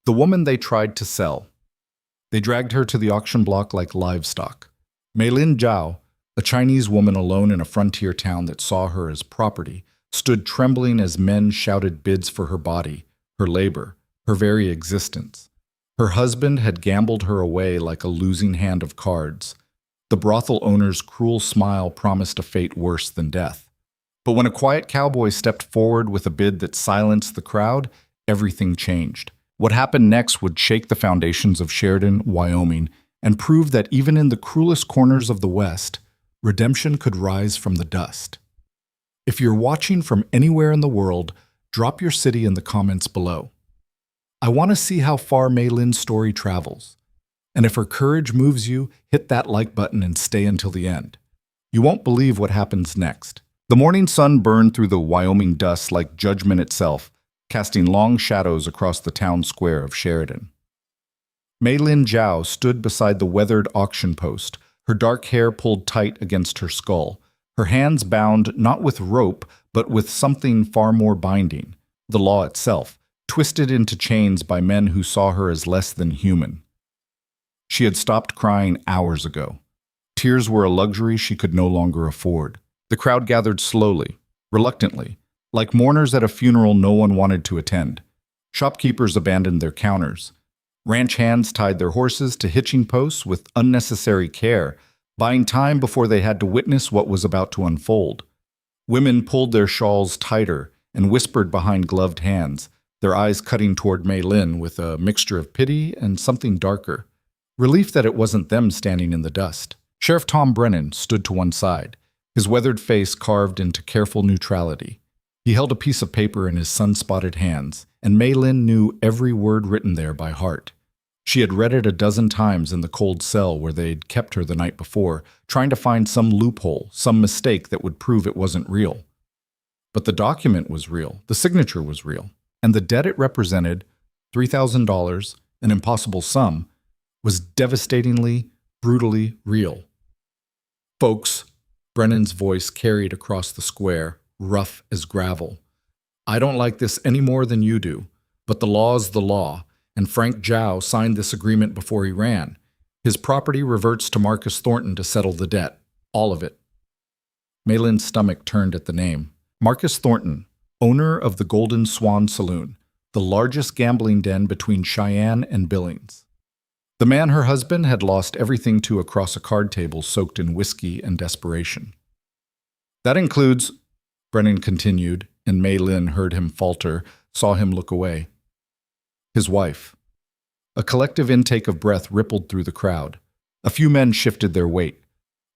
The woman they tried to sell. They dragged her to the auction block like livestock. Meilin Zhao, a Chinese woman alone in a frontier town that saw her as property, stood trembling as men shouted bids for her body, her labor, her very existence. Her husband had gambled her away like a losing hand of cards. The brothel owner's cruel smile promised a fate worse than death. But when a quiet cowboy stepped forward with a bid that silenced the crowd, everything changed. What happened next would shake the foundations of Sheridan, Wyoming, and prove that even in the cruelest corners of the West, redemption could rise from the dust. If you're watching from anywhere in the world, drop your city in the comments below. I want to see how far Meilin's story travels. And if her courage moves you, hit that like button and stay until the end. You won't believe what happens next. The morning sun burned through the Wyoming dust like judgment itself, casting long shadows across the town square of Sheridan. Meilin Zhao stood beside the weathered auction post, her dark hair pulled tight against her skull, her hands bound not with rope, but with something far more binding, the law itself, twisted into chains by men who saw her as less than human. She had stopped crying hours ago. Tears were a luxury she could no longer afford. The crowd gathered slowly, reluctantly, like mourners at a funeral no one wanted to attend. Shopkeepers abandoned their counters. Ranch hands tied their horses to hitching posts with unnecessary care, buying time before they had to witness what was about to unfold. Women pulled their shawls tighter and whispered behind gloved hands, their eyes cutting toward Meilin with a mixture of pity and something darker. Relief that it wasn't them standing in the dust. Sheriff Tom Brennan stood to one side, his weathered face carved into careful neutrality. He held a piece of paper in his sun-spotted hands, and Meilin knew every word written there by heart. She had read it a dozen times in the cold cell where they'd kept her the night before, trying to find some loophole, some mistake that would prove it wasn't real. But the document was real, the signature was real, and the debt it represented, $3,000, an impossible sum, was devastatingly, brutally real. Folks, Brennan's voice carried across the square, rough as gravel. I don't like this any more than you do, but the law's the law, and Frank Zhao signed this agreement before he ran. His property reverts to Marcus Thornton to settle the debt, all of it. Meilin's stomach turned at the name. Marcus Thornton, owner of the Golden Swan Saloon, the largest gambling den between Cheyenne and Billings. The man her husband had lost everything to across a card table soaked in whiskey and desperation. That includes, Brennan continued, and Meilin heard him falter, saw him look away. His wife. A collective intake of breath rippled through the crowd. A few men shifted their weight.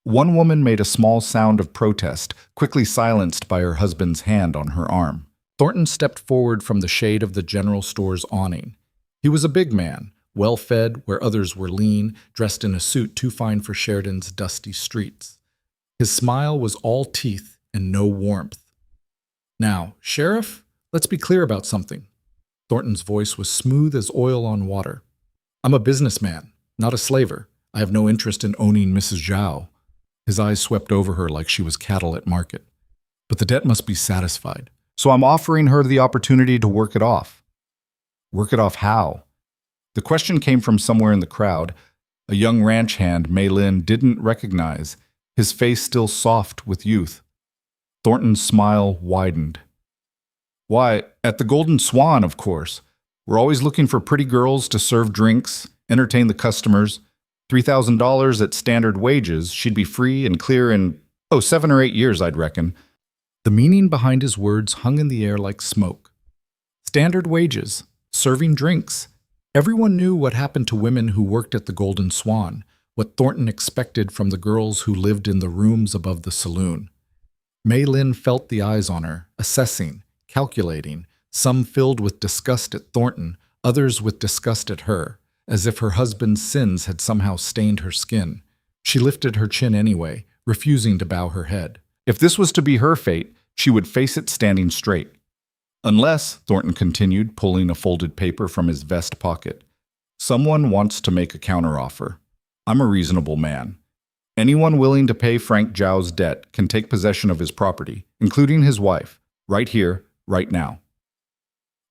One woman made a small sound of protest, quickly silenced by her husband's hand on her arm. Thornton stepped forward from the shade of the general store's awning. He was a big man, well-fed where others were lean, dressed in a suit too fine for Sheridan's dusty streets. His smile was all teeth and no warmth. Now, Sheriff, let's be clear about something. Thornton's voice was smooth as oil on water. I'm a businessman, not a slaver. I have no interest in owning Mrs. Zhao. His eyes swept over her like she was cattle at market. But the debt must be satisfied, so I'm offering her the opportunity to work it off. Work it off how? The question came from somewhere in the crowd, a young ranch hand Meilin didn't recognize, his face still soft with youth. Thornton's smile widened. Why, at the Golden Swan, of course. We're always looking for pretty girls to serve drinks, entertain the customers. $3,000 at standard wages, she'd be free and clear in, 7 or 8 years, I'd reckon. The meaning behind his words hung in the air like smoke. Standard wages, serving drinks. Everyone knew what happened to women who worked at the Golden Swan, what Thornton expected from the girls who lived in the rooms above the saloon. Meilin felt the eyes on her, assessing, calculating, some filled with disgust at Thornton, others with disgust at her, as if her husband's sins had somehow stained her skin. She lifted her chin anyway, refusing to bow her head. If this was to be her fate, she would face it standing straight. Unless, Thornton continued, pulling a folded paper from his vest pocket, someone wants to make a counteroffer. I'm a reasonable man. Anyone willing to pay Frank Zhao's debt can take possession of his property, including his wife, right here, right now.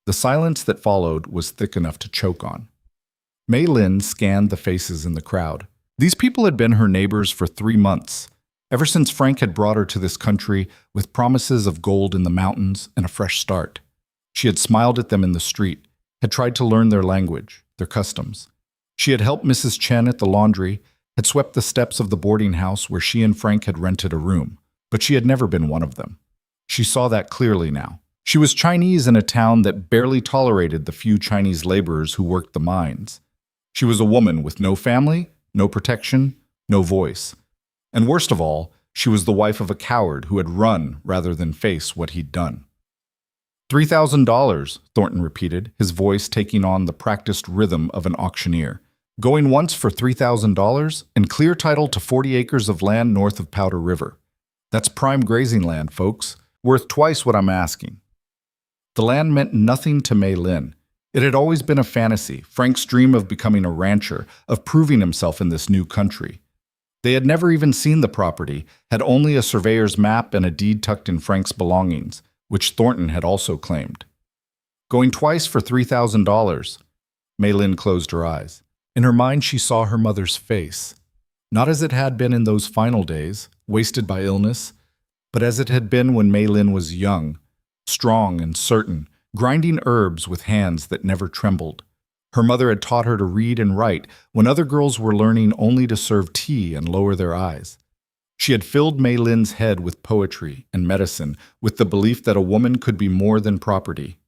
The silence that followed was thick enough to choke on. Mei Lin scanned the faces in the crowd. These people had been her neighbors for 3 months, ever since Frank had brought her to this country with promises of gold in the mountains and a fresh start. She had smiled at them in the street, had tried to learn their language, their customs. She had helped Mrs. Chen at the laundry, had swept the steps of the boarding house where she and Frank had rented a room, but she had never been one of them. She saw that clearly now. She was Chinese in a town that barely tolerated the few Chinese laborers who worked the mines. She was a woman with no family, no protection, no voice. And worst of all, she was the wife of a coward who had run rather than face what he'd done. $3,000, Thornton repeated, his voice taking on the practiced rhythm of an auctioneer. Going once for $3,000 and clear title to 40 acres of land north of Powder River. That's prime grazing land, folks, worth twice what I'm asking. The land meant nothing to Mei Lin. It had always been a fantasy, Frank's dream of becoming a rancher, of proving himself in this new country. They had never even seen the property, had only a surveyor's map and a deed tucked in Frank's belongings, which Thornton had also claimed. Going twice for $3,000. Mei Lin closed her eyes. In her mind, she saw her mother's face. Not as it had been in those final days, wasted by illness, but as it had been when Mei Lin was young, strong and certain, grinding herbs with hands that never trembled. Her mother had taught her to read and write when other girls were learning only to serve tea and lower their eyes. She had filled Mei Lin's head with poetry and medicine, with the belief that a woman could be more than property.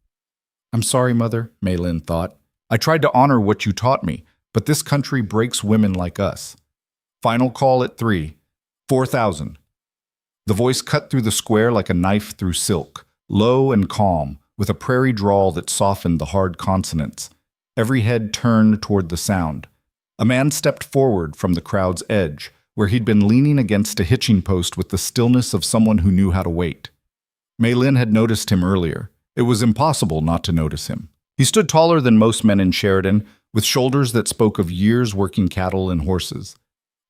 I'm sorry, Mother, Mei Lin thought. I tried to honor what you taught me, but this country breaks women like us. Final call at 3. 4,000. The voice cut through the square like a knife through silk, low and calm, with a prairie drawl that softened the hard consonants. Every head turned toward the sound. A man stepped forward from the crowd's edge, where he'd been leaning against a hitching post with the stillness of someone who knew how to wait. Mei Lin had noticed him earlier. It was impossible not to notice him. He stood taller than most men in Sheridan, with shoulders that spoke of years working cattle and horses.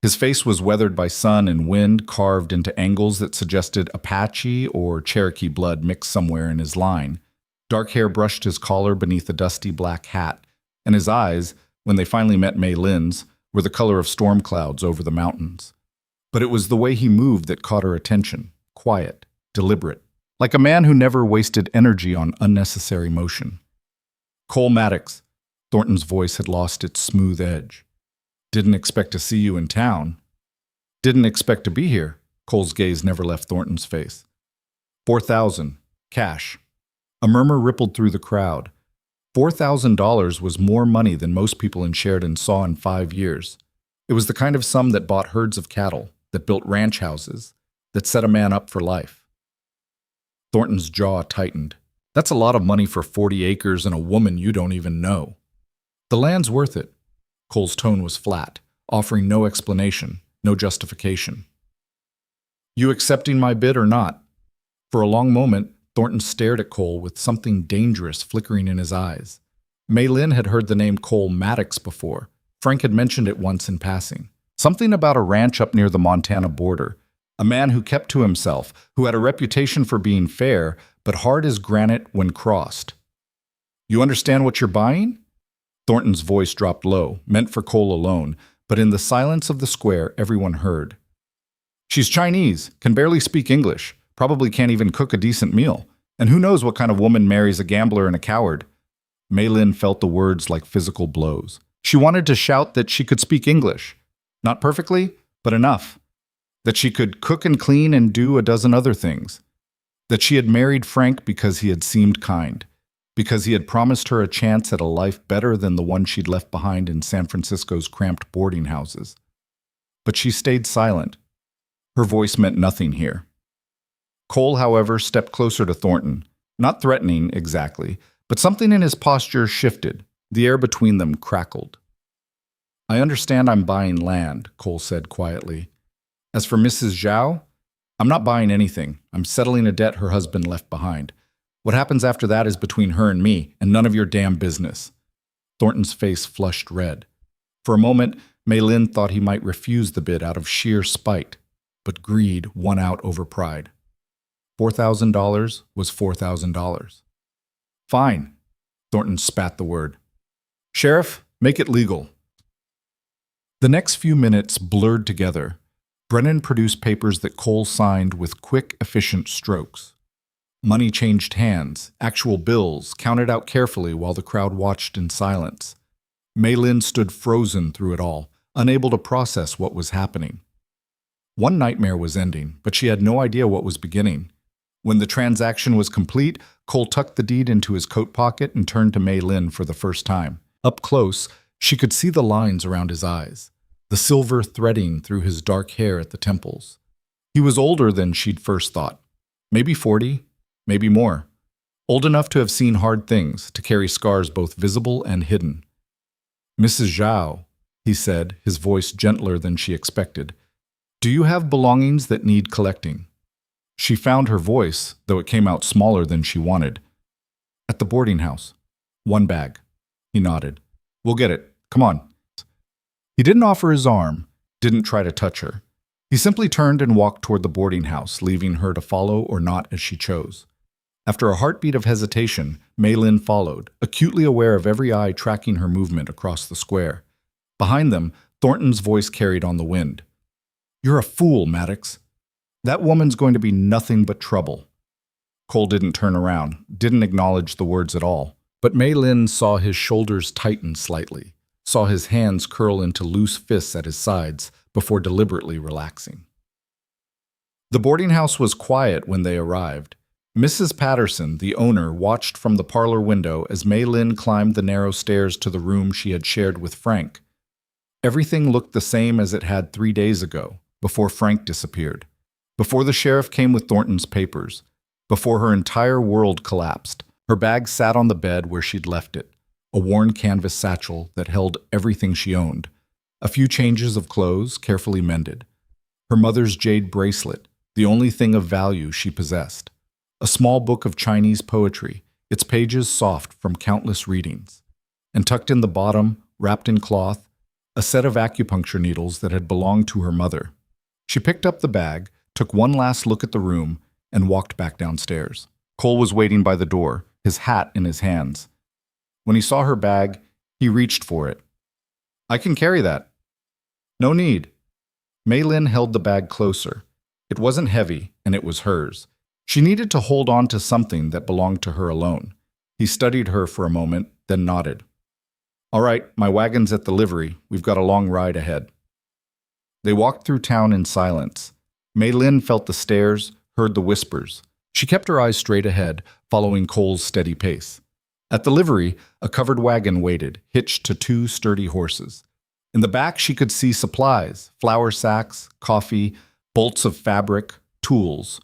His face was weathered by sun and wind, carved into angles that suggested Apache or Cherokee blood mixed somewhere in his line. Dark hair brushed his collar beneath a dusty black hat, and his eyes, when they finally met Mei Lin's, were the color of storm clouds over the mountains. But it was the way he moved that caught her attention, quiet, deliberate, like a man who never wasted energy on unnecessary motion. Cole Maddox, Thornton's voice had lost its smooth edge. Didn't expect to see you in town. Didn't expect to be here. Cole's gaze never left Thornton's face. 4,000, cash. A murmur rippled through the crowd. $4,000 was more money than most people in Sheridan saw in 5 years. It was the kind of sum that bought herds of cattle, that built ranch houses, that set a man up for life. Thornton's jaw tightened. That's a lot of money for 40 acres and a woman you don't even know. The land's worth it. Cole's tone was flat, offering no explanation, no justification. You accepting my bid or not? For a long moment, Thornton stared at Cole with something dangerous flickering in his eyes. Mei Lin had heard the name Cole Maddox before. Frank had mentioned it once in passing. Something about a ranch up near the Montana border. A man who kept to himself, who had a reputation for being fair, but hard as granite when crossed. You understand what you're buying? Thornton's voice dropped low, meant for Cole alone, but in the silence of the square, everyone heard. She's Chinese, can barely speak English, probably can't even cook a decent meal, and who knows what kind of woman marries a gambler and a coward. Mei Lin felt the words like physical blows. She wanted to shout that she could speak English. Not perfectly, but enough. That she could cook and clean and do a dozen other things. That she had married Frank because he had seemed kind. Because he had promised her a chance at a life better than the one she'd left behind in San Francisco's cramped boarding houses. But she stayed silent. Her voice meant nothing here. Cole, however, stepped closer to Thornton, not threatening exactly, but something in his posture shifted. The air between them crackled. I understand I'm buying land, Cole said quietly. As for Mrs. Zhao, I'm not buying anything. I'm settling a debt her husband left behind. What happens after that is between her and me, and none of your damn business. Thornton's face flushed red. For a moment, Mei Lin thought he might refuse the bid out of sheer spite, but greed won out over pride. $4,000 was $4,000. Fine. Thornton spat the word. Sheriff, make it legal. The next few minutes blurred together. Brennan produced papers that Cole signed with quick, efficient strokes. Money changed hands, actual bills, counted out carefully while the crowd watched in silence. Mei Lin stood frozen through it all, unable to process what was happening. One nightmare was ending, but she had no idea what was beginning. When the transaction was complete, Cole tucked the deed into his coat pocket and turned to Mei Lin for the first time. Up close, she could see the lines around his eyes, the silver threading through his dark hair at the temples. He was older than she'd first thought. Maybe 40, maybe more. Old enough to have seen hard things, to carry scars both visible and hidden. Mrs. Zhao, he said, his voice gentler than she expected, do you have belongings that need collecting? She found her voice, though it came out smaller than she wanted. At the boarding house. 1 bag. He nodded. We'll get it. Come on. He didn't offer his arm, didn't try to touch her. He simply turned and walked toward the boarding house, leaving her to follow or not as she chose. After a heartbeat of hesitation, Mei Lin followed, acutely aware of every eye tracking her movement across the square. Behind them, Thornton's voice carried on the wind. You're a fool, Maddox. That woman's going to be nothing but trouble. Cole didn't turn around, didn't acknowledge the words at all. But Mei Lin saw his shoulders tighten slightly, saw his hands curl into loose fists at his sides before deliberately relaxing. The boarding house was quiet when they arrived. Mrs. Patterson, the owner, watched from the parlor window as Mei Lin climbed the narrow stairs to the room she had shared with Frank. Everything looked the same as it had 3 days ago, before Frank disappeared, before the sheriff came with Thornton's papers, before her entire world collapsed. Her bag sat on the bed where she'd left it, a worn canvas satchel that held everything she owned, a few changes of clothes carefully mended, her mother's jade bracelet, the only thing of value she possessed, a small book of Chinese poetry, its pages soft from countless readings, and tucked in the bottom, wrapped in cloth, a set of acupuncture needles that had belonged to her mother. She picked up the bag, took one last look at the room, and walked back downstairs. Cole was waiting by the door, his hat in his hands. When he saw her bag, he reached for it. I can carry that. No need. Mei Lin held the bag closer. It wasn't heavy, and it was hers. She needed to hold on to something that belonged to her alone. He studied her for a moment, then nodded. All right, my wagon's at the livery. We've got a long ride ahead. They walked through town in silence. Mei Lin felt the stares, heard the whispers. She kept her eyes straight ahead, following Cole's steady pace. At the livery, a covered wagon waited, hitched to 2 sturdy horses. In the back, she could see supplies, flour sacks, coffee, bolts of fabric, tools.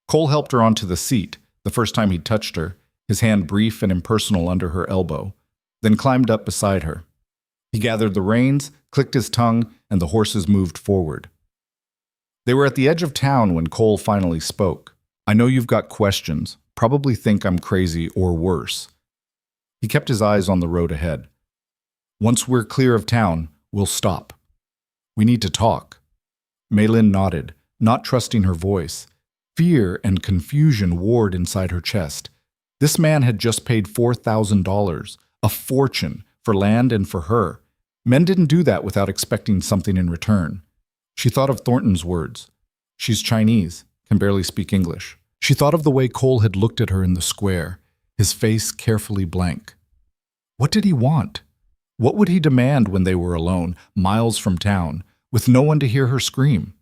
Cole helped her onto the seat, the first time he'd touched her, his hand brief and impersonal under her elbow, then climbed up beside her. He gathered the reins, clicked his tongue, and the horses moved forward. They were at the edge of town when Cole finally spoke. I know you've got questions, probably think I'm crazy or worse. He kept his eyes on the road ahead. Once we're clear of town, we'll stop. We need to talk. Mei Lin nodded, not trusting her voice. Fear and confusion warred inside her chest. This man had just paid $4,000, a fortune, for land and for her. Men didn't do that without expecting something in return. She thought of Thornton's words. She's Chinese, can barely speak English. She thought of the way Cole had looked at her in the square, his face carefully blank. What did he want? What would he demand when they were alone, miles from town, with no one to hear her scream?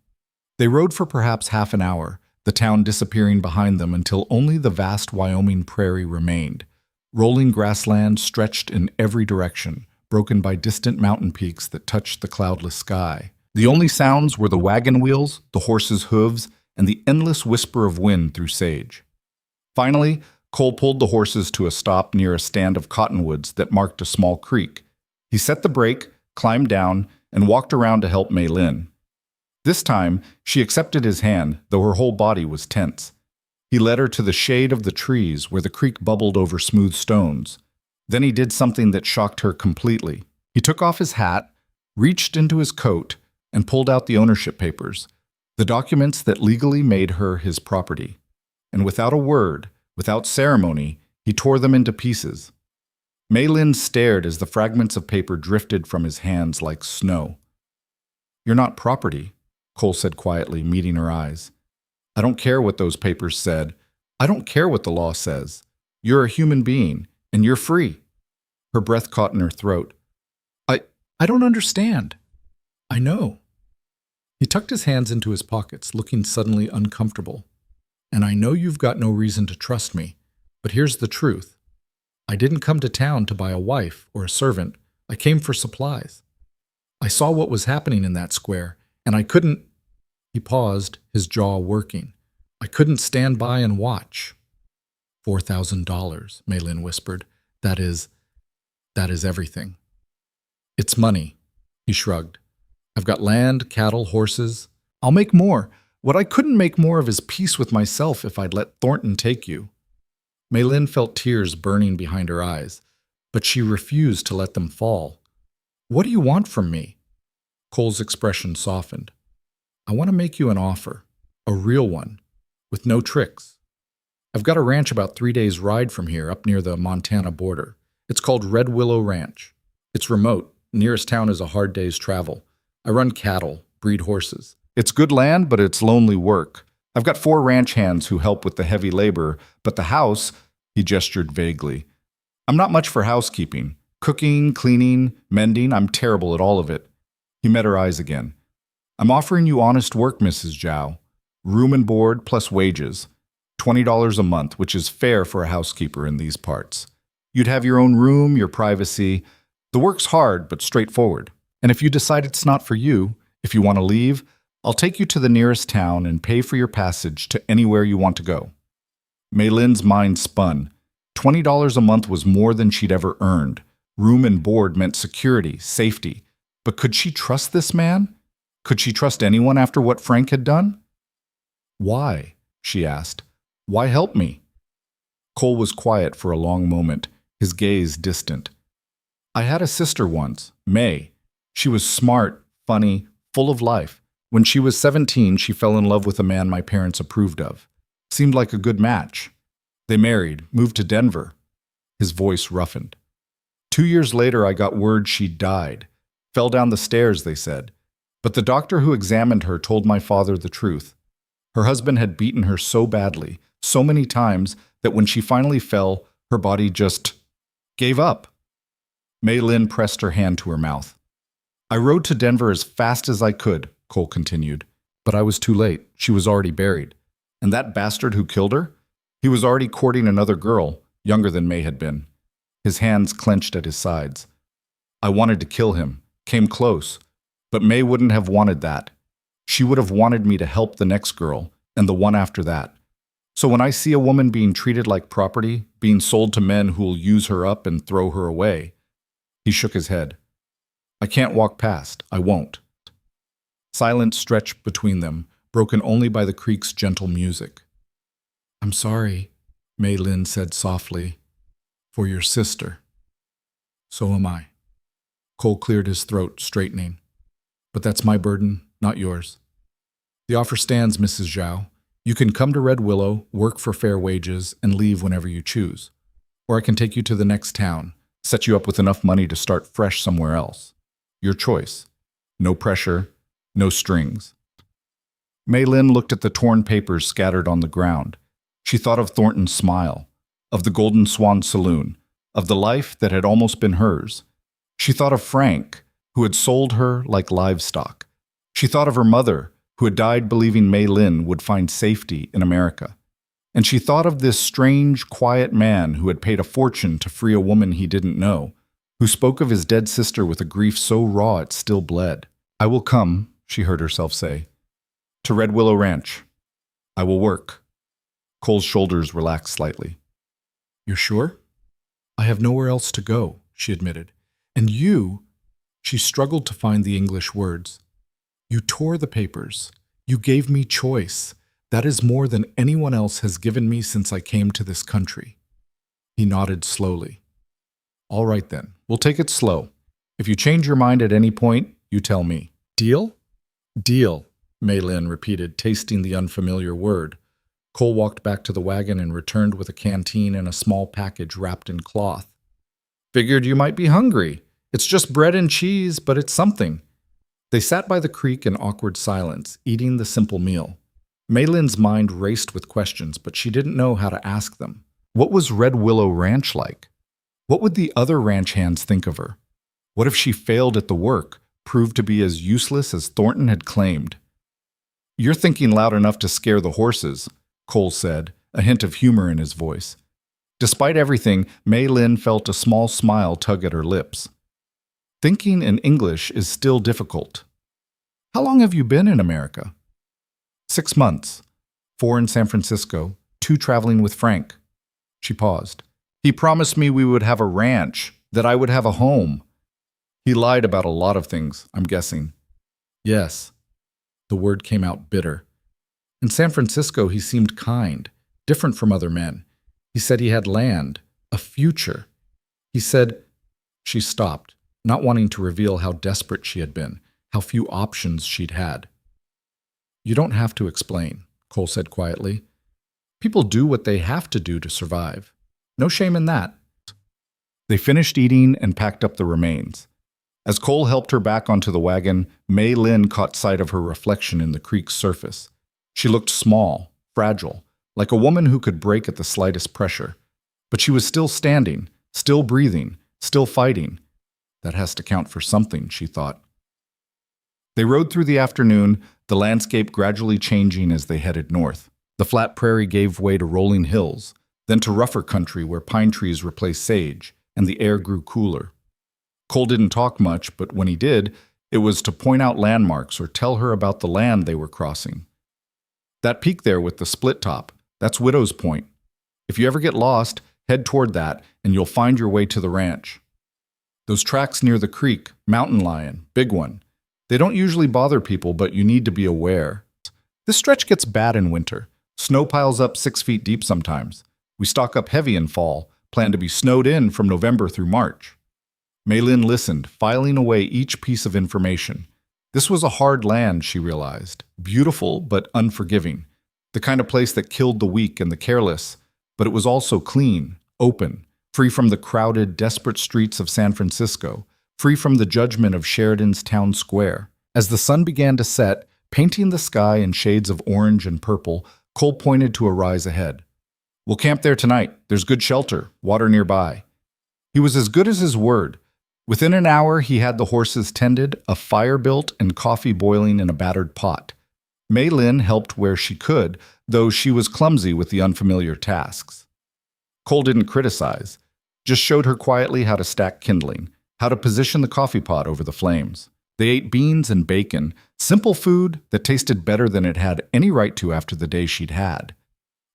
They rode for perhaps half an hour, the town disappearing behind them until only the vast Wyoming prairie remained. Rolling grassland stretched in every direction, broken by distant mountain peaks that touched the cloudless sky. The only sounds were the wagon wheels, the horses' hooves, and the endless whisper of wind through sage. Finally, Cole pulled the horses to a stop near a stand of cottonwoods that marked a small creek. He set the brake, climbed down, and walked around to help Mei Lin. This time, she accepted his hand, though her whole body was tense. He led her to the shade of the trees where the creek bubbled over smooth stones. Then he did something that shocked her completely. He took off his hat, reached into his coat, and pulled out the ownership papers, the documents that legally made her his property. And without a word, without ceremony, he tore them into pieces. Mei Lin stared as the fragments of paper drifted from his hands like snow. You're not property, Cole said quietly, meeting her eyes. I don't care what those papers said. I don't care what the law says. You're a human being, and you're free. Her breath caught in her throat. I don't understand. I know. He tucked his hands into his pockets, looking suddenly uncomfortable. And I know you've got no reason to trust me, but here's the truth. I didn't come to town to buy a wife or a servant. I came for supplies. I saw what was happening in that square, and I couldn't— He paused, his jaw working. I couldn't stand by and watch. $4,000, Mei Lin whispered. That is everything. It's money, he shrugged. I've got land, cattle, horses. I'll make more. What I couldn't make more of is peace with myself if I'd let Thornton take you. Mei Lin felt tears burning behind her eyes, but she refused to let them fall. What do you want from me? Cole's expression softened. I want to make you an offer, a real one, with no tricks. I've got a ranch about 3 days' ride from here, up near the Montana border. It's called Red Willow Ranch. It's remote. Nearest town is a hard day's travel. I run cattle, breed horses. It's good land, but it's lonely work. I've got 4 ranch hands who help with the heavy labor, but the house— He gestured vaguely. I'm not much for housekeeping. Cooking, cleaning, mending, I'm terrible at all of it. He met her eyes again. I'm offering you honest work, Mrs. Zhao. Room and board plus wages. $20 a month, which is fair for a housekeeper in these parts. You'd have your own room, your privacy. The work's hard, but straightforward. And if you decide it's not for you, if you want to leave, I'll take you to the nearest town and pay for your passage to anywhere you want to go. Mei Lin's mind spun. $20 a month was more than she'd ever earned. Room and board meant security, safety. But could she trust this man? Could she trust anyone after what Frank had done? Why? She asked. Why help me? Cole was quiet for a long moment, his gaze distant. I had a sister once, May. She was smart, funny, full of life. When she was 17, she fell in love with a man my parents approved of. Seemed like a good match. They married, moved to Denver. His voice roughened. 2 years later, I got word she died. Fell down the stairs, they said. But the doctor who examined her told my father the truth. Her husband had beaten her so badly, so many times, that when she finally fell, her body just gave up. Mei Lin pressed her hand to her mouth. I rode to Denver as fast as I could, Cole continued. But I was too late. She was already buried. And that bastard who killed her? He was already courting another girl, younger than May had been. His hands clenched at his sides. I wanted to kill him, came close. But May wouldn't have wanted that. She would have wanted me to help the next girl, and the one after that. So when I see a woman being treated like property, being sold to men who'll use her up and throw her away— He shook his head. I can't walk past. I won't. Silence stretched between them, broken only by the creek's gentle music. I'm sorry, Mei Lin said softly, for your sister. So am I. Cole cleared his throat, straightening. But that's my burden, not yours. The offer stands, Mrs. Zhao. You can come to Red Willow, work for fair wages, and leave whenever you choose. Or I can take you to the next town, set you up with enough money to start fresh somewhere else. Your choice. No pressure, no strings. Mei Lin looked at the torn papers scattered on the ground. She thought of Thornton's smile, of the Golden Swan Saloon, of the life that had almost been hers. She thought of Frank, who had sold her like livestock. She thought of her mother, who had died believing Mei Lin would find safety in America. And she thought of this strange, quiet man who had paid a fortune to free a woman he didn't know, who spoke of his dead sister with a grief so raw it still bled. I will come, she heard herself say, to Red Willow Ranch. I will work. Cole's shoulders relaxed slightly. You're sure? I have nowhere else to go, she admitted. And you— She struggled to find the English words. You tore the papers. You gave me choice. That is more than anyone else has given me since I came to this country. He nodded slowly. All right then, we'll take it slow. If you change your mind at any point, you tell me. Deal? Deal, Mei Lin repeated, tasting the unfamiliar word. Cole walked back to the wagon and returned with a canteen and a small package wrapped in cloth. Figured you might be hungry. It's just bread and cheese, but it's something. They sat by the creek in awkward silence, eating the simple meal. Maylin's mind raced with questions, but she didn't know how to ask them. What was Red Willow Ranch like? What would the other ranch hands think of her? What if she failed at the work, proved to be as useless as Thornton had claimed? You're thinking loud enough to scare the horses, Cole said, a hint of humor in his voice. Despite everything, Maylin felt a small smile tug at her lips. Thinking in English is still difficult. How long have you been in America? 6 months. 4 in San Francisco, 2 traveling with Frank. She paused. He promised me we would have a ranch, that I would have a home. He lied about a lot of things, I'm guessing. Yes. The word came out bitter. In San Francisco, he seemed kind, different from other men. He said he had land, a future. He said... She stopped, not wanting to reveal how desperate she had been, how few options she'd had. You don't have to explain, Cole said quietly. People do what they have to do to survive. No shame in that. They finished eating and packed up the remains. As Cole helped her back onto the wagon, Maylin caught sight of her reflection in the creek's surface. She looked small, fragile, like a woman who could break at the slightest pressure. But she was still standing, still breathing, still fighting. That has to count for something, she thought. They rode through the afternoon, the landscape gradually changing as they headed north. The flat prairie gave way to rolling hills, then to rougher country where pine trees replaced sage, and the air grew cooler. Cole didn't talk much, but when he did, it was to point out landmarks or tell her about the land they were crossing. That peak there with the split top, that's Widow's Point. If you ever get lost, head toward that, and you'll find your way to the ranch. Those tracks near the creek, mountain lion, big one. They don't usually bother people, but you need to be aware. This stretch gets bad in winter. Snow piles up 6 feet deep sometimes. We stock up heavy in fall, plan to be snowed in from November through March. Maylin listened, filing away each piece of information. This was a hard land, she realized. Beautiful, but unforgiving. The kind of place that killed the weak and the careless, but it was also clean, open, free from the crowded, desperate streets of San Francisco, free from the judgment of Sheridan's town square. As the sun began to set, painting the sky in shades of orange and purple, Cole pointed to a rise ahead. We'll camp there tonight. There's good shelter, water nearby. He was as good as his word. Within an hour, he had the horses tended, a fire built, and coffee boiling in a battered pot. Maylin helped where she could, though she was clumsy with the unfamiliar tasks. Cole didn't criticize, just showed her quietly how to stack kindling, how to position the coffee pot over the flames. They ate beans and bacon, simple food that tasted better than it had any right to after the day she'd had.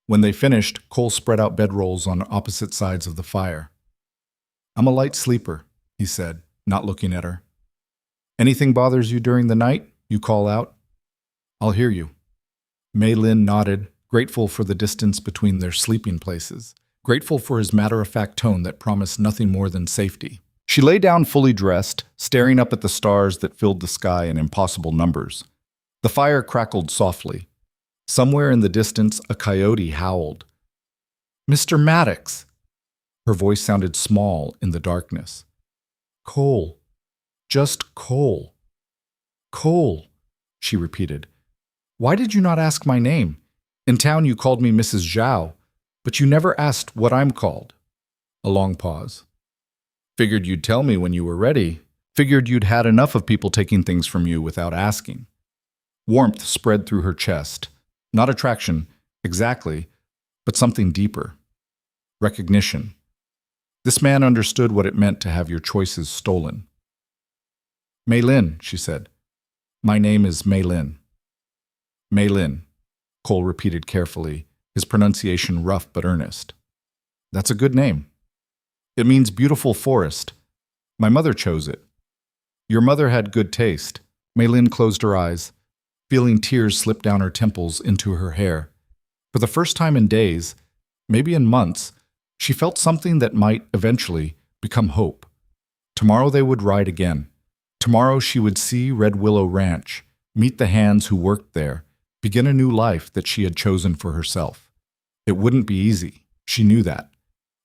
When they finished, Cole spread out bedrolls on opposite sides of the fire. I'm a light sleeper, he said, not looking at her. Anything bothers you during the night, you call out. I'll hear you. Maylin nodded, grateful for the distance between their sleeping places, grateful for his matter-of-fact tone that promised nothing more than safety. She lay down fully dressed, staring up at the stars that filled the sky in impossible numbers. The fire crackled softly. Somewhere in the distance, a coyote howled. Mr. Maddox! Her voice sounded small in the darkness. Cole. Just Cole. Cole, she repeated. Why did you not ask my name? In town you called me Mrs. Zhao, but you never asked what I'm called. A long pause. Figured you'd tell me when you were ready. Figured you'd had enough of people taking things from you without asking. Warmth spread through her chest. Not attraction, exactly, but something deeper. Recognition. This man understood what it meant to have your choices stolen. Maylin, she said. My name is Maylin. Maylin, Cole repeated carefully, his pronunciation rough but earnest. That's a good name. It means beautiful forest. My mother chose it. Your mother had good taste. Maylin closed her eyes, feeling tears slip down her temples into her hair. For the first time in days, maybe in months, she felt something that might, eventually, become hope. Tomorrow they would ride again. Tomorrow she would see Red Willow Ranch, meet the hands who worked there, begin a new life that she had chosen for herself. It wouldn't be easy. She knew that.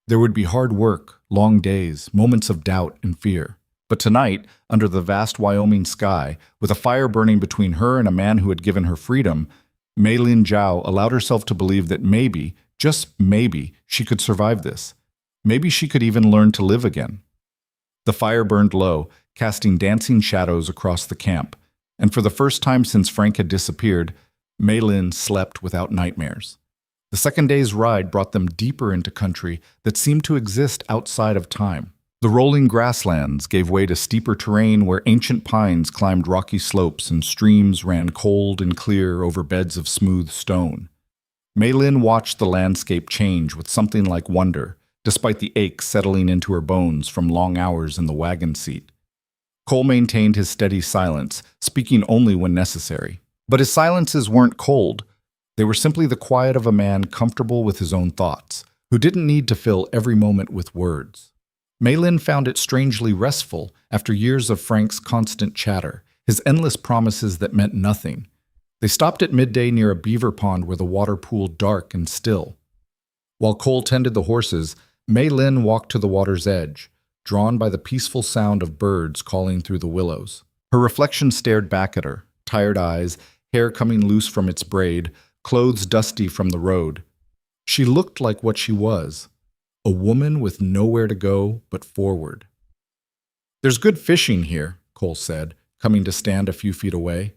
There would be hard work, long days, moments of doubt and fear. But tonight, under the vast Wyoming sky, with a fire burning between her and a man who had given her freedom, Meilin Zhao allowed herself to believe that maybe, just maybe, she could survive this. Maybe she could even learn to live again. The fire burned low, casting dancing shadows across the camp, and for the first time since Frank had disappeared, Meilin slept without nightmares. The second day's ride brought them deeper into country that seemed to exist outside of time. The rolling grasslands gave way to steeper terrain where ancient pines climbed rocky slopes and streams ran cold and clear over beds of smooth stone. Meilin watched the landscape change with something like wonder, despite the ache settling into her bones from long hours in the wagon seat. Cole maintained his steady silence, speaking only when necessary. But his silences weren't cold. They were simply the quiet of a man comfortable with his own thoughts, who didn't need to fill every moment with words. Meilin found it strangely restful after years of Frank's constant chatter, his endless promises that meant nothing. They stopped at midday near a beaver pond where the water pooled dark and still. While Cole tended the horses, Meilin walked to the water's edge, drawn by the peaceful sound of birds calling through the willows. Her reflection stared back at her, tired eyes, hair coming loose from its braid, clothes dusty from the road. She looked like what she was, a woman with nowhere to go but forward. "There's good fishing here," Cole said, coming to stand a few feet away.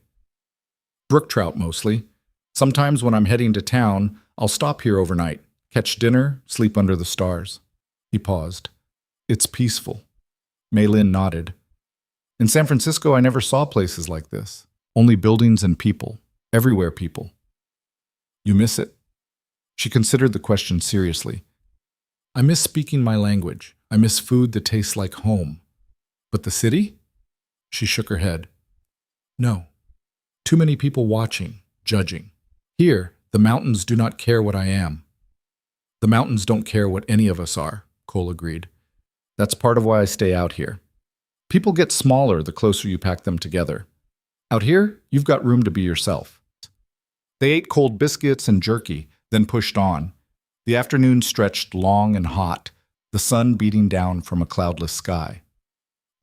"Brook trout mostly. Sometimes when I'm heading to town, I'll stop here overnight, catch dinner, sleep under the stars." He paused. "It's peaceful." Meilin nodded. "In San Francisco, I never saw places like this. Only buildings and people. Everywhere people." "You miss it?" She considered the question seriously. "I miss speaking my language. I miss food that tastes like home. But the city?" She shook her head. "No. Too many people watching, judging. Here, the mountains do not care what I am." "The mountains don't care what any of us are," Cole agreed. "That's part of why I stay out here. People get smaller the closer you pack them together. Out here, you've got room to be yourself." They ate cold biscuits and jerky, then pushed on. The afternoon stretched long and hot, the sun beating down from a cloudless sky.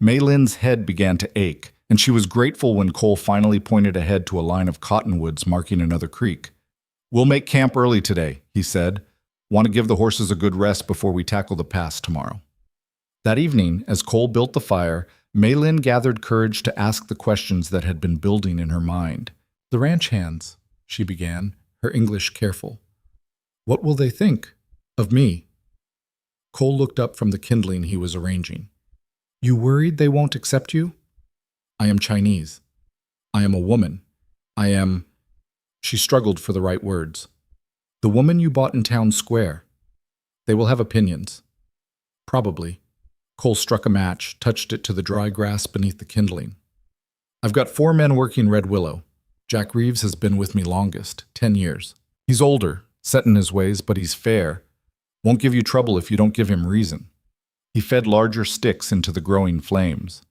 Meilin's head began to ache, and she was grateful when Cole finally pointed ahead to a line of cottonwoods marking another creek. "We'll make camp early today," he said. "Want to give the horses a good rest before we tackle the pass tomorrow." That evening, as Cole built the fire, Meilin gathered courage to ask the questions that had been building in her mind. "The ranch hands," she began, her English careful. "What will they think of me?" Cole looked up from the kindling he was arranging. "You worried they won't accept you?" "I am Chinese. I am a woman. I am—" She struggled for the right words. "The woman you bought in town square. They will have opinions." "Probably." Cole struck a match, touched it to the dry grass beneath the kindling. "I've got 4 men working Red Willow. Jack Reeves has been with me longest, 10 years. He's older, set in his ways, but he's fair. Won't give you trouble if you don't give him reason." He fed larger sticks into the growing flames.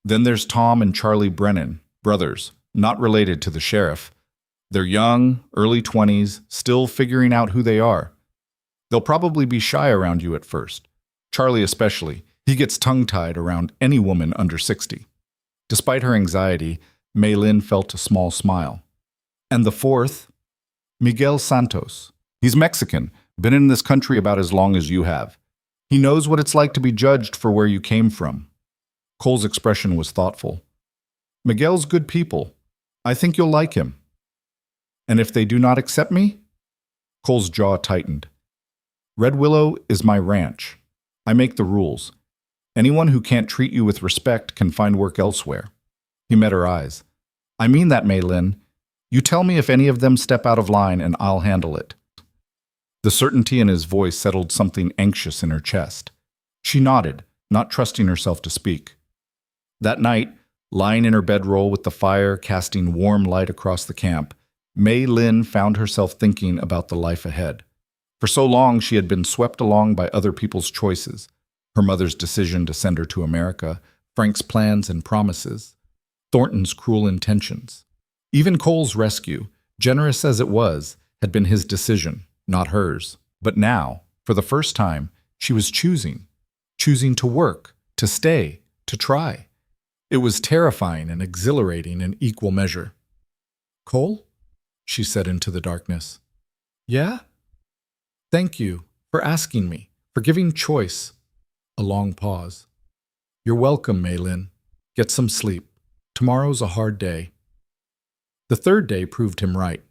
"Then there's Tom and Charlie Brennan, brothers, not related to the sheriff. They're young, early 20s, still figuring out who they are. They'll probably be shy around you at first. Charlie especially. He gets tongue-tied around any woman under 60. Despite her anxiety, Meilin felt a small smile. "And the 4th? Miguel Santos. He's Mexican, been in this country about as long as you have. He knows what it's like to be judged for where you came from." Cole's expression was thoughtful. "Miguel's good people. I think you'll like him." "And if they do not accept me?" Cole's jaw tightened. "Red Willow is my ranch. I make the rules. Anyone who can't treat you with respect can find work elsewhere." He met her eyes. "I mean that, Meilin. You tell me if any of them step out of line and I'll handle it." The certainty in his voice settled something anxious in her chest. She nodded, not trusting herself to speak. That night, lying in her bedroll with the fire casting warm light across the camp, Meilin found herself thinking about the life ahead. For so long she had been swept along by other people's choices, her mother's decision to send her to America, Frank's plans and promises, Thornton's cruel intentions. Even Cole's rescue, generous as it was, had been his decision, not hers. But now, for the first time, She was choosing to work, to stay, to try. It was terrifying and exhilarating in equal measure. "Cole?" she said into the darkness. "Yeah?" "Thank you for asking me, for giving choice." A long pause. "You're welcome, Maylin. Get some sleep. Tomorrow's a hard day." The third day proved him right.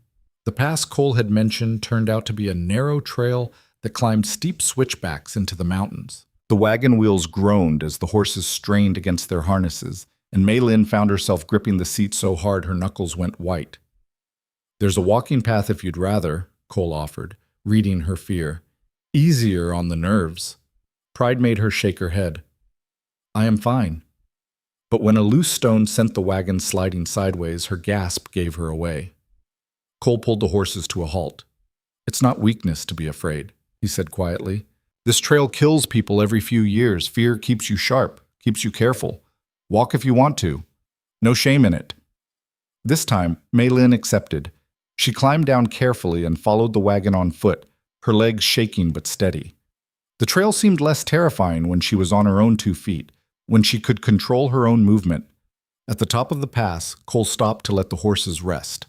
The pass Cole had mentioned turned out to be a narrow trail that climbed steep switchbacks into the mountains. The wagon wheels groaned as the horses strained against their harnesses, and Maylin found herself gripping the seat so hard her knuckles went white. "There's a walking path if you'd rather," Cole offered, reading her fear. "Easier on the nerves." Pride made her shake her head. "I am fine." But when a loose stone sent the wagon sliding sideways, her gasp gave her away. Cole pulled the horses to a halt. "It's not weakness to be afraid," he said quietly. "This trail kills people every few years. Fear keeps you sharp, keeps you careful. Walk if you want to. No shame in it." This time, Maylin accepted. She climbed down carefully and followed the wagon on foot, her legs shaking but steady. The trail seemed less terrifying when she was on her own 2 feet, when she could control her own movement. At the top of the pass, Cole stopped to let the horses rest.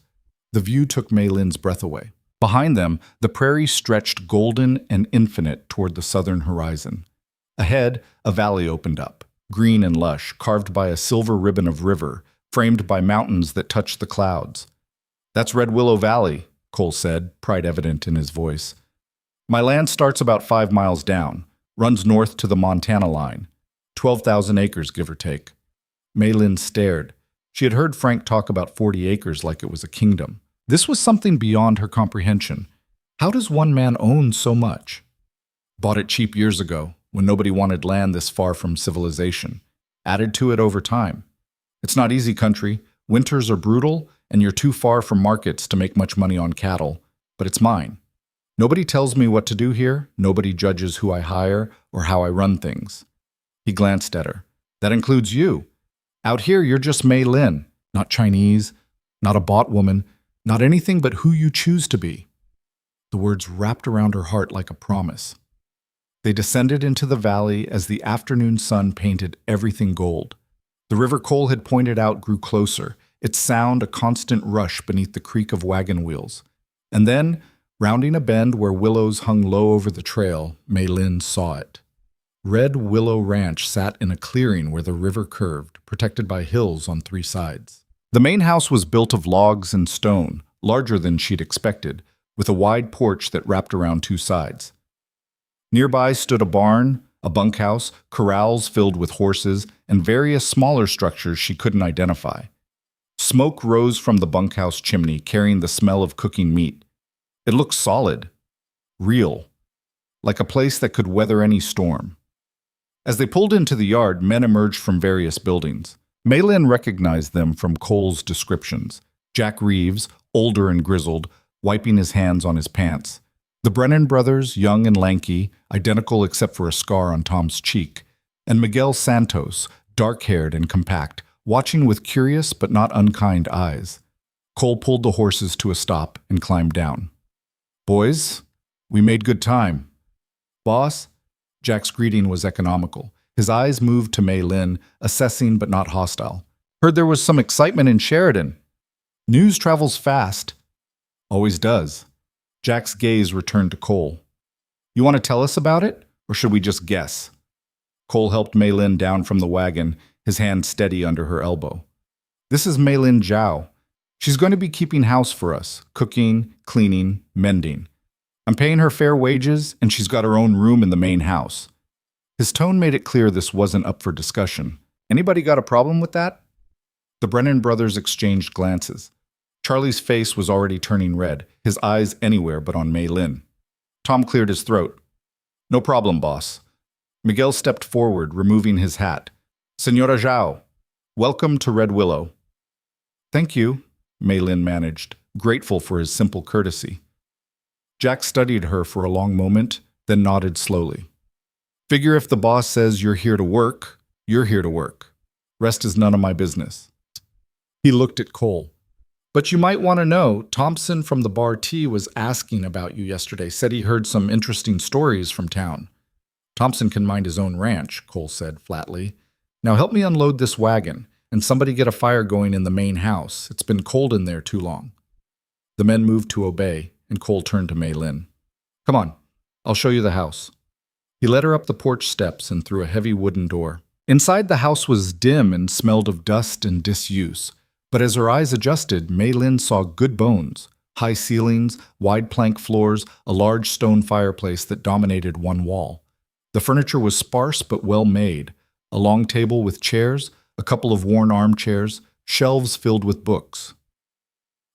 The view took Maylin's breath away. Behind them, the prairie stretched golden and infinite toward the southern horizon. Ahead, a valley opened up, green and lush, carved by a silver ribbon of river, framed by mountains that touched the clouds. "That's Red Willow Valley," Cole said, pride evident in his voice. "My land starts about 5 miles down, runs north to the Montana line. 12,000 acres, give or take." Maylin stared. She had heard Frank talk about 40 acres like it was a kingdom. This was something beyond her comprehension. How does one man own so much? "Bought it cheap years ago, when nobody wanted land this far from civilization. Added to it over time. It's not easy country. Winters are brutal, and you're too far from markets to make much money on cattle. But it's mine. Nobody tells me what to do here. Nobody judges who I hire or how I run things." He glanced at her. "That includes you. Out here, you're just Maylin, not Chinese, not a bought woman, not anything but who you choose to be." The words wrapped around her heart like a promise. They descended into the valley as the afternoon sun painted everything gold. The river Cole had pointed out grew closer, its sound a constant rush beneath the creak of wagon wheels. And then, rounding a bend where willows hung low over the trail, Maylin saw it. Red Willow Ranch sat in a clearing where the river curved, protected by hills on 3 sides. The main house was built of logs and stone, larger than she'd expected, with a wide porch that wrapped around 2 sides. Nearby stood a barn, a bunkhouse, corrals filled with horses, and various smaller structures she couldn't identify. Smoke rose from the bunkhouse chimney, carrying the smell of cooking meat. It looked solid, real, like a place that could weather any storm. As they pulled into the yard, men emerged from various buildings. Maylin recognized them from Cole's descriptions. Jack Reeves, older and grizzled, wiping his hands on his pants. The Brennan brothers, young and lanky, identical except for a scar on Tom's cheek. And Miguel Santos, dark-haired and compact, watching with curious but not unkind eyes. Cole pulled the horses to a stop and climbed down. "Boys, we made good time." "Boss?" Jack's greeting was economical. His eyes moved to Maylin, assessing but not hostile. "Heard there was some excitement in Sheridan." "News travels fast." "Always does." Jack's gaze returned to Cole. "You want to tell us about it, or should we just guess?" Cole helped Maylin down from the wagon, his hand steady under her elbow. "This is Maylin Zhao. She's going to be keeping house for us, cooking, cleaning, mending. I'm paying her fair wages, and she's got her own room in the main house." His tone made it clear this wasn't up for discussion. "Anybody got a problem with that?" The Brennan brothers exchanged glances. Charlie's face was already turning red, his eyes anywhere but on Maylin. Tom cleared his throat. "No problem, boss." Miguel stepped forward, removing his hat. "Senora Zhao, welcome to Red Willow." "Thank you," Maylin managed, grateful for his simple courtesy. Jack studied her for a long moment, then nodded slowly. "Figure if the boss says you're here to work, you're here to work. Rest is none of my business." He looked at Cole. "But you might want to know, Thompson from the Bar T was asking about you yesterday, said he heard some interesting stories from town." Thompson can mind his own ranch, Cole said flatly. Now help me unload this wagon, and somebody get a fire going in the main house. It's been cold in there too long. The men moved to obey, and Cole turned to Mei Lin. Come on, I'll show you the house. He led her up the porch steps and through a heavy wooden door. Inside, the house was dim and smelled of dust and disuse, but as her eyes adjusted, Mei Lin saw good bones. High ceilings, wide plank floors, a large stone fireplace that dominated one wall. The furniture was sparse but well made. A long table with chairs, a couple of worn armchairs, shelves filled with books.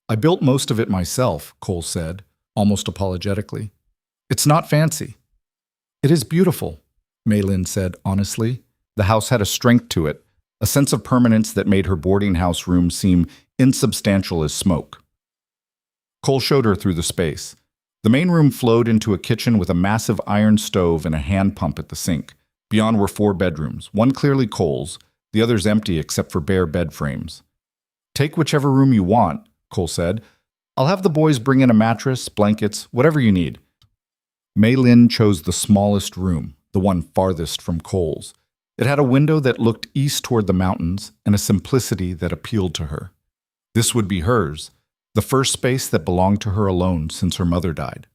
I built most of it myself, Cole said, almost apologetically. It's not fancy. It is beautiful, Mei Lin said honestly. The house had a strength to it, a sense of permanence that made her boarding house room seem insubstantial as smoke. Cole showed her through the space. The main room flowed into a kitchen with a massive iron stove and a hand pump at the sink. Beyond were 4 bedrooms, one clearly Cole's, the others empty except for bare bed frames. Take whichever room you want, Cole said. I'll have the boys bring in a mattress, blankets, whatever you need. Mei Lin chose the smallest room, the one farthest from Cole's. It had a window that looked east toward the mountains and a simplicity that appealed to her. This would be hers, the first space that belonged to her alone since her mother died.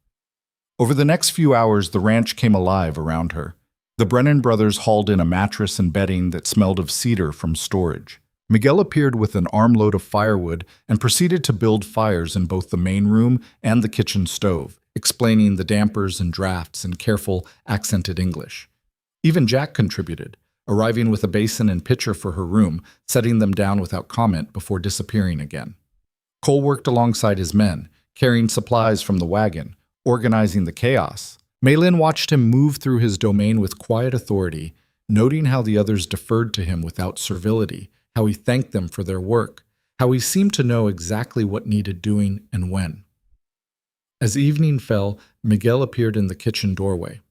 Over the next few hours, the ranch came alive around her. The Brennan brothers hauled in a mattress and bedding that smelled of cedar from storage. Miguel appeared with an armload of firewood and proceeded to build fires in both the main room and the kitchen stove, explaining the dampers and drafts in careful, accented English. Even Jack contributed, arriving with a basin and pitcher for her room, setting them down without comment before disappearing again. Cole worked alongside his men, carrying supplies from the wagon, organizing the chaos. Mei Lin watched him move through his domain with quiet authority, noting how the others deferred to him without servility, how he thanked them for their work, how he seemed to know exactly what needed doing and when. As evening fell, Miguel appeared in the kitchen doorway.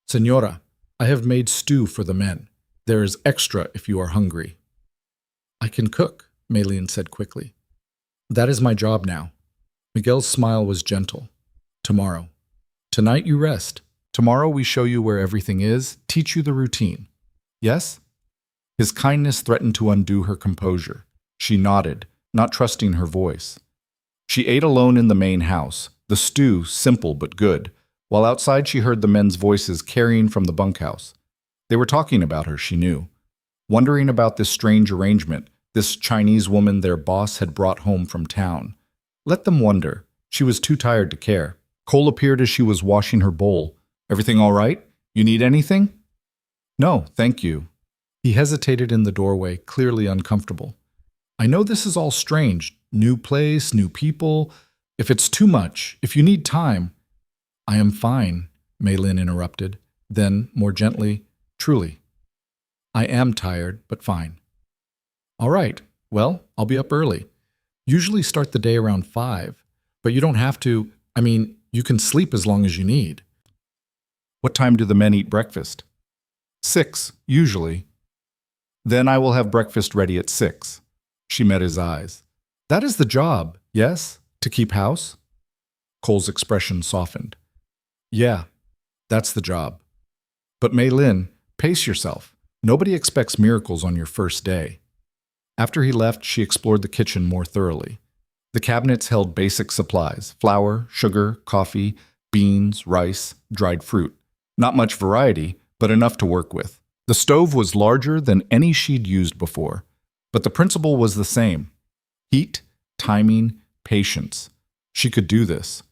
Senora, I have made stew for the men. There is extra if you are hungry. I can cook, Mei Lin said quickly. That is my job now. Miguel's smile was gentle. Tomorrow. Tonight you rest. Tomorrow we show you where everything is, teach you the routine. Yes? His kindness threatened to undo her composure. She nodded, not trusting her voice. She ate alone in the main house, the stew simple but good, while outside she heard the men's voices carrying from the bunkhouse. They were talking about her, she knew, wondering about this strange arrangement, this Chinese woman their boss had brought home from town. Let them wonder. She was too tired to care. Cole appeared as she was washing her bowl. Everything all right? You need anything? No, thank you. He hesitated in the doorway, clearly uncomfortable. I know this is all strange. New place, new people. If it's too much, if you need time. I am fine, Mei Lin interrupted. Then, more gently, truly. I am tired, but fine. All right, well, I'll be up early. Usually start the day around 5, but you don't have to. You can sleep as long as you need. What time do the men eat breakfast? 6, usually. Then I will have breakfast ready at 6. She met his eyes. That is the job, yes? To keep house? Cole's expression softened. Yeah, that's the job. But Mei Lin, pace yourself. Nobody expects miracles on your first day. After he left, she explored the kitchen more thoroughly. The cabinets held basic supplies: flour, sugar, coffee, beans, rice, dried fruit. Not much variety, but enough to work with. The stove was larger than any she'd used before, but the principle was the same. Heat, timing, patience. She could do this.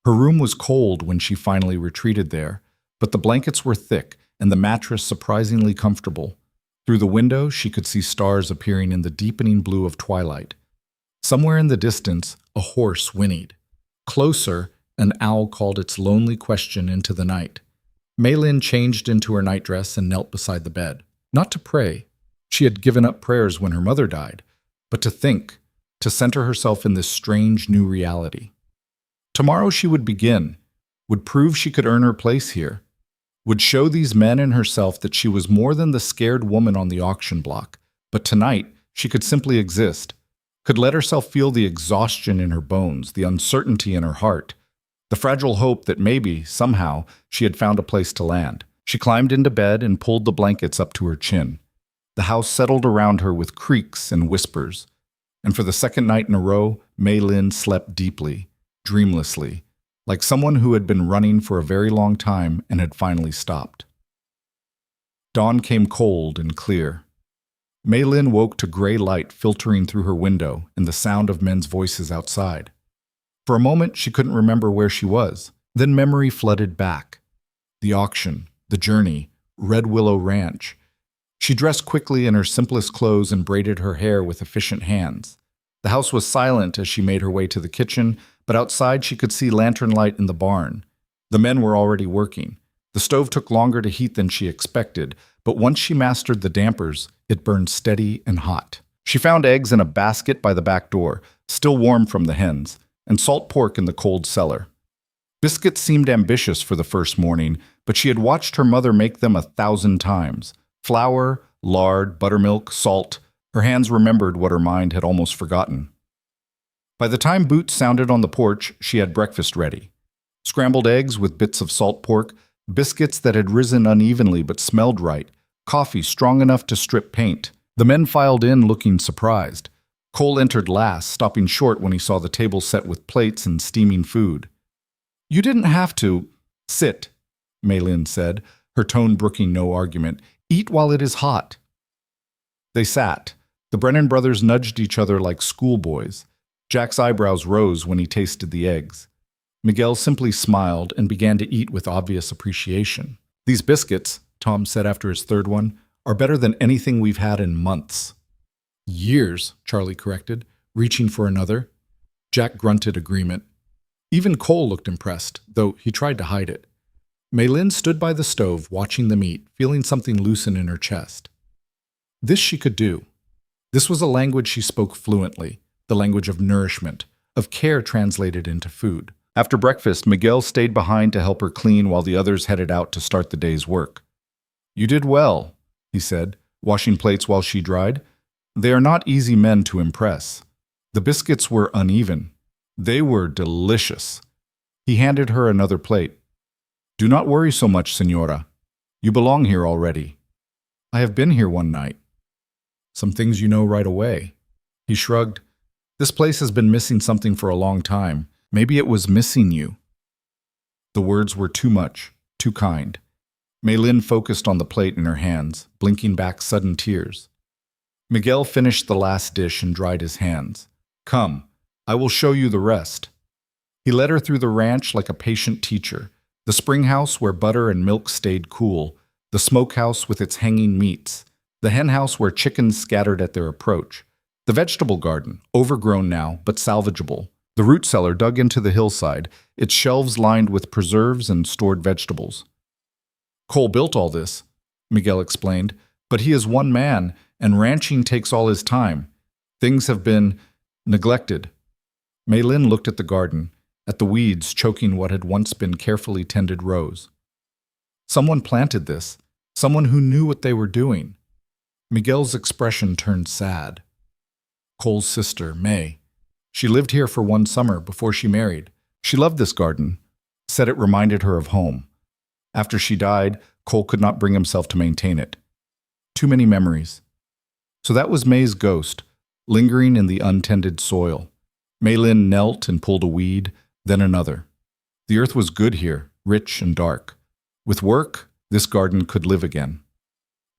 Her room was cold when she finally retreated there, but the blankets were thick and the mattress surprisingly comfortable. Through the window, she could see stars appearing in the deepening blue of twilight. Somewhere in the distance, a horse whinnied. Closer, an owl called its lonely question into the night. Mei Lin changed into her nightdress and knelt beside the bed. Not to pray. She had given up prayers when her mother died, but to think, to center herself in this strange new reality. Tomorrow she would begin, would prove she could earn her place here, would show these men and herself that she was more than the scared woman on the auction block. But tonight, she could simply exist, could let herself feel the exhaustion in her bones, the uncertainty in her heart, the fragile hope that maybe, somehow, she had found a place to land. She climbed into bed and pulled the blankets up to her chin. The house settled around her with creaks and whispers. And for the second night in a row, Mei Lin slept deeply, dreamlessly, like someone who had been running for a very long time and had finally stopped. Dawn came cold and clear. Mei Lin woke to gray light filtering through her window and the sound of men's voices outside. For a moment, she couldn't remember where she was. Then memory flooded back. The auction, the journey, Red Willow Ranch. She dressed quickly in her simplest clothes and braided her hair with efficient hands. The house was silent as she made her way to the kitchen, but outside she could see lantern light in the barn. The men were already working. The stove took longer to heat than she expected, but once she mastered the dampers, it burned steady and hot. She found eggs in a basket by the back door, still warm from the hens, and salt pork in the cold cellar. Biscuits seemed ambitious for the first morning, but she had watched her mother make them 1,000 times. Flour, lard, buttermilk, salt. Her hands remembered what her mind had almost forgotten. By the time boots sounded on the porch, she had breakfast ready. Scrambled eggs with bits of salt pork, biscuits that had risen unevenly but smelled right, coffee strong enough to strip paint. The men filed in looking surprised. Cole entered last, stopping short when he saw the table set with plates and steaming food. "You didn't have to. Sit," Mei Lin said, her tone brooking no argument. "Eat while it is hot." They sat. The Brennan brothers nudged each other like schoolboys. Jack's eyebrows rose when he tasted the eggs. Miguel simply smiled and began to eat with obvious appreciation. "These biscuits," Tom said after his third one, "are better than anything we've had in months." "Years," Charlie corrected, reaching for another. Jack grunted agreement. Even Cole looked impressed, though he tried to hide it. Mei Lin stood by the stove, watching them eat, feeling something loosen in her chest. This she could do. This was a language she spoke fluently, the language of nourishment, of care translated into food. After breakfast, Miguel stayed behind to help her clean while the others headed out to start the day's work. "You did well," he said, washing plates while she dried. "They are not easy men to impress." The biscuits were uneven. They were delicious. He handed her another plate. "Do not worry so much, Senora. You belong here already." "I have been here one night." "Some things you know right away." He shrugged. "This place has been missing something for a long time. Maybe it was missing you." The words were too much, too kind. Mei Lin focused on the plate in her hands, blinking back sudden tears. Miguel finished the last dish and dried his hands. "Come, I will show you the rest." He led her through the ranch like a patient teacher. The spring house where butter and milk stayed cool, the smokehouse with its hanging meats, the hen house where chickens scattered at their approach, the vegetable garden, overgrown now but salvageable, the root cellar dug into the hillside, its shelves lined with preserves and stored vegetables. "Cole built all this," Miguel explained, "but he is one man, and ranching takes all his time. Things have been neglected." Mei Lin looked at the garden, at the weeds choking what had once been carefully tended rows. Someone planted this, someone who knew what they were doing. Miguel's expression turned sad. "Cole's sister, May. She lived here for one summer before she married. She loved this garden, said it reminded her of home. After she died, Cole could not bring himself to maintain it. Too many memories. So that was May's ghost, lingering in the untended soil. Mei Lin knelt and pulled a weed, then another. The earth was good here, rich and dark. With work, this garden could live again.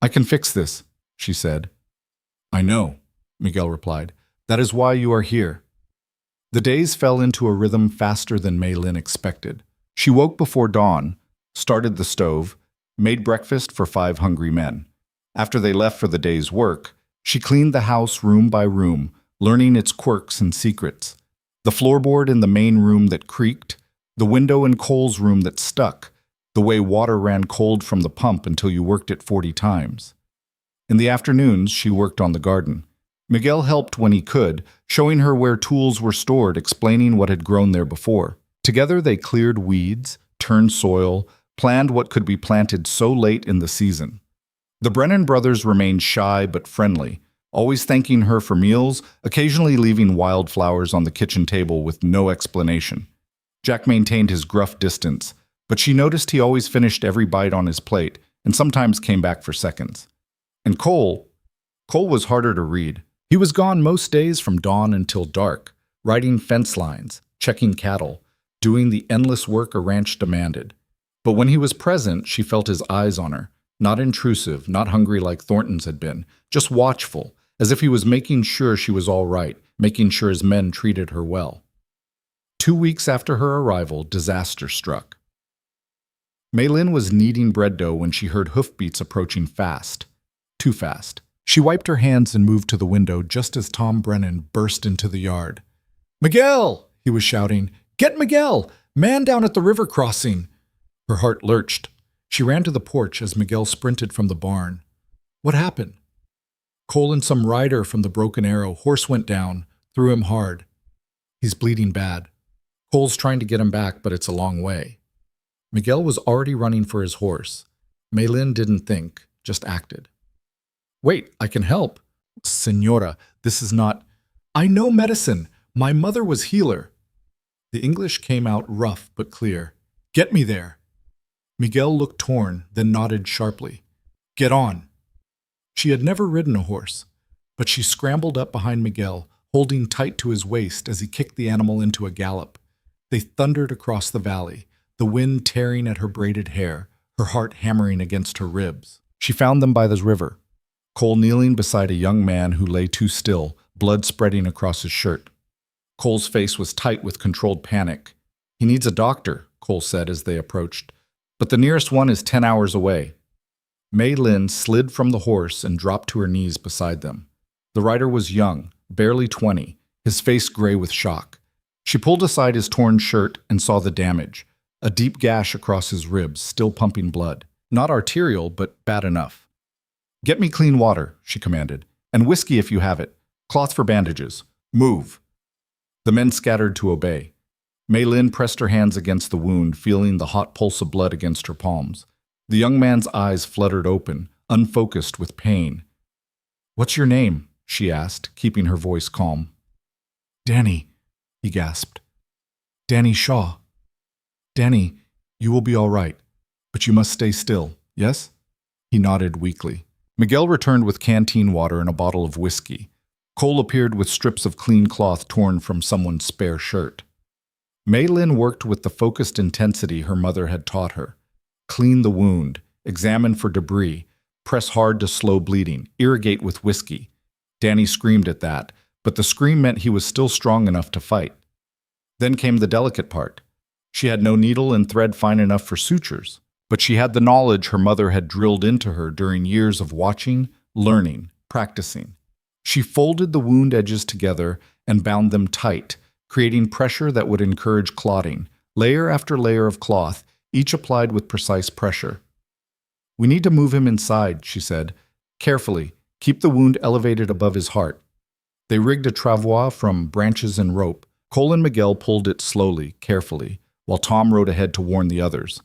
"I can fix this," she said. "I know," Miguel replied. "That is why you are here." The days fell into a rhythm faster than Mei Lin expected. She woke before dawn, started the stove, made breakfast for 5 hungry men. After they left for the day's work, she cleaned the house room by room, learning its quirks and secrets. The floorboard in the main room that creaked, the window in Cole's room that stuck, the way water ran cold from the pump until you worked it 40 times. In the afternoons, she worked on the garden. Miguel helped when he could, showing her where tools were stored, explaining what had grown there before. Together they cleared weeds, turned soil, planned what could be planted so late in the season. The Brennan brothers remained shy but friendly, always thanking her for meals, occasionally leaving wildflowers on the kitchen table with no explanation. Jack maintained his gruff distance, But she noticed he always finished every bite on his plate and sometimes came back for seconds. And Cole was harder to read. He was gone most days from dawn until dark, riding fence lines, checking cattle, doing the endless work a ranch demanded. But when he was present, she felt his eyes on her, not intrusive, not hungry like Thornton's had been, just watchful, as if he was making sure she was all right, making sure his men treated her well. 2 weeks after her arrival, disaster struck. Maylin was kneading bread dough when she heard hoofbeats approaching fast. Too fast. She wiped her hands and moved to the window just as Tom Brennan burst into the yard. "Miguel!" he was shouting. "Get Miguel! Man down at the river crossing!" Her heart lurched. She ran to the porch as Miguel sprinted from the barn. "What happened?" "Cole and some rider from the Broken Arrow. Horse went down. Threw him hard. He's bleeding bad. Cole's trying to get him back, but it's a long way." Miguel was already running for his horse. Maylin didn't think, just acted. "Wait, I can help." "Senora, this is not—" "I know medicine. My mother was healer." The English came out rough but clear. "Get me there." Miguel looked torn, then nodded sharply. "Get on." She had never ridden a horse, but she scrambled up behind Miguel, holding tight to his waist as he kicked the animal into a gallop. They thundered across the valley, the wind tearing at her braided hair, her heart hammering against her ribs. She found them by the river, Cole kneeling beside a young man who lay too still, blood spreading across his shirt. Cole's face was tight with controlled panic. "He needs a doctor," Cole said as they approached, "but the nearest one is 10 hours away." Maylin slid from the horse and dropped to her knees beside them. The rider was young, barely 20, his face gray with shock. She pulled aside his torn shirt and saw the damage, a deep gash across his ribs, still pumping blood. Not arterial, but bad enough. "Get me clean water," she commanded, "and whiskey if you have it. Cloth for bandages. Move." The men scattered to obey. Maylin pressed her hands against the wound, feeling the hot pulse of blood against her palms. The young man's eyes fluttered open, unfocused with pain. "What's your name?" she asked, keeping her voice calm. "Danny," he gasped. "Danny Shaw. Danny, you will be all right, but you must stay still, yes?" He nodded weakly. Miguel returned with canteen water and a bottle of whiskey. Cole appeared with strips of clean cloth torn from someone's spare shirt. Maylin worked with the focused intensity her mother had taught her. Clean the wound, examine for debris, press hard to slow bleeding, irrigate with whiskey. Danny screamed at that, but the scream meant he was still strong enough to fight. Then came the delicate part. She had no needle and thread fine enough for sutures, but she had the knowledge her mother had drilled into her during years of watching, learning, practicing. She folded the wound edges together and bound them tight, creating pressure that would encourage clotting, layer after layer of cloth, each applied with precise pressure. "We need to move him inside," she said. "Carefully, keep the wound elevated above his heart." They rigged a travois from branches and rope. Cole and Miguel pulled it slowly, carefully, while Tom rode ahead to warn the others.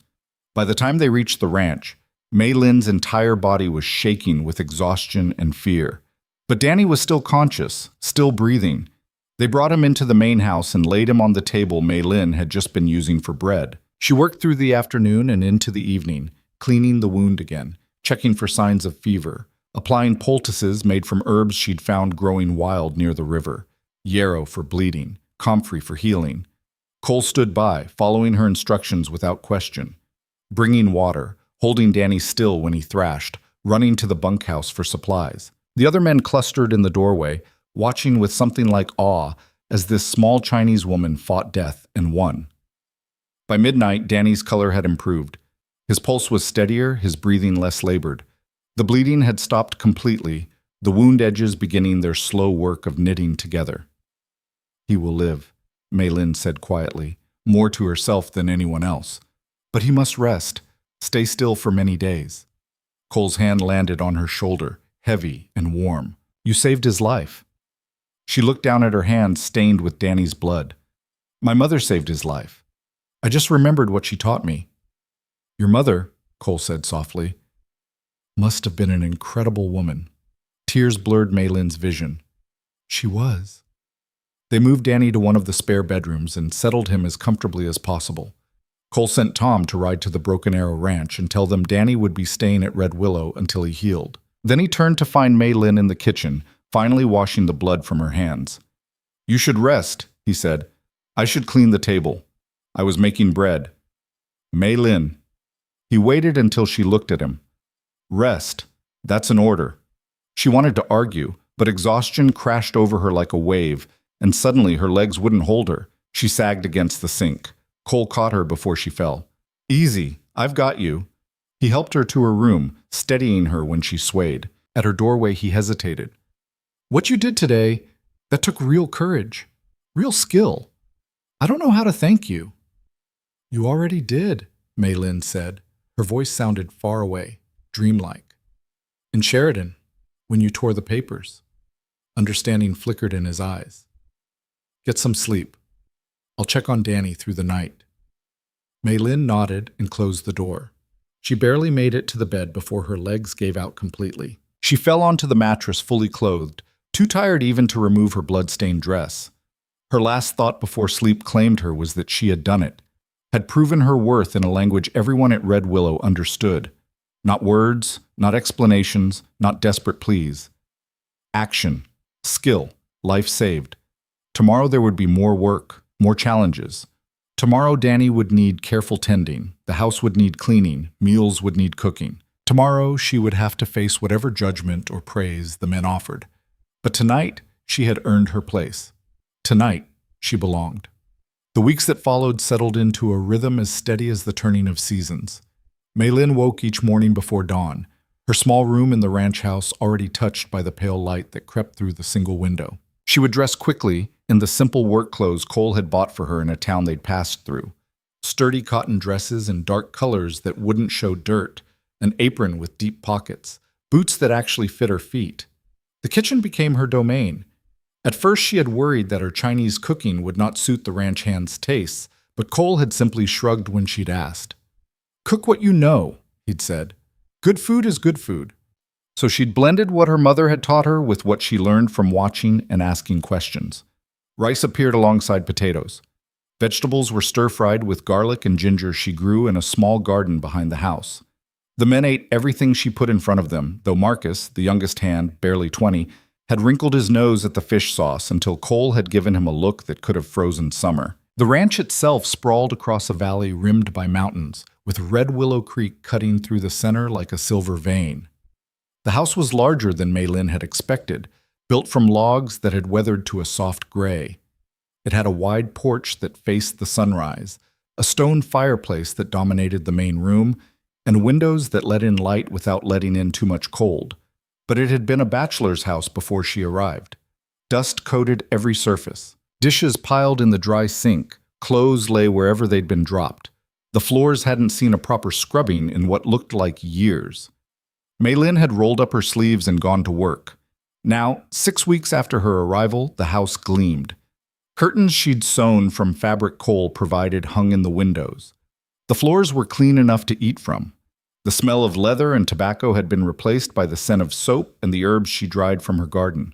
By the time they reached the ranch, Maylin's entire body was shaking with exhaustion and fear. But Danny was still conscious, still breathing. They brought him into the main house and laid him on the table Maylin had just been using for bread. She worked through the afternoon and into the evening, cleaning the wound again, checking for signs of fever, applying poultices made from herbs she'd found growing wild near the river, yarrow for bleeding, comfrey for healing. Cole stood by, following her instructions without question, bringing water, holding Danny still when he thrashed, running to the bunkhouse for supplies. The other men clustered in the doorway, watching with something like awe as this small Chinese woman fought death and won. By midnight, Danny's color had improved. His pulse was steadier, his breathing less labored. The bleeding had stopped completely, the wound edges beginning their slow work of knitting together. "He will live," Maylin said quietly, more to herself than anyone else. "But he must rest, stay still for many days." Cole's hand landed on her shoulder, heavy and warm. "You saved his life." She looked down at her hand stained with Danny's blood. "My mother saved his life. I just remembered what she taught me." "Your mother," Cole said softly, "must have been an incredible woman." Tears blurred Maylin's vision. "She was." They moved Danny to one of the spare bedrooms and settled him as comfortably as possible. Cole sent Tom to ride to the Broken Arrow Ranch and tell them Danny would be staying at Red Willow until he healed. Then he turned to find Mei Lin in the kitchen, finally washing the blood from her hands. "You should rest," he said. "I should clean the table. I was making bread." "Mei Lin." He waited until she looked at him. "Rest. That's an order." She wanted to argue, but exhaustion crashed over her like a wave, and suddenly her legs wouldn't hold her. She sagged against the sink. Cole caught her before she fell. "Easy. I've got you." He helped her to her room, steadying her when she swayed. At her doorway, he hesitated. "What you did today, that took real courage, real skill. I don't know how to thank you." "You already did," Mei Lin said. Her voice sounded far away, dreamlike. "In Sheridan, when you tore the papers." Understanding flickered in his eyes. "Get some sleep. I'll check on Danny through the night." Mei Lin nodded and closed the door. She barely made it to the bed before her legs gave out completely. She fell onto the mattress fully clothed, too tired even to remove her blood-stained dress. Her last thought before sleep claimed her was that she had done it, had proven her worth in a language everyone at Red Willow understood. Not words, not explanations, not desperate pleas. Action, skill, life saved. Tomorrow there would be more work, more challenges. Tomorrow Danny would need careful tending, the house would need cleaning, meals would need cooking. Tomorrow she would have to face whatever judgment or praise the men offered. But tonight she had earned her place. Tonight she belonged. The weeks that followed settled into a rhythm as steady as the turning of seasons. Mei Lin woke each morning before dawn, her small room in the ranch house already touched by the pale light that crept through the single window. She would dress quickly in the simple work clothes Cole had bought for her in a town they'd passed through. Sturdy cotton dresses in dark colors that wouldn't show dirt, an apron with deep pockets, boots that actually fit her feet. The kitchen became her domain. At first she had worried that her Chinese cooking would not suit the ranch hand's tastes, but Cole had simply shrugged when she'd asked. "Cook what you know," he'd said. "Good food is good food." So she'd blended what her mother had taught her with what she learned from watching and asking questions. Rice appeared alongside potatoes. Vegetables were stir-fried with garlic and ginger she grew in a small garden behind the house. The men ate everything she put in front of them, though Marcus, the youngest hand, barely 20, had wrinkled his nose at the fish sauce until Cole had given him a look that could have frozen summer. The ranch itself sprawled across a valley rimmed by mountains, with Red Willow Creek cutting through the center like a silver vein. The house was larger than Mei Lin had expected, built from logs that had weathered to a soft gray. It had a wide porch that faced the sunrise, a stone fireplace that dominated the main room, and windows that let in light without letting in too much cold. But it had been a bachelor's house before she arrived. Dust coated every surface. Dishes piled in the dry sink, clothes lay wherever they'd been dropped. The floors hadn't seen a proper scrubbing in what looked like years. Mei Lin had rolled up her sleeves and gone to work. Now, 6 weeks after her arrival, the house gleamed. Curtains she'd sewn from fabric Cole provided hung in the windows. The floors were clean enough to eat from. The smell of leather and tobacco had been replaced by the scent of soap and the herbs she dried from her garden.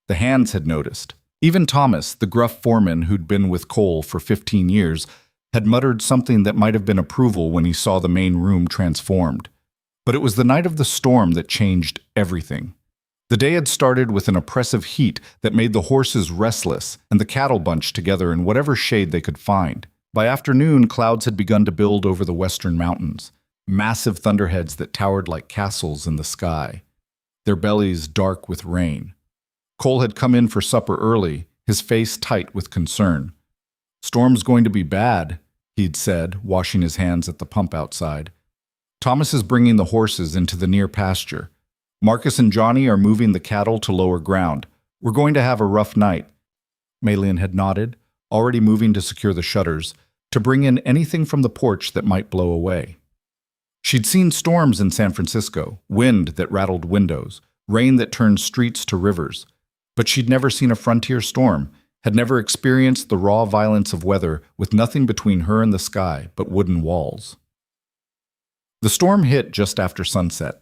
The hands had noticed. Even Thomas, the gruff foreman who'd been with Cole for 15 years, had muttered something that might have been approval when he saw the main room transformed. But it was the night of the storm that changed everything. The day had started with an oppressive heat that made the horses restless and the cattle bunched together in whatever shade they could find. By afternoon, clouds had begun to build over the western mountains, massive thunderheads that towered like castles in the sky, their bellies dark with rain. Cole had come in for supper early, his face tight with concern. "Storm's going to be bad," he'd said, washing his hands at the pump outside. "Thomas is bringing the horses into the near pasture. Marcus and Johnny are moving the cattle to lower ground. We're going to have a rough night." Mei Lin had nodded, already moving to secure the shutters, to bring in anything from the porch that might blow away. She'd seen storms in San Francisco, wind that rattled windows, rain that turned streets to rivers. But she'd never seen a frontier storm, had never experienced the raw violence of weather with nothing between her and the sky but wooden walls. The storm hit just after sunset.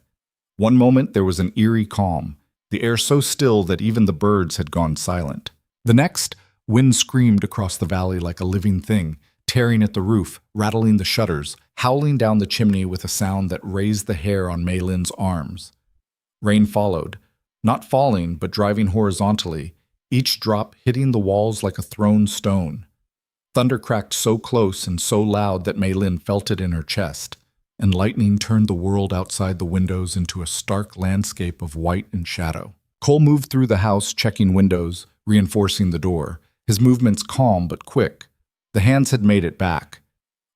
One moment there was an eerie calm, the air so still that even the birds had gone silent. The next, wind screamed across the valley like a living thing, tearing at the roof, rattling the shutters, howling down the chimney with a sound that raised the hair on Mei Lin's arms. Rain followed, not falling but driving horizontally, each drop hitting the walls like a thrown stone. Thunder cracked so close and so loud that Mei Lin felt it in her chest, and lightning turned the world outside the windows into a stark landscape of white and shadow. Cole moved through the house, checking windows, reinforcing the door, his movements calm but quick. The hands had made it back.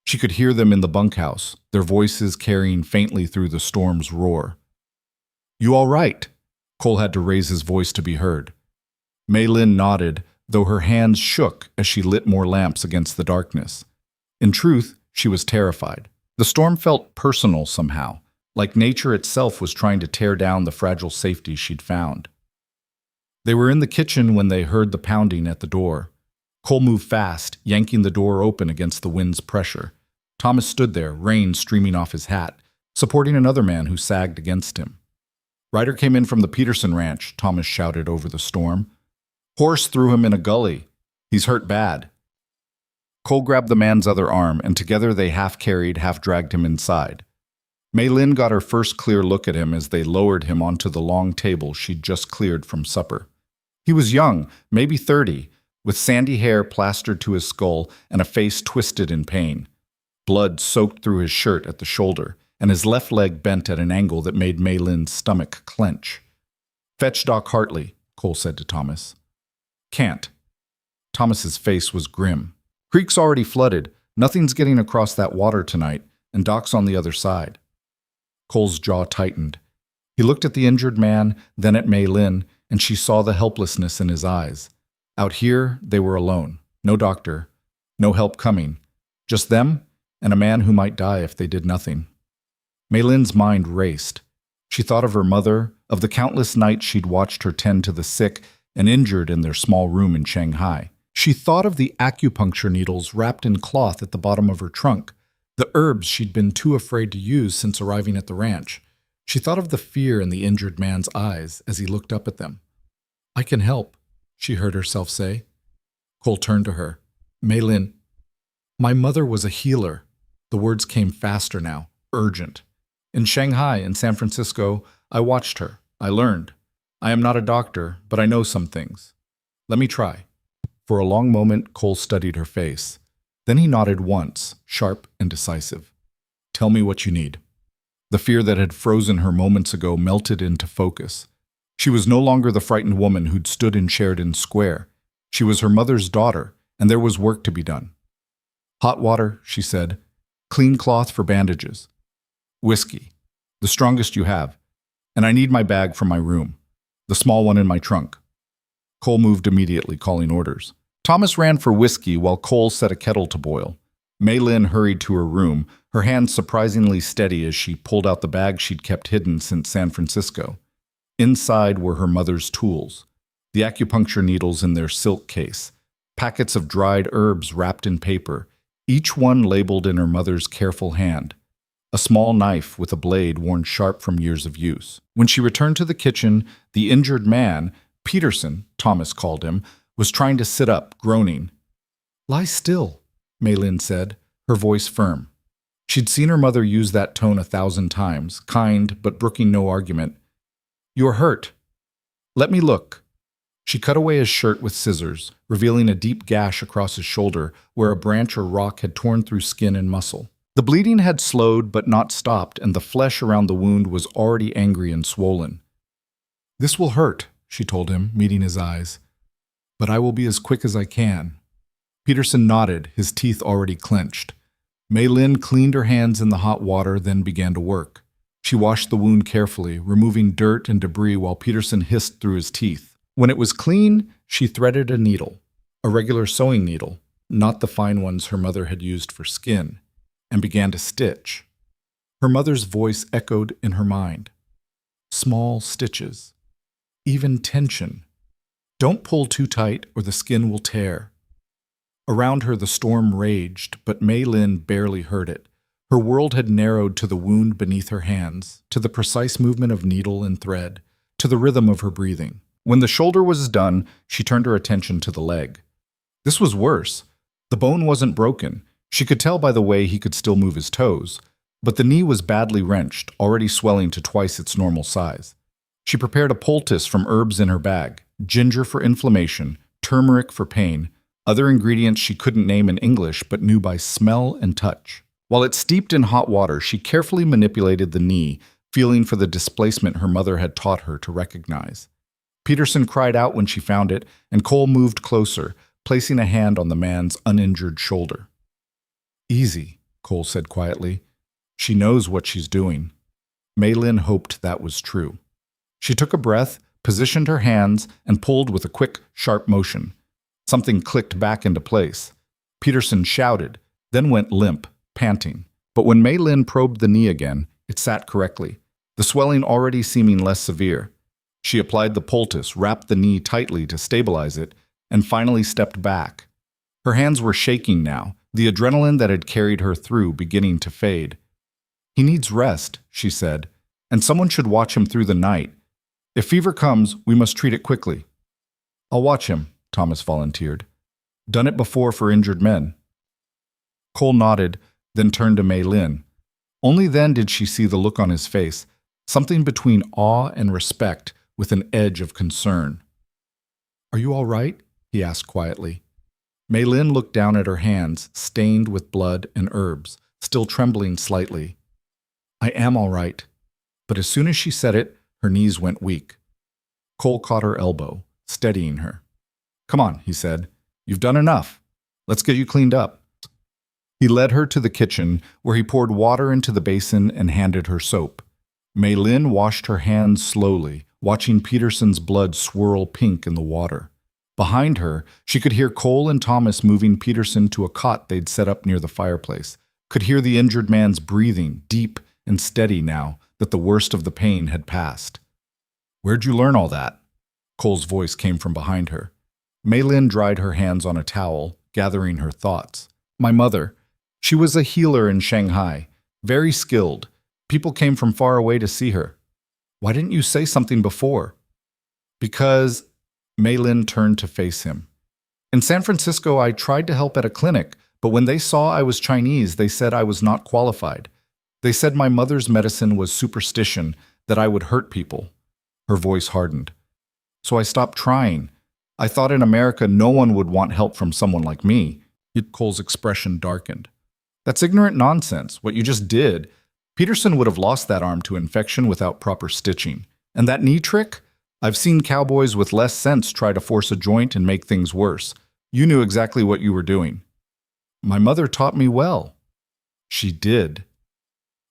She could hear them in the bunkhouse, their voices carrying faintly through the storm's roar. "You all right?" Cole had to raise his voice to be heard. Mei Lin nodded, though her hands shook as she lit more lamps against the darkness. In truth, she was terrified. The storm felt personal somehow, like nature itself was trying to tear down the fragile safety she'd found. They were in the kitchen when they heard the pounding at the door. Cole moved fast, yanking the door open against the wind's pressure. Thomas stood there, rain streaming off his hat, supporting another man who sagged against him. "Ryder came in from the Peterson ranch," Thomas shouted over the storm. "Horse threw him in a gully. He's hurt bad." Cole grabbed the man's other arm, and together they half-carried, half-dragged him inside. Mei Lin got her first clear look at him as they lowered him onto the long table she'd just cleared from supper. He was young, maybe 30, with sandy hair plastered to his skull and a face twisted in pain. Blood soaked through his shirt at the shoulder, and his left leg bent at an angle that made Mei Lin's stomach clench. "Fetch Doc Hartley," Cole said to Thomas. "Can't." Thomas's face was grim. "Creek's already flooded. Nothing's getting across that water tonight, and Doc's on the other side." Cole's jaw tightened. He looked at the injured man, then at Mei Lin, and she saw the helplessness in his eyes. Out here, they were alone. No doctor. No help coming. Just them and a man who might die if they did nothing. Mei Lin's mind raced. She thought of her mother, of the countless nights she'd watched her tend to the sick and injured in their small room in Shanghai. She thought of the acupuncture needles wrapped in cloth at the bottom of her trunk, the herbs she'd been too afraid to use since arriving at the ranch. She thought of the fear in the injured man's eyes as he looked up at them. "I can help," she heard herself say. Cole turned to her. "Mei Lin, my mother was a healer." The words came faster now, urgent. "In Shanghai and San Francisco, I watched her. I learned. I am not a doctor, but I know some things. Let me try." For a long moment, Cole studied her face. Then he nodded once, sharp and decisive. "Tell me what you need." The fear that had frozen her moments ago melted into focus. She was no longer the frightened woman who'd stood in Sheridan Square. She was her mother's daughter, and there was work to be done. "Hot water," she said. "Clean cloth for bandages. Whiskey, the strongest you have. And I need my bag from my room, the small one in my trunk." Cole moved immediately, calling orders. Thomas ran for whiskey while Cole set a kettle to boil. Mei Lin hurried to her room, her hands surprisingly steady as she pulled out the bag she'd kept hidden since San Francisco. Inside were her mother's tools, the acupuncture needles in their silk case, packets of dried herbs wrapped in paper, each one labeled in her mother's careful hand, a small knife with a blade worn sharp from years of use. When she returned to the kitchen, the injured man, Peterson, Thomas called him, was trying to sit up, groaning. "Lie still," Mei Lin said, her voice firm. She'd seen her mother use that tone 1,000 times, kind but brooking no argument. "You're hurt. Let me look." She cut away his shirt with scissors, revealing a deep gash across his shoulder where a branch or rock had torn through skin and muscle. The bleeding had slowed but not stopped, and the flesh around the wound was already angry and swollen. "This will hurt," she told him, meeting his eyes. "But I will be as quick as I can." Peterson nodded, his teeth already clenched. Mei Lin cleaned her hands in the hot water, then began to work. She washed the wound carefully, removing dirt and debris while Peterson hissed through his teeth. When it was clean, she threaded a needle, a regular sewing needle, not the fine ones her mother had used for skin, and began to stitch. Her mother's voice echoed in her mind. Small stitches. Even tension. Don't pull too tight or the skin will tear. Around her the storm raged, but Mei Lin barely heard it. Her world had narrowed to the wound beneath her hands, to the precise movement of needle and thread, to the rhythm of her breathing. When the shoulder was done, she turned her attention to the leg. This was worse. The bone wasn't broken. She could tell by the way he could still move his toes, but the knee was badly wrenched, already swelling to twice its normal size. She prepared a poultice from herbs in her bag, ginger for inflammation, turmeric for pain, other ingredients she couldn't name in English but knew by smell and touch. While it steeped in hot water, she carefully manipulated the knee, feeling for the displacement her mother had taught her to recognize. Peterson cried out when she found it, and Cole moved closer, placing a hand on the man's uninjured shoulder. "Easy," Cole said quietly. "She knows what she's doing." Mei Lin hoped that was true. She took a breath, positioned her hands, and pulled with a quick, sharp motion. Something clicked back into place. Peterson shouted, then went limp, panting. But when Mei Lin probed the knee again, it sat correctly, the swelling already seeming less severe. She applied the poultice, wrapped the knee tightly to stabilize it, and finally stepped back. Her hands were shaking now, the adrenaline that had carried her through beginning to fade. "He needs rest," she said, "and someone should watch him through the night. If fever comes, we must treat it quickly." "I'll watch him," Thomas volunteered. "Done it before for injured men." Cole nodded, then turned to Mei Lin. Only then did she see the look on his face, something between awe and respect with an edge of concern. "Are you all right?" he asked quietly. Mei Lin looked down at her hands, stained with blood and herbs, still trembling slightly. "I am all right." But as soon as she said it, her knees went weak. Cole caught her elbow, steadying her. "Come on," he said. "You've done enough. Let's get you cleaned up." He led her to the kitchen, where he poured water into the basin and handed her soap. Mei Lin washed her hands slowly, watching Peterson's blood swirl pink in the water. Behind her, she could hear Cole and Thomas moving Peterson to a cot they'd set up near the fireplace, could hear the injured man's breathing, deep and steady now that the worst of the pain had passed. "Where'd you learn all that?" Cole's voice came from behind her. Mei Lin dried her hands on a towel, gathering her thoughts. "My mother. She was a healer in Shanghai, very skilled. People came from far away to see her." "Why didn't you say something before?" "Because—" Mei Lin turned to face him. "In San Francisco, I tried to help at a clinic, but when they saw I was Chinese, they said I was not qualified. They said my mother's medicine was superstition, that I would hurt people." Her voice hardened. "So I stopped trying. I thought in America no one would want help from someone like me." Cole's expression darkened. "That's ignorant nonsense, what you just did. Peterson would have lost that arm to infection without proper stitching. And that knee trick? I've seen cowboys with less sense try to force a joint and make things worse. You knew exactly what you were doing." "My mother taught me well." "She did."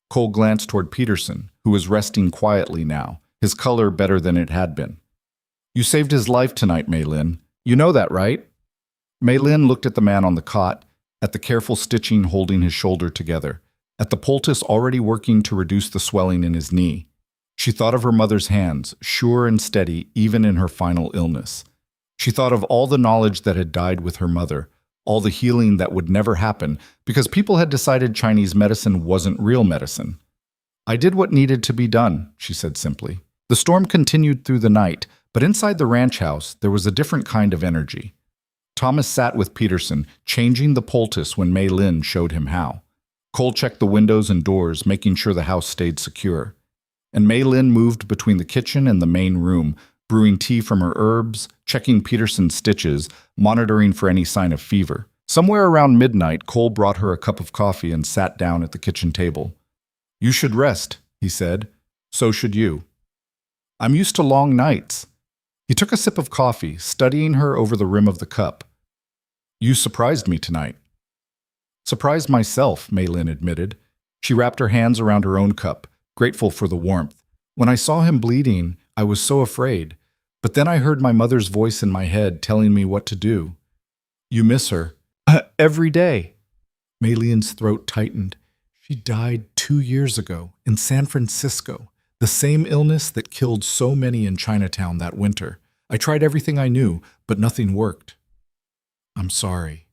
Cole glanced toward Peterson, who was resting quietly now, his color better than it had been. "You saved his life tonight, Mei Lin. You know that, right?" Mei Lin looked at the man on the cot, at the careful stitching holding his shoulder together, at the poultice already working to reduce the swelling in his knee. She thought of her mother's hands, sure and steady even in her final illness. She thought of all the knowledge that had died with her mother, all the healing that would never happen because people had decided Chinese medicine wasn't real medicine. "I did what needed to be done," she said simply. The storm continued through the night, but inside the ranch house there was a different kind of energy. Thomas sat with Peterson, changing the poultice when Mei Lin showed him how. Cole checked the windows and doors, making sure the house stayed secure. And Mei Lin moved between the kitchen and the main room, brewing tea from her herbs, checking Peterson's stitches, monitoring for any sign of fever. Somewhere around midnight, Cole brought her a cup of coffee and sat down at the kitchen table. "You should rest," he said. "So should you." "I'm used to long nights." He took a sip of coffee, studying her over the rim of the cup. "You surprised me tonight." "Surprised myself," Mei Lin admitted. She wrapped her hands around her own cup, grateful for the warmth. "When I saw him bleeding, I was so afraid. But then I heard my mother's voice in my head telling me what to do." "You miss her?" "Every day." Mei Lin's throat tightened. "She died 2 years ago in San Francisco. The same illness that killed so many in Chinatown that winter. I tried everything I knew, but nothing worked." "I'm sorry."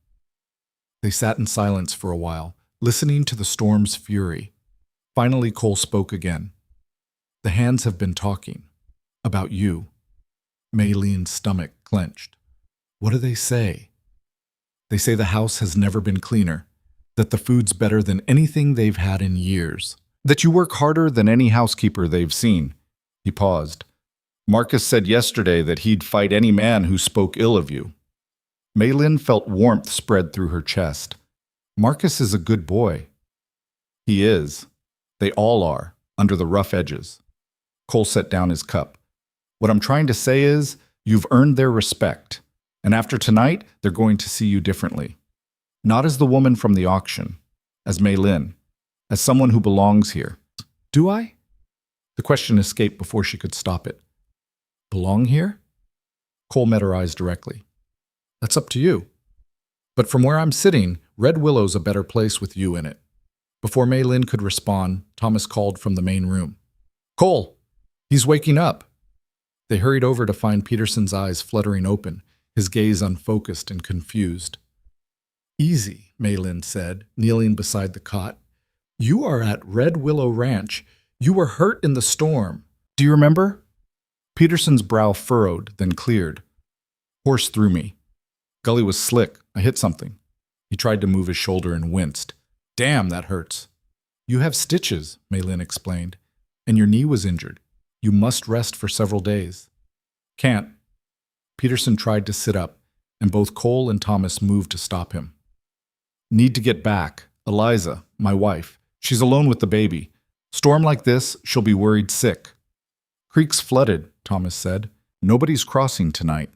They sat in silence for a while, listening to the storm's fury. Finally, Cole spoke again. "The hands have been talking. About you." Mei Lin's stomach clenched. "What do they say?" "They say the house has never been cleaner. that the food's better than anything they've had in years, that you work harder than any housekeeper they've seen. He paused. Marcus said yesterday that he'd fight any man who spoke ill of you. Maylin felt warmth spread through her chest. Marcus is a good boy. He is. They all are, under the rough edges. Cole set down his cup. What I'm trying to say is, you've earned their respect, and after tonight, they're going to see you differently. Not as the woman from the auction, as Maylin, as someone who belongs here. Do I? The question escaped before she could stop it. Belong here? Cole met her eyes directly. That's up to you. But from where I'm sitting, Red Willow's a better place with you in it. Before Maylin could respond, Thomas called from the main room. Cole! He's waking up! They hurried over to find Peterson's eyes fluttering open, his gaze unfocused and confused. Easy, Maylin said, kneeling beside the cot. You are at Red Willow Ranch. You were hurt in the storm. Do you remember? Peterson's brow furrowed, then cleared. Horse threw me. Gully was slick. I hit something. He tried to move his shoulder and winced. Damn, that hurts. You have stitches, Maylin explained, and your knee was injured. You must rest for several days. Can't. Peterson tried to sit up, and both Cole and Thomas moved to stop him. Need to get back. Eliza, my wife. She's alone with the baby. Storm like this, she'll be worried sick. Creek's flooded, Thomas said. Nobody's crossing tonight.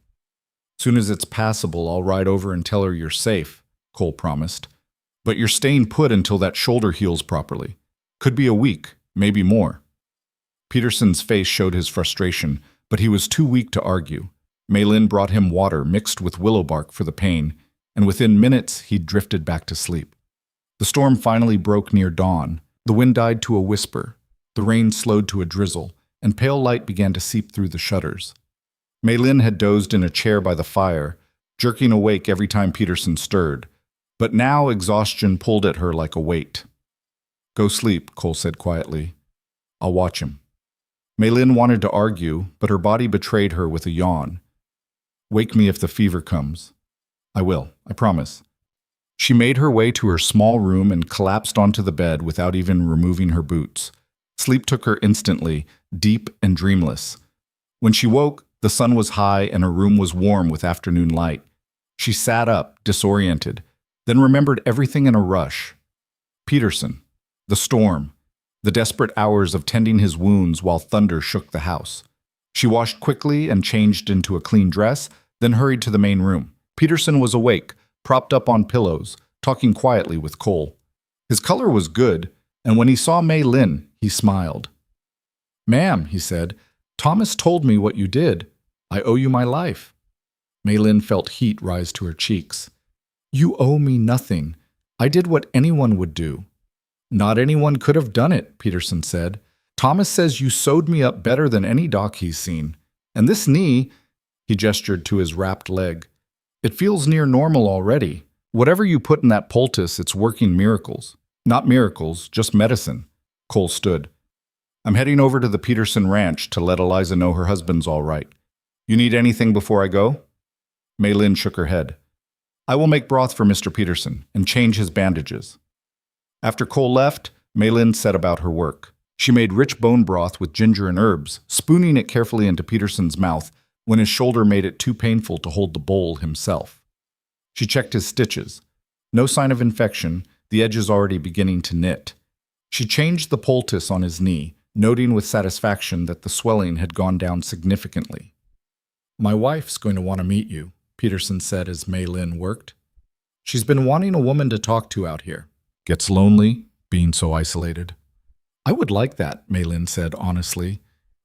Soon as it's passable, I'll ride over and tell her you're safe, Cole promised. But you're staying put until that shoulder heals properly. Could be a week, maybe more. Peterson's face showed his frustration, but he was too weak to argue. Maylin brought him water mixed with willow bark for the pain, and within minutes he'd drifted back to sleep. The storm finally broke near dawn. The wind died to a whisper. The rain slowed to a drizzle, and pale light began to seep through the shutters. Maylin had dozed in a chair by the fire, jerking awake every time Peterson stirred, but now exhaustion pulled at her like a weight. Go sleep, Cole said quietly. I'll watch him. Maylin wanted to argue, but her body betrayed her with a yawn. Wake me if the fever comes. I will, I promise. She made her way to her small room and collapsed onto the bed without even removing her boots. Sleep took her instantly, deep and dreamless. When she woke, the sun was high and her room was warm with afternoon light. She sat up, disoriented, then remembered everything in a rush. Peterson, the storm, the desperate hours of tending his wounds while thunder shook the house. She washed quickly and changed into a clean dress, then hurried to the main room. Peterson was awake, propped up on pillows, talking quietly with Cole. His color was good, and when he saw Maylin, he smiled. Ma'am, he said, Thomas told me what you did. I owe you my life. Maylin felt heat rise to her cheeks. You owe me nothing. I did what anyone would do. Not anyone could have done it, Peterson said. Thomas says you sewed me up better than any doc he's seen. And this knee, he gestured to his wrapped leg, it feels near normal already. Whatever you put in that poultice, it's working miracles. Not miracles, just medicine. Cole stood. I'm heading over to the Peterson ranch to let Eliza know her husband's all right. You need anything before I go? Maylin shook her head. I will make broth for Mr. Peterson and change his bandages. After Cole left, Maylin set about her work. She made rich bone broth with ginger and herbs, spooning it carefully into Peterson's mouth when his shoulder made it too painful to hold the bowl himself. She checked his stitches. No sign of infection, the edges already beginning to knit. She changed the poultice on his knee, noting with satisfaction that the swelling had gone down significantly. My wife's going to want to meet you, Peterson said as Maylin worked. She's been wanting a woman to talk to out here. Gets lonely, being so isolated. I would like that, Maylin said honestly.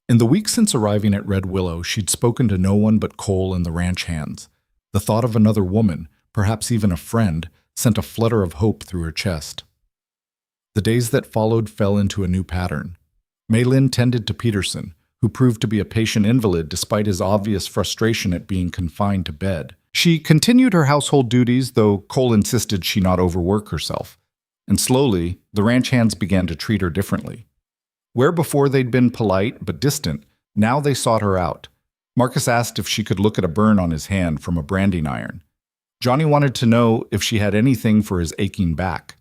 In the week since arriving at Red Willow, she'd spoken to no one but Cole and the ranch hands. The thought of another woman, perhaps even a friend, sent a flutter of hope through her chest. The days that followed fell into a new pattern. Maylin tended to Peterson, who proved to be a patient invalid despite his obvious frustration at being confined to bed. She continued her household duties, though Cole insisted she not overwork herself. And slowly, the ranch hands began to treat her differently. Where before they'd been polite but distant, now they sought her out. Marcus asked if she could look at a burn on his hand from a branding iron. Johnny wanted to know if she had anything for his aching back.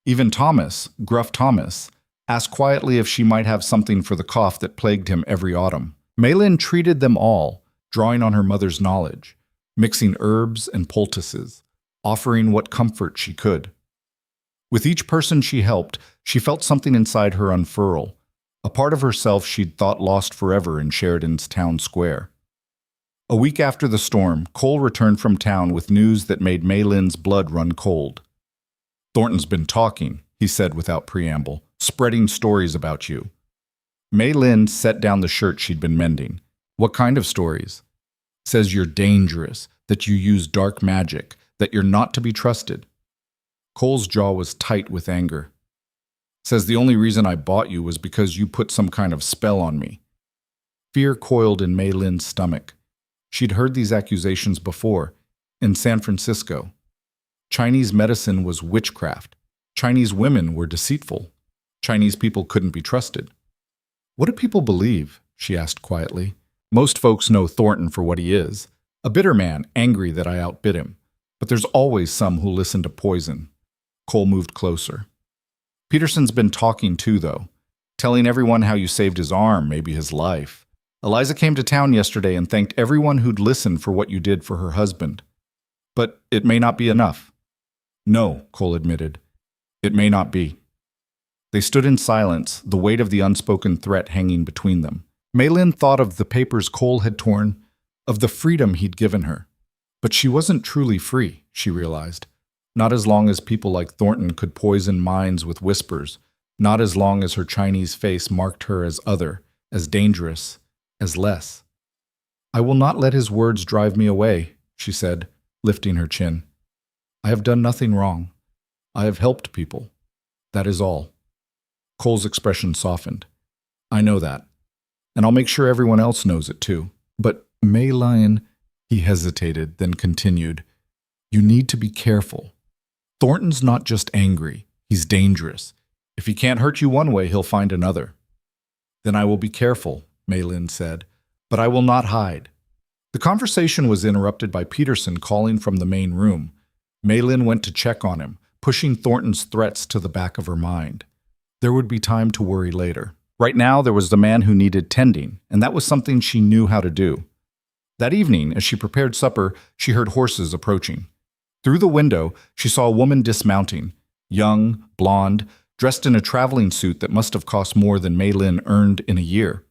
Even Thomas, gruff Thomas, asked quietly if she might have something for the cough that plagued him every autumn. Maylin treated them all, drawing on her mother's knowledge, mixing herbs and poultices, offering what comfort she could. With each person she helped, she felt something inside her unfurl, a part of herself she'd thought lost forever in Sheridan's town square. A week after the storm, Cole returned from town with news that made Maylin's blood run cold. "Thornton's been talking," he said without preamble, "spreading stories about you." Maylin set down the shirt she'd been mending. "What kind of stories?" "Says you're dangerous, that you use dark magic, that you're not to be trusted." Cole's jaw was tight with anger. "Says the only reason I bought you was because you put some kind of spell on me." Fear coiled in Maylin's stomach. She'd heard these accusations before, in San Francisco. Chinese medicine was witchcraft. Chinese women were deceitful. Chinese people couldn't be trusted. "What do people believe?" she asked quietly. "Most folks know Thornton for what he is, a bitter man, angry that I outbid him. But there's always some who listen to poison." Cole moved closer. "Peterson's been talking too, though, telling everyone how you saved his arm, maybe his life. Eliza came to town yesterday and thanked everyone who'd listened for what you did for her husband. But it may not be enough." "No," Cole admitted. "It may not be." They stood in silence, the weight of the unspoken threat hanging between them. Maylin thought of the papers Cole had torn, of the freedom he'd given her. But she wasn't truly free, she realized. Not as long as people like Thornton could poison minds with whispers, not as long as her Chinese face marked her as other, as dangerous, as less. "I will not let his words drive me away," she said, lifting her chin. "I have done nothing wrong. I have helped people. That is all." Cole's expression softened. "I know that. And I'll make sure everyone else knows it too. But, Maylin," he hesitated, then continued, "you need to be careful. Thornton's not just angry. He's dangerous. If he can't hurt you one way, he'll find another." "Then I will be careful," Maylin said, "but I will not hide." The conversation was interrupted by Peterson calling from the main room. Maylin went to check on him, pushing Thornton's threats to the back of her mind. There would be time to worry later. Right now, there was the man who needed tending, and that was something she knew how to do. That evening, as she prepared supper, she heard horses approaching. Through the window, she saw a woman dismounting, young, blonde, dressed in a traveling suit that must have cost more than Maylin earned in a year.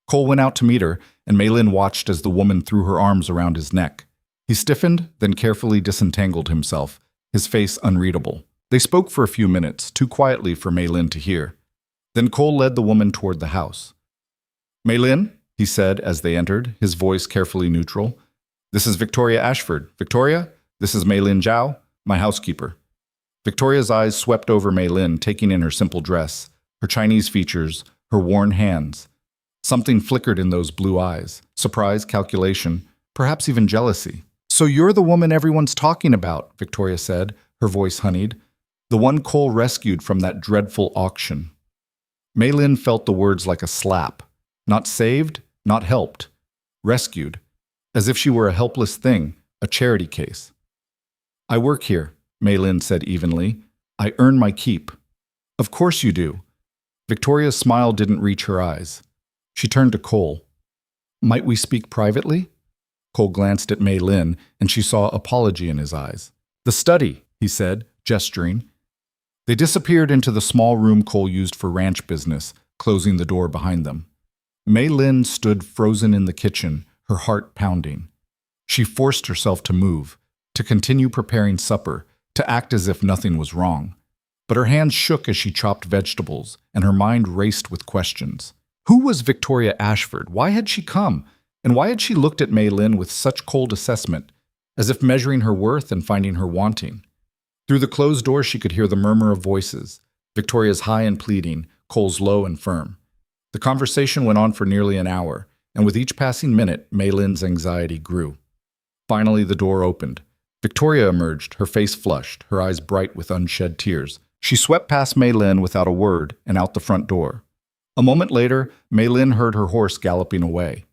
Cole went out to meet her, and Maylin watched as the woman threw her arms around his neck. He stiffened, then carefully disentangled himself, his face unreadable. They spoke for a few minutes, too quietly for Maylin to hear. Then Cole led the woman toward the house. "Maylin," he said as they entered, his voice carefully neutral. "This is Victoria Ashford. Victoria, this is Maylin Zhao, my housekeeper." Victoria's eyes swept over Maylin, taking in her simple dress, her Chinese features, her worn hands. Something flickered in those blue eyes. Surprise, calculation, perhaps even jealousy. "So you're the woman everyone's talking about," Victoria said, her voice honeyed. "The one Cole rescued from that dreadful auction." Maylin felt the words like a slap. Not saved, not helped. Rescued. As if she were a helpless thing, a charity case. "I work here," Maylin said evenly. "I earn my keep." "Of course you do." Victoria's smile didn't reach her eyes. She turned to Cole. "Might we speak privately?" Cole glanced at Maylin, and she saw apology in his eyes. "The study," he said, gesturing. They disappeared into the small room Cole used for ranch business, closing the door behind them. Maylin stood frozen in the kitchen, her heart pounding. She forced herself to move, to continue preparing supper, to act as if nothing was wrong. But her hands shook as she chopped vegetables, and her mind raced with questions. Who was Victoria Ashford? Why had she come? And why had she looked at Maylin with such cold assessment, as if measuring her worth and finding her wanting? Through the closed door she could hear the murmur of voices, Victoria's high and pleading, Cole's low and firm. The conversation went on for nearly an hour, and with each passing minute, Maylin's anxiety grew. Finally, the door opened. Victoria emerged, her face flushed, her eyes bright with unshed tears. She swept past Maylin without a word and out the front door. A moment later, Maylin heard her horse galloping away.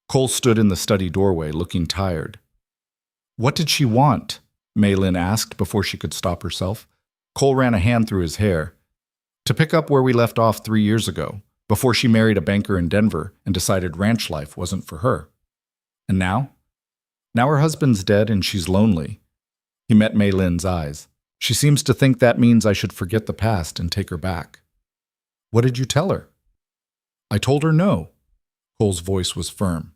Cole stood in the study doorway, looking tired. "What did she want?" Maylin asked before she could stop herself. Cole ran a hand through his hair. To pick up where we left off 3 years ago, before she married a banker in Denver and decided ranch life wasn't for her. And now? Now her husband's dead and she's lonely. He met Mei Lin's eyes. She seems to think that means I should forget the past and take her back. What did you tell her? I told her no. Cole's voice was firm.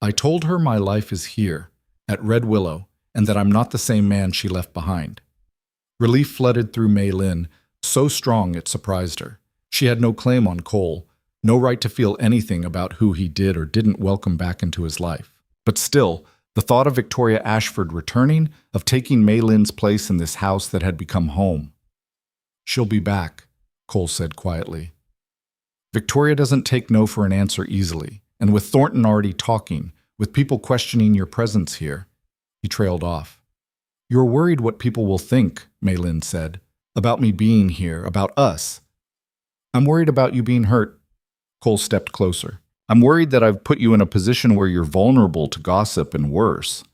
I told her my life is here, at Red Willow, and that I'm not the same man she left behind. Relief flooded through Mei Lin, so strong it surprised her. She had no claim on Cole, no right to feel anything about who he did or didn't welcome back into his life. But still, the thought of Victoria Ashford returning, of taking Mei Lin's place in this house that had become home. She'll be back, Cole said quietly. Victoria doesn't take no for an answer easily, and with Thornton already talking, with people questioning your presence here, he trailed off. You're worried what people will think, Mei Lin said, about me being here, about us. I'm worried about you being hurt. Cole stepped closer. I'm worried that I've put you in a position where you're vulnerable to gossip and worse.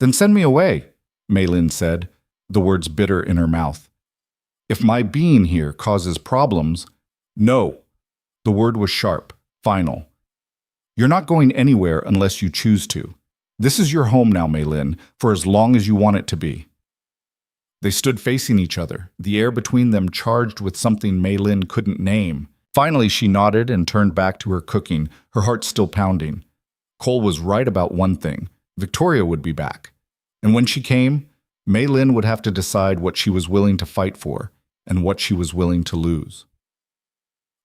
Then send me away, Mei Lin said, the words bitter in her mouth. If my being here causes problems, no. The word was sharp, final. You're not going anywhere unless you choose to. This is your home now, Mei Lin, for as long as you want it to be. They stood facing each other, the air between them charged with something Mei Lin couldn't name. Finally, she nodded and turned back to her cooking, her heart still pounding. Cole was right about one thing. Victoria would be back. And when she came, Mei Lin would have to decide what she was willing to fight for and what she was willing to lose.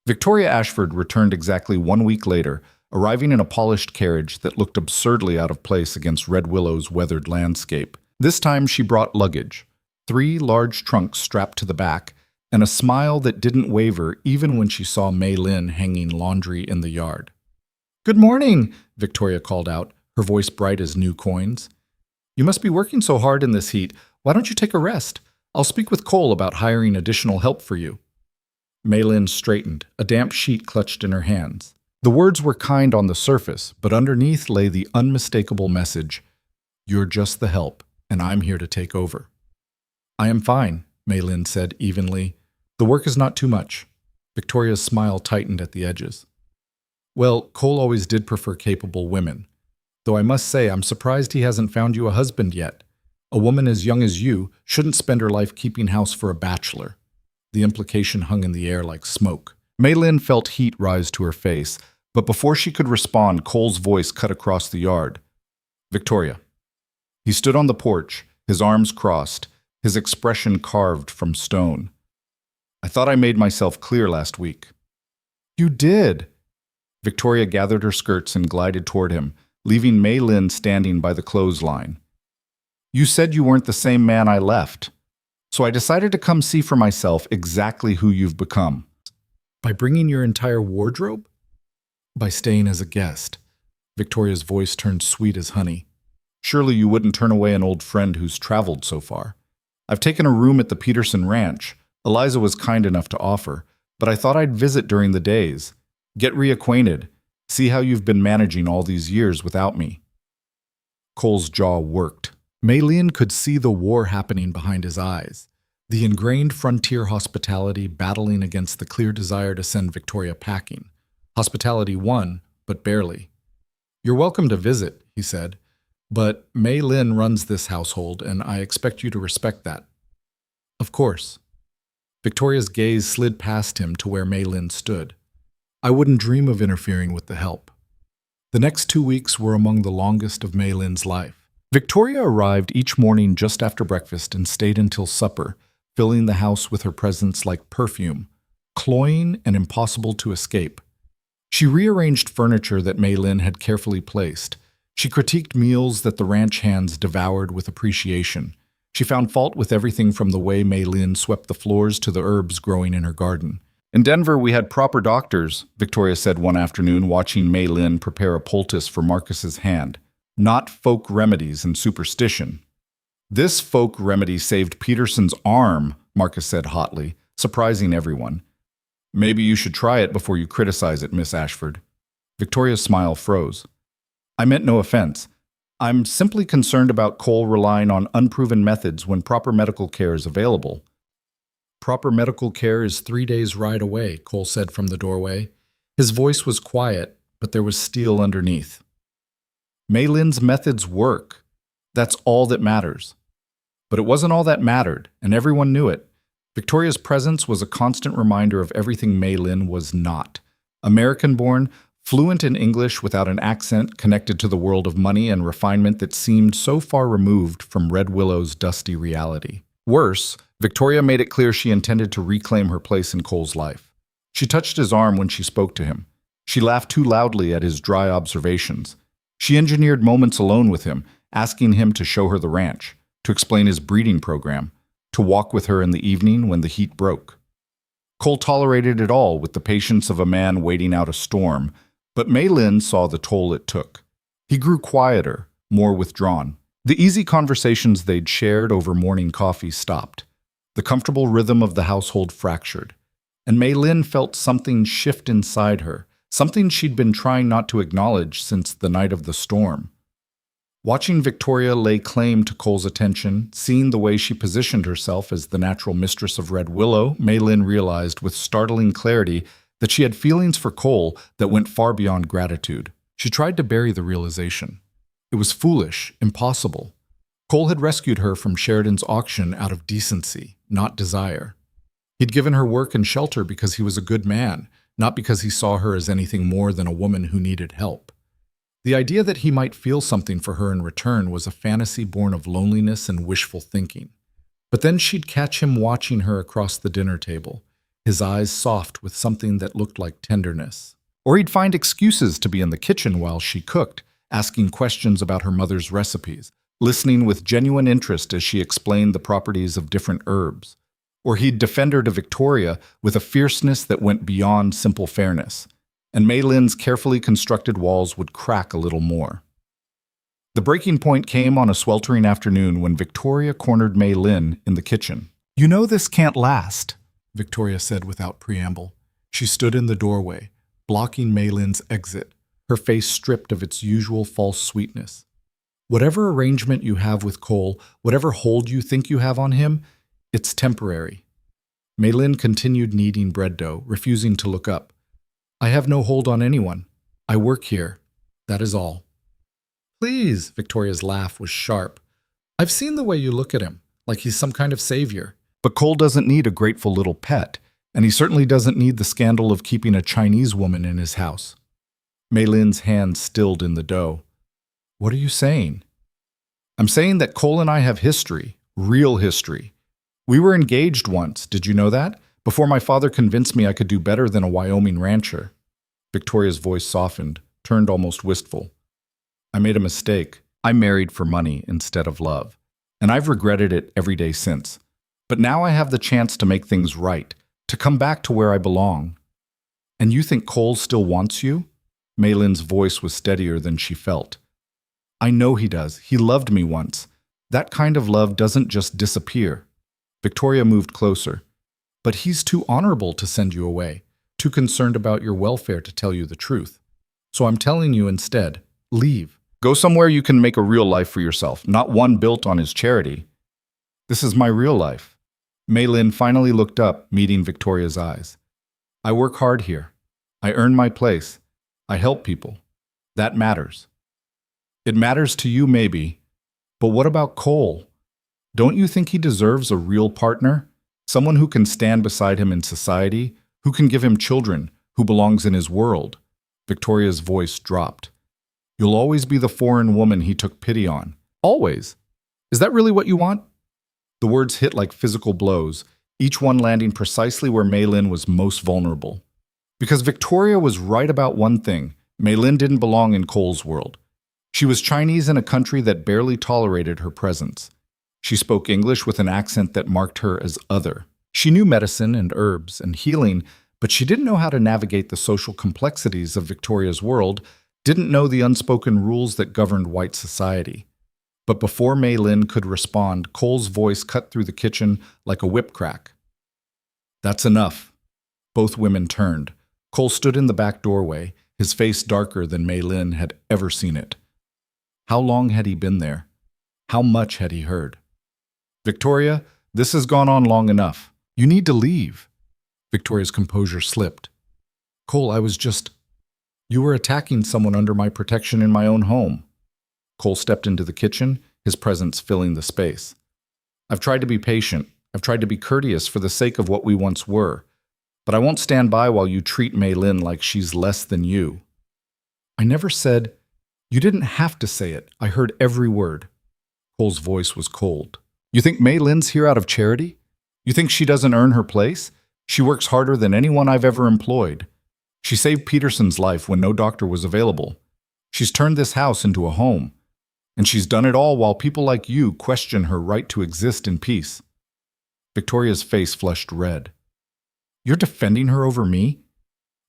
Victoria Ashford returned exactly 1 week later, arriving in a polished carriage that looked absurdly out of place against Red Willow's weathered landscape. This time she brought luggage, 3 large trunks strapped to the back, and a smile that didn't waver even when she saw Mei Lin hanging laundry in the yard. Good morning, Victoria called out, her voice bright as new coins. You must be working so hard in this heat. Why don't you take a rest? I'll speak with Cole about hiring additional help for you. Mei Lin straightened, a damp sheet clutched in her hands. The words were kind on the surface, but underneath lay the unmistakable message, You're just the help, and I'm here to take over. I am fine, Mei Lin said evenly. The work is not too much. Victoria's smile tightened at the edges. Well, Cole always did prefer capable women. Though I must say I'm surprised he hasn't found you a husband yet. A woman as young as you shouldn't spend her life keeping house for a bachelor. The implication hung in the air like smoke. Mei Lin felt heat rise to her face, but before she could respond, Cole's voice cut across the yard. Victoria. He stood on the porch, his arms crossed, his expression carved from stone. I thought I made myself clear last week. You did. Victoria gathered her skirts and glided toward him, leaving Mei Lin standing by the clothesline. You said you weren't the same man I left, so I decided to come see for myself exactly who you've become. By bringing your entire wardrobe? By staying as a guest. Victoria's voice turned sweet as honey. Surely you wouldn't turn away an old friend who's traveled so far. I've taken a room at the Peterson Ranch. Eliza was kind enough to offer, but I thought I'd visit during the days. Get reacquainted. See how you've been managing all these years without me. Cole's jaw worked. Mei Lin could see the war happening behind his eyes, the ingrained frontier hospitality battling against the clear desire to send Victoria packing. Hospitality won, but barely. You're welcome to visit, he said, but Mei Lin runs this household, and I expect you to respect that. Of course. Victoria's gaze slid past him to where Mei Lin stood. I wouldn't dream of interfering with the help. The next 2 weeks were among the longest of Mei Lin's life. Victoria arrived each morning just after breakfast and stayed until supper, filling the house with her presence like perfume, cloying and impossible to escape. She rearranged furniture that Mei Lin had carefully placed. She critiqued meals that the ranch hands devoured with appreciation. She found fault with everything from the way Mei Lin swept the floors to the herbs growing in her garden. In Denver, we had proper doctors, Victoria said one afternoon, watching Mei Lin prepare a poultice for Marcus's hand. Not folk remedies and superstition. This folk remedy saved Peterson's arm, Marcus said hotly, surprising everyone. Maybe you should try it before you criticize it, Miss Ashford. Victoria's smile froze. I meant no offense. I'm simply concerned about Cole relying on unproven methods when proper medical care is available. Proper medical care is 3 days' ride away, Cole said from the doorway. His voice was quiet, but there was steel underneath. Mei Lin's methods work. That's all that matters. But it wasn't all that mattered, and everyone knew it. Victoria's presence was a constant reminder of everything Mei Lin was not. American-born, fluent in English without an accent connected to the world of money and refinement that seemed so far removed from Red Willow's dusty reality. Worse, Victoria made it clear she intended to reclaim her place in Cole's life. She touched his arm when she spoke to him. She laughed too loudly at his dry observations. She engineered moments alone with him, asking him to show her the ranch, to explain his breeding program, to walk with her in the evening when the heat broke. Cole tolerated it all with the patience of a man waiting out a storm, but Mei Lin saw the toll it took. He grew quieter, more withdrawn. The easy conversations they'd shared over morning coffee stopped. The comfortable rhythm of the household fractured. And Mei Lin felt something shift inside her, something she'd been trying not to acknowledge since the night of the storm. Watching Victoria lay claim to Cole's attention, seeing the way she positioned herself as the natural mistress of Red Willow, Mei Lin realized with startling clarity that she had feelings for Cole that went far beyond gratitude. She tried to bury the realization. It was foolish, impossible. Cole had rescued her from Sheridan's auction out of decency, not desire. He'd given her work and shelter because he was a good man, not because he saw her as anything more than a woman who needed help. The idea that he might feel something for her in return was a fantasy born of loneliness and wishful thinking. But then she'd catch him watching her across the dinner table, his eyes soft with something that looked like tenderness. Or he'd find excuses to be in the kitchen while she cooked, asking questions about her mother's recipes, listening with genuine interest as she explained the properties of different herbs. Or he'd defend her to Victoria with a fierceness that went beyond simple fairness, and Mei Lin's carefully constructed walls would crack a little more. The breaking point came on a sweltering afternoon when Victoria cornered Mei Lin in the kitchen. "You know this can't last," Victoria said without preamble. She stood in the doorway, blocking Mei Lin's exit, her face stripped of its usual false sweetness. "Whatever arrangement you have with Cole, whatever hold you think you have on him, it's temporary." Mei Lin continued kneading bread dough, refusing to look up. "I have no hold on anyone. I work here. That is all." "Please," Victoria's laugh was sharp. "I've seen the way you look at him, like he's some kind of savior. But Cole doesn't need a grateful little pet, and he certainly doesn't need the scandal of keeping a Chinese woman in his house." Mei Lin's hand stilled in the dough. "What are you saying?" "I'm saying that Cole and I have history, real history. We were engaged once, did you know that? Before my father convinced me I could do better than a Wyoming rancher." Victoria's voice softened, turned almost wistful. "I made a mistake. I married for money instead of love, and I've regretted it every day since. But now I have the chance to make things right, to come back to where I belong." "And you think Cole still wants you?" Mei Lin's voice was steadier than she felt. "I know he does. He loved me once. That kind of love doesn't just disappear." Victoria moved closer. "But he's too honorable to send you away, too concerned about your welfare to tell you the truth. So I'm telling you instead, leave. Go somewhere you can make a real life for yourself, not one built on his charity." "This is my real life." Mei Lin finally looked up, meeting Victoria's eyes. "I work hard here. I earn my place. I help people. That matters." "It matters to you, maybe. But what about Cole? Don't you think he deserves a real partner? Someone who can stand beside him in society, who can give him children, who belongs in his world?" Victoria's voice dropped. "You'll always be the foreign woman he took pity on. Always. Is that really what you want?" The words hit like physical blows, each one landing precisely where Mei Lin was most vulnerable. Because Victoria was right about one thing: Mei Lin didn't belong in Cole's world. She was Chinese in a country that barely tolerated her presence. She spoke English with an accent that marked her as other. She knew medicine and herbs and healing, but she didn't know how to navigate the social complexities of Victoria's world, didn't know the unspoken rules that governed white society. But before Mei Lin could respond, Cole's voice cut through the kitchen like a whip crack. "That's enough." Both women turned. Cole stood in the back doorway, his face darker than Mei Lin had ever seen it. How long had he been there? How much had he heard? Victoria, this has gone on long enough. You need to leave. Victoria's composure slipped. Cole, I was just... You were attacking someone under my protection in my own home. Cole stepped into the kitchen, his presence filling the space. I've tried to be patient. I've tried to be courteous for the sake of what we once were. But I won't stand by while you treat Mei Lin like she's less than you. I never said... You didn't have to say it. I heard every word. Cole's voice was cold. You think Mei Lin's here out of charity? You think she doesn't earn her place? She works harder than anyone I've ever employed. She saved Peterson's life when no doctor was available. She's turned this house into a home. And she's done it all while people like you question her right to exist in peace. Victoria's face flushed red. You're defending her over me?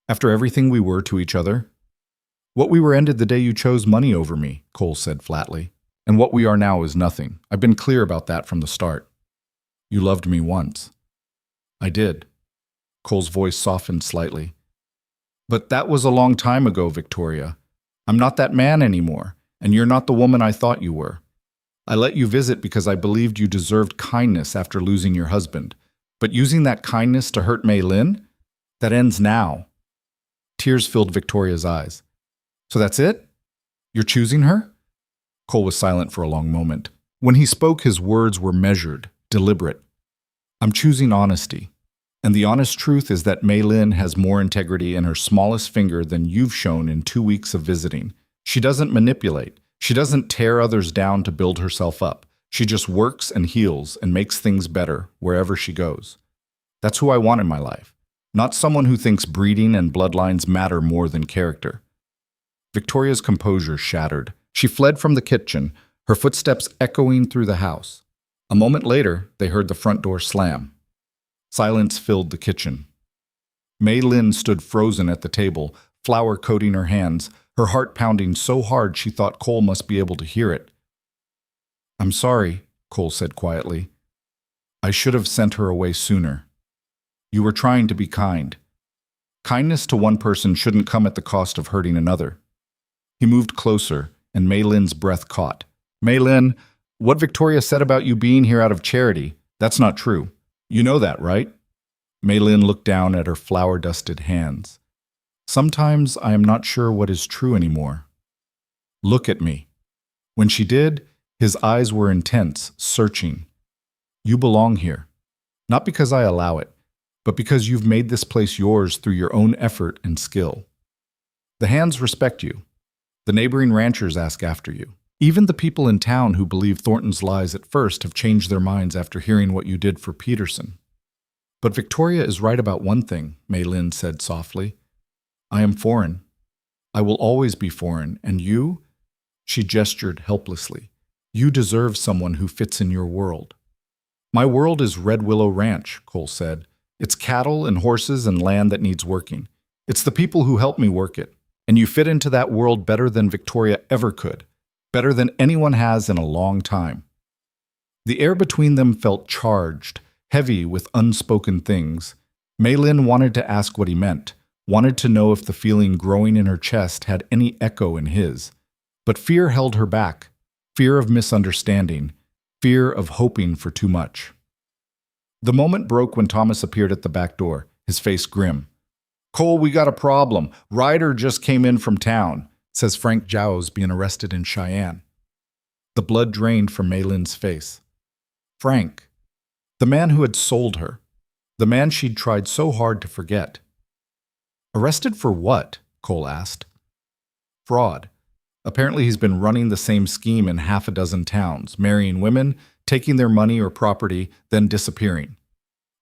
After everything we were to each other? What we were ended the day you chose money over me, Cole said flatly. And what we are now is nothing. I've been clear about that from the start. You loved me once. I did. Cole's voice softened slightly. But that was a long time ago, Victoria. I'm not that man anymore, and you're not the woman I thought you were. I let you visit because I believed you deserved kindness after losing your husband. But using that kindness to hurt Mei Lin? That ends now. Tears filled Victoria's eyes. So that's it? You're choosing her? Cole was silent for a long moment. When he spoke, his words were measured, deliberate. I'm choosing honesty. And the honest truth is that Mei Lin has more integrity in her smallest finger than you've shown in 2 weeks of visiting. She doesn't manipulate. She doesn't tear others down to build herself up. She just works and heals and makes things better wherever she goes. That's who I want in my life. Not someone who thinks breeding and bloodlines matter more than character. Victoria's composure shattered. She fled from the kitchen, her footsteps echoing through the house. A moment later, they heard the front door slam. Silence filled the kitchen. Mei Lin stood frozen at the table, flour coating her hands, her heart pounding so hard she thought Cole must be able to hear it. I'm sorry, Cole said quietly. I should have sent her away sooner. You were trying to be kind. Kindness to one person shouldn't come at the cost of hurting another. He moved closer, and Mei Lin's breath caught. Mei Lin, what Victoria said about you being here out of charity, that's not true. You know that, right? Mei Lin looked down at her flour-dusted hands. Sometimes I am not sure what is true anymore. Look at me. When she did, his eyes were intense, searching. You belong here. Not because I allow it, but because you've made this place yours through your own effort and skill. The hands respect you. The neighboring ranchers ask after you. Even the people in town who believe Thornton's lies at first have changed their minds after hearing what you did for Peterson. But Victoria is right about one thing, Mei Lin said softly. I am foreign. I will always be foreign, and you? She gestured helplessly. You deserve someone who fits in your world. My world is Red Willow Ranch, Cole said. It's cattle and horses and land that needs working. It's the people who help me work it. And you fit into that world better than Victoria ever could. Better than anyone has in a long time. The air between them felt charged, heavy with unspoken things. Mei Lin wanted to ask what he meant, wanted to know if the feeling growing in her chest had any echo in his. But fear held her back, fear of misunderstanding, fear of hoping for too much. The moment broke when Thomas appeared at the back door, his face grim. Cole, we got a problem. Ryder just came in from town. Says Frank Zhao's being arrested in Cheyenne. The blood drained from Mei Lin's face. Frank, the man who had sold her, the man she'd tried so hard to forget. Arrested for what? Cole asked. Fraud. Apparently he's been running the same scheme in 6 towns, marrying women, taking their money or property, then disappearing.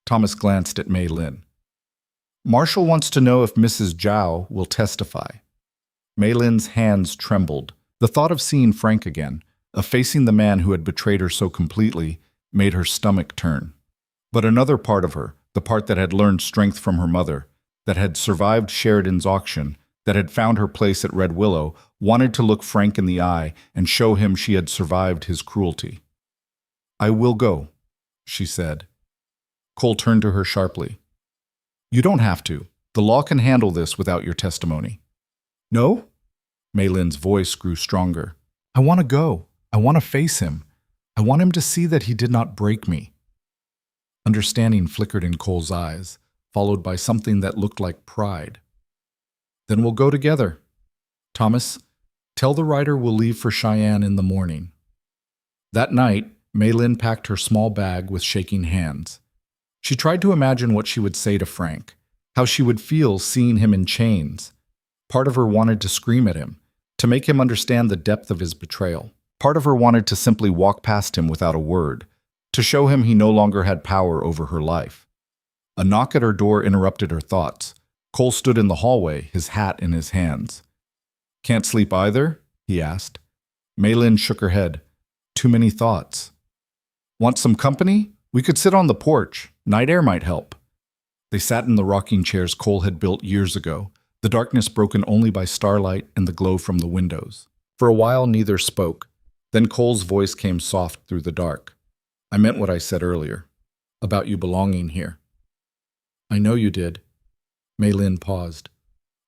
Thomas glanced at Mei Lin. Marshall wants to know if Mrs. Zhao will testify. Mei Lin's hands trembled. The thought of seeing Frank again, of facing the man who had betrayed her so completely, made her stomach turn. But another part of her, the part that had learned strength from her mother, that had survived Sheridan's auction, that had found her place at Red Willow, wanted to look Frank in the eye and show him she had survived his cruelty. I will go, she said. Cole turned to her sharply. You don't have to. The law can handle this without your testimony. No? Mei Lin's voice grew stronger. I want to go. I want to face him. I want him to see that he did not break me. Understanding flickered in Cole's eyes, followed by something that looked like pride. Then we'll go together. Thomas, tell the rider we'll leave for Cheyenne in the morning. That night, Maylin packed her small bag with shaking hands. She tried to imagine what she would say to Frank, how she would feel seeing him in chains. Part of her wanted to scream at him, to make him understand the depth of his betrayal. Part of her wanted to simply walk past him without a word, to show him he no longer had power over her life. A knock at her door interrupted her thoughts. Cole stood in the hallway, his hat in his hands. Can't sleep either? He asked. Maylin shook her head. Too many thoughts. Want some company? We could sit on the porch. Night air might help. They sat in the rocking chairs Cole had built years ago, the darkness broken only by starlight and the glow from the windows. For a while, neither spoke. Then Cole's voice came soft through the dark. I meant what I said earlier, about you belonging here. I know you did. Maylin paused.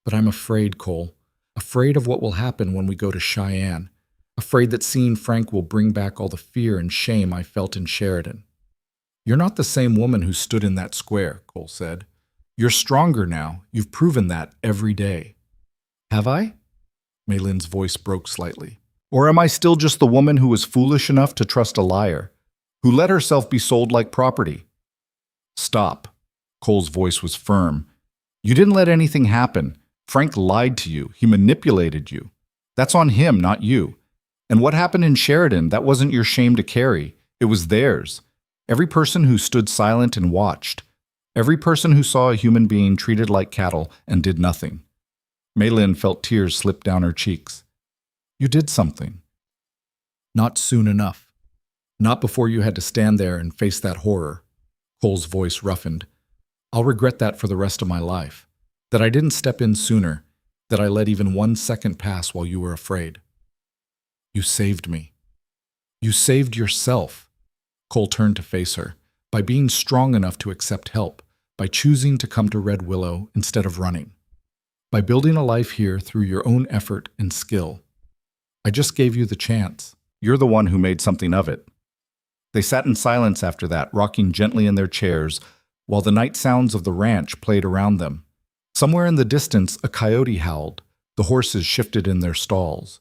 But I'm afraid, Cole. Afraid of what will happen when we go to Cheyenne. Afraid that seeing Frank will bring back all the fear and shame I felt in Sheridan. You're not the same woman who stood in that square, Cole said. You're stronger now. You've proven that every day. Have I? Maylin's voice broke slightly. Or am I still just the woman who was foolish enough to trust a liar, who let herself be sold like property? Stop. Cole's voice was firm. You didn't let anything happen. Frank lied to you. He manipulated you. That's on him, not you. And what happened in Sheridan, that wasn't your shame to carry. It was theirs. Every person who stood silent and watched. Every person who saw a human being treated like cattle and did nothing. Maylin felt tears slip down her cheeks. You did something. Not soon enough. Not before you had to stand there and face that horror. Cole's voice roughened. I'll regret that for the rest of my life. That I didn't step in sooner. That I let even 1 second pass while you were afraid. You saved me. You saved yourself. Cole turned to face her, by being strong enough to accept help, by choosing to come to Red Willow instead of running, by building a life here through your own effort and skill. I just gave you the chance. You're the one who made something of it. They sat in silence after that, rocking gently in their chairs, while the night sounds of the ranch played around them. Somewhere in the distance, a coyote howled. The horses shifted in their stalls.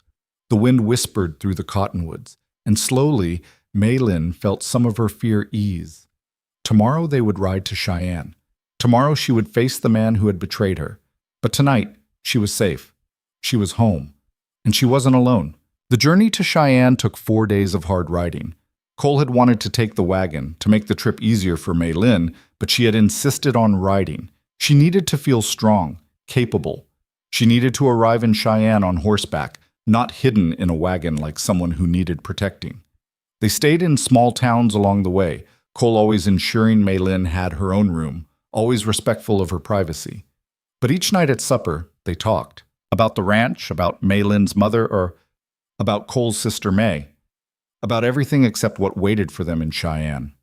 The wind whispered through the cottonwoods, and slowly, Maylin felt some of her fear ease. Tomorrow they would ride to Cheyenne. Tomorrow she would face the man who had betrayed her. But tonight, she was safe. She was home. And she wasn't alone. The journey to Cheyenne took 4 days of hard riding. Cole had wanted to take the wagon, to make the trip easier for Maylin, but she had insisted on riding. She needed to feel strong, capable. She needed to arrive in Cheyenne on horseback, not hidden in a wagon like someone who needed protecting. They stayed in small towns along the way, Cole always ensuring Maylin had her own room, always respectful of her privacy. But each night at supper, they talked. About the ranch, about Maylin's mother, or about Cole's sister May. About everything except what waited for them in Cheyenne.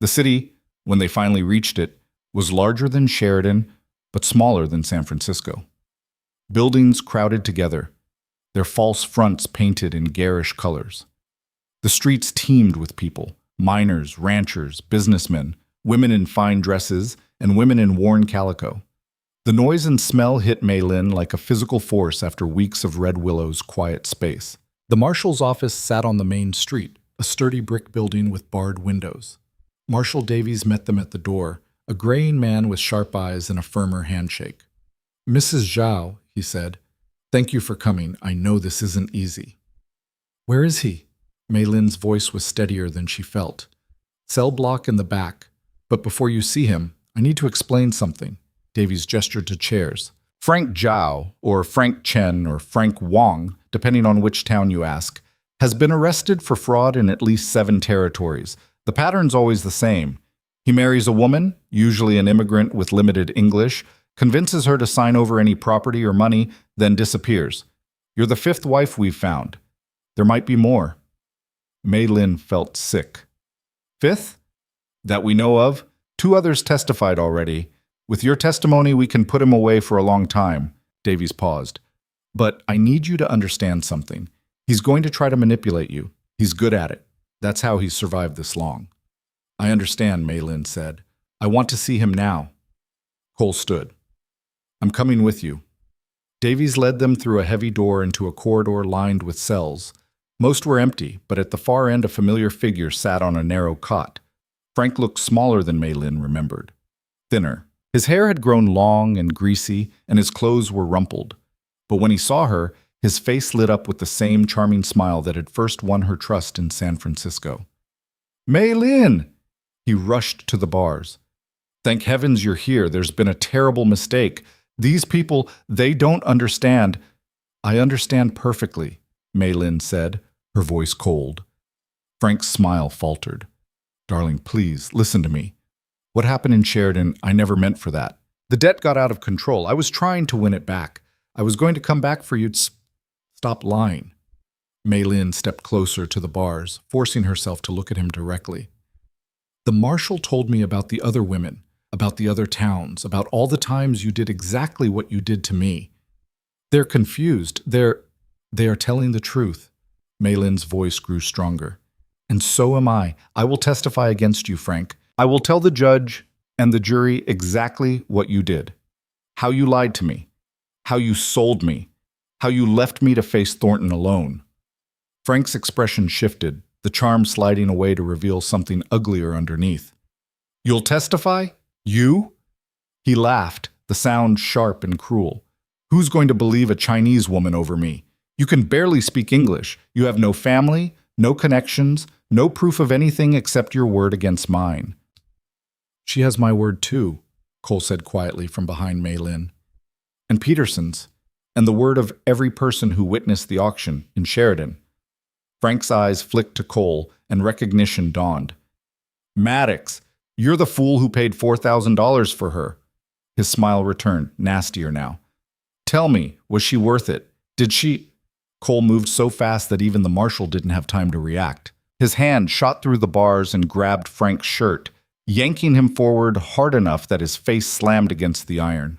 The city, when they finally reached it, was larger than Sheridan, but smaller than San Francisco. Buildings crowded together, their false fronts painted in garish colors. The streets teemed with people, miners, ranchers, businessmen, women in fine dresses, and women in worn calico. The noise and smell hit Maylin like a physical force after weeks of Red Willow's quiet space. The marshal's office sat on the main street, a sturdy brick building with barred windows. Marshal Davies met them at the door, a graying man with sharp eyes and a firmer handshake. Mrs. Zhao, he said, thank you for coming. I know this isn't easy. Where is he? Maylin's voice was steadier than she felt. Cell block in the back. But before you see him, I need to explain something. Davies gestured to chairs. Frank Zhao, or Frank Chen, or Frank Wong, depending on which town you ask, has been arrested for fraud in at least 7 territories. The pattern's always the same. He marries a woman, usually an immigrant with limited English, convinces her to sign over any property or money, then disappears. You're the 5th wife we've found. There might be more. Maylin felt sick. 5th? That we know of. 2 others testified already. With your testimony, we can put him away for a long time. Davies paused. But I need you to understand something. He's going to try to manipulate you. He's good at it. That's how he's survived this long. I understand, Mei Lin said. I want to see him now. Cole stood. I'm coming with you. Davies led them through a heavy door into a corridor lined with cells. Most were empty, but at the far end a familiar figure sat on a narrow cot. Frank looked smaller than Mei Lin remembered. Thinner. His hair had grown long and greasy, and his clothes were rumpled. But when he saw her, his face lit up with the same charming smile that had first won her trust in San Francisco. Mei Lin! He rushed to the bars. Thank heavens you're here. There's been a terrible mistake. These people, they don't understand. I understand perfectly, Mei Lin said, her voice cold. Frank's smile faltered. Darling, please, listen to me. What happened in Sheridan, I never meant for that. The debt got out of control. I was trying to win it back. I was going to come back for you. Stop lying. Mei Lin stepped closer to the bars, forcing herself to look at him directly. The marshal told me about the other women, about the other towns, about all the times you did exactly what you did to me. They're confused. They are telling the truth. Mei Lin's voice grew stronger. And so am I. I will testify against you, Frank. I will tell the judge and the jury exactly what you did. How you lied to me. How you sold me. How you left me to face Thornton alone. Frank's expression shifted, the charm sliding away to reveal something uglier underneath. You'll testify? You? He laughed, the sound sharp and cruel. Who's going to believe a Chinese woman over me? You can barely speak English. You have no family, no connections, no proof of anything except your word against mine. She has my word too, Cole said quietly from behind Mei Lin. And Peterson's, and the word of every person who witnessed the auction in Sheridan. Frank's eyes flicked to Cole, and recognition dawned. Maddox, you're the fool who paid $4,000 for her. His smile returned, nastier now. Tell me, was she worth it? Did she... Cole moved so fast that even the marshal didn't have time to react. His hand shot through the bars and grabbed Frank's shirt, yanking him forward hard enough that his face slammed against the iron.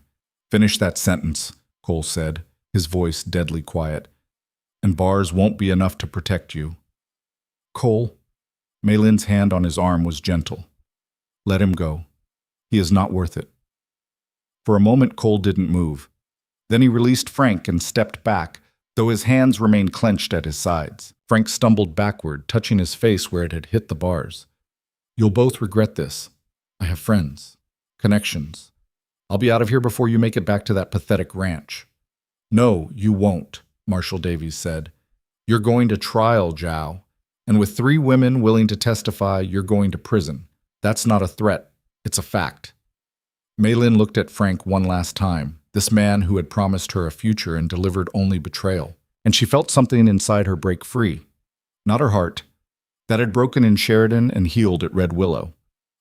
Finish that sentence, Cole said, his voice deadly quiet. And bars won't be enough to protect you. Cole, Mei Lin's hand on his arm was gentle. Let him go. He is not worth it. For a moment, Cole didn't move. Then he released Frank and stepped back, though his hands remained clenched at his sides. Frank stumbled backward, touching his face where it had hit the bars. You'll both regret this. I have friends, connections. I'll be out of here before you make it back to that pathetic ranch. No, you won't, Marshal Davies said. You're going to trial, Zhao. And with 3 women willing to testify, you're going to prison. That's not a threat. It's a fact. Mei Lin looked at Frank one last time, this man who had promised her a future and delivered only betrayal. And she felt something inside her break free. Not her heart. That had broken in Sheridan and healed at Red Willow.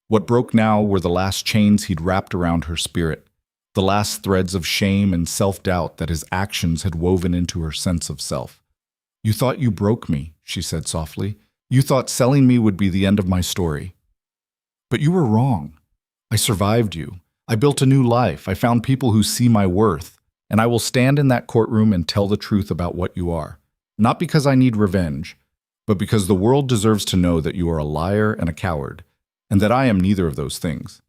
What broke now were the last chains he'd wrapped around her spirit, the last threads of shame and self-doubt that his actions had woven into her sense of self. You thought you broke me, she said softly. You thought selling me would be the end of my story. But you were wrong. I survived you. I built a new life. I found people who see my worth. And I will stand in that courtroom and tell the truth about what you are. Not because I need revenge, but because the world deserves to know that you are a liar and a coward, and that I am neither of those things.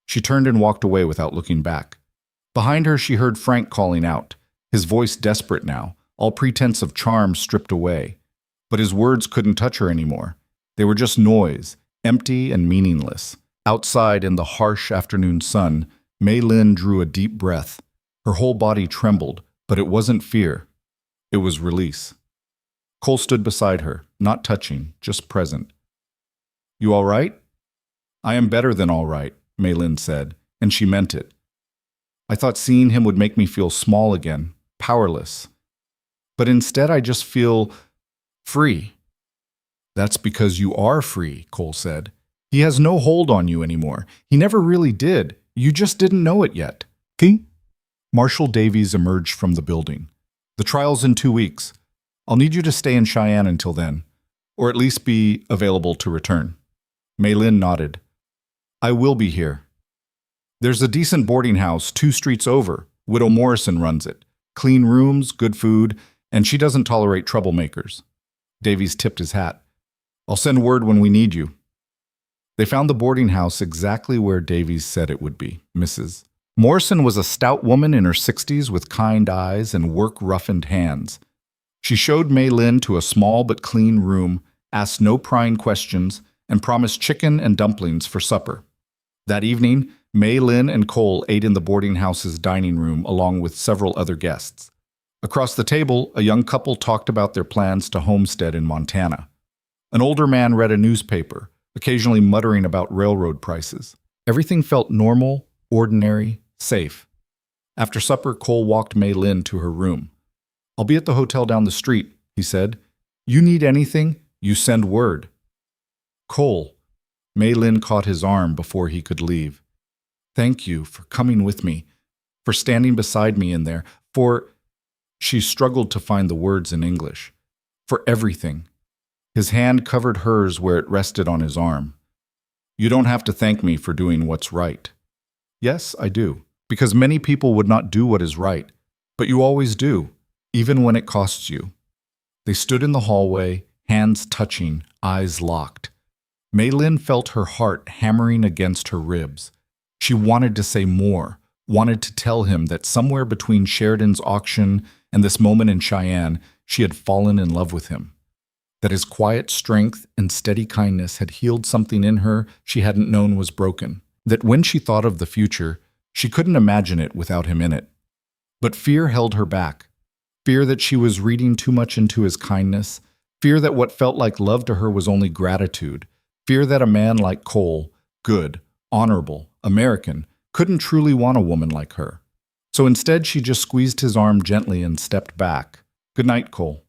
She turned and walked away without looking back. Behind her, she heard Frank calling out, his voice desperate now, all pretense of charm stripped away. But his words couldn't touch her anymore. They were just noise, empty and meaningless. Outside in the harsh afternoon sun, Mei Lin drew a deep breath. Her whole body trembled, but it wasn't fear. It was release. Cole stood beside her, not touching, just present. You all right? I am better than all right, Mei Lin said, and she meant it. I thought seeing him would make me feel small again, powerless. But instead I just feel free. That's because you are free, Cole said. He has no hold on you anymore. He never really did. You just didn't know it yet. Key? Marshal Davies emerged from the building. The trial's in 2 weeks. I'll need you to stay in Cheyenne until then, or at least be available to return. Mei Lin nodded. I will be here. There's a decent boarding house 2 streets over. Widow Morrison runs it. Clean rooms, good food, and she doesn't tolerate troublemakers. Davies tipped his hat. I'll send word when we need you. They found the boarding house exactly where Davies said it would be, Mrs. Morrison was a stout woman in her 60s with kind eyes and work-roughened hands. She showed Mei Lin to a small but clean room, asked no prying questions, and promised chicken and dumplings for supper. That evening, Mei Lin and Cole ate in the boarding house's dining room along with several other guests. Across the table, a young couple talked about their plans to homestead in Montana. An older man read a newspaper, occasionally muttering about railroad prices. Everything felt normal, ordinary, safe. After supper, Cole walked Mei Lin to her room. I'll be at the hotel down the street, he said. You need anything, you send word. Cole. Mei Lin caught his arm before he could leave. Thank you for coming with me, for standing beside me in there, for... She struggled to find the words in English. For everything. His hand covered hers where it rested on his arm. You don't have to thank me for doing what's right. Yes, I do, because many people would not do what is right, but you always do, even when it costs you. They stood in the hallway, hands touching, eyes locked. Mei Lin felt her heart hammering against her ribs. She wanted to say more, wanted to tell him that somewhere between Sheridan's auction and this moment in Cheyenne, she had fallen in love with him. That his quiet strength and steady kindness had healed something in her she hadn't known was broken. That when she thought of the future, she couldn't imagine it without him in it. But fear held her back. Fear that she was reading too much into his kindness. Fear that what felt like love to her was only gratitude. Fear that a man like Cole, good, honorable, American, couldn't truly want a woman like her. So instead, she just squeezed his arm gently and stepped back. Good night, Cole.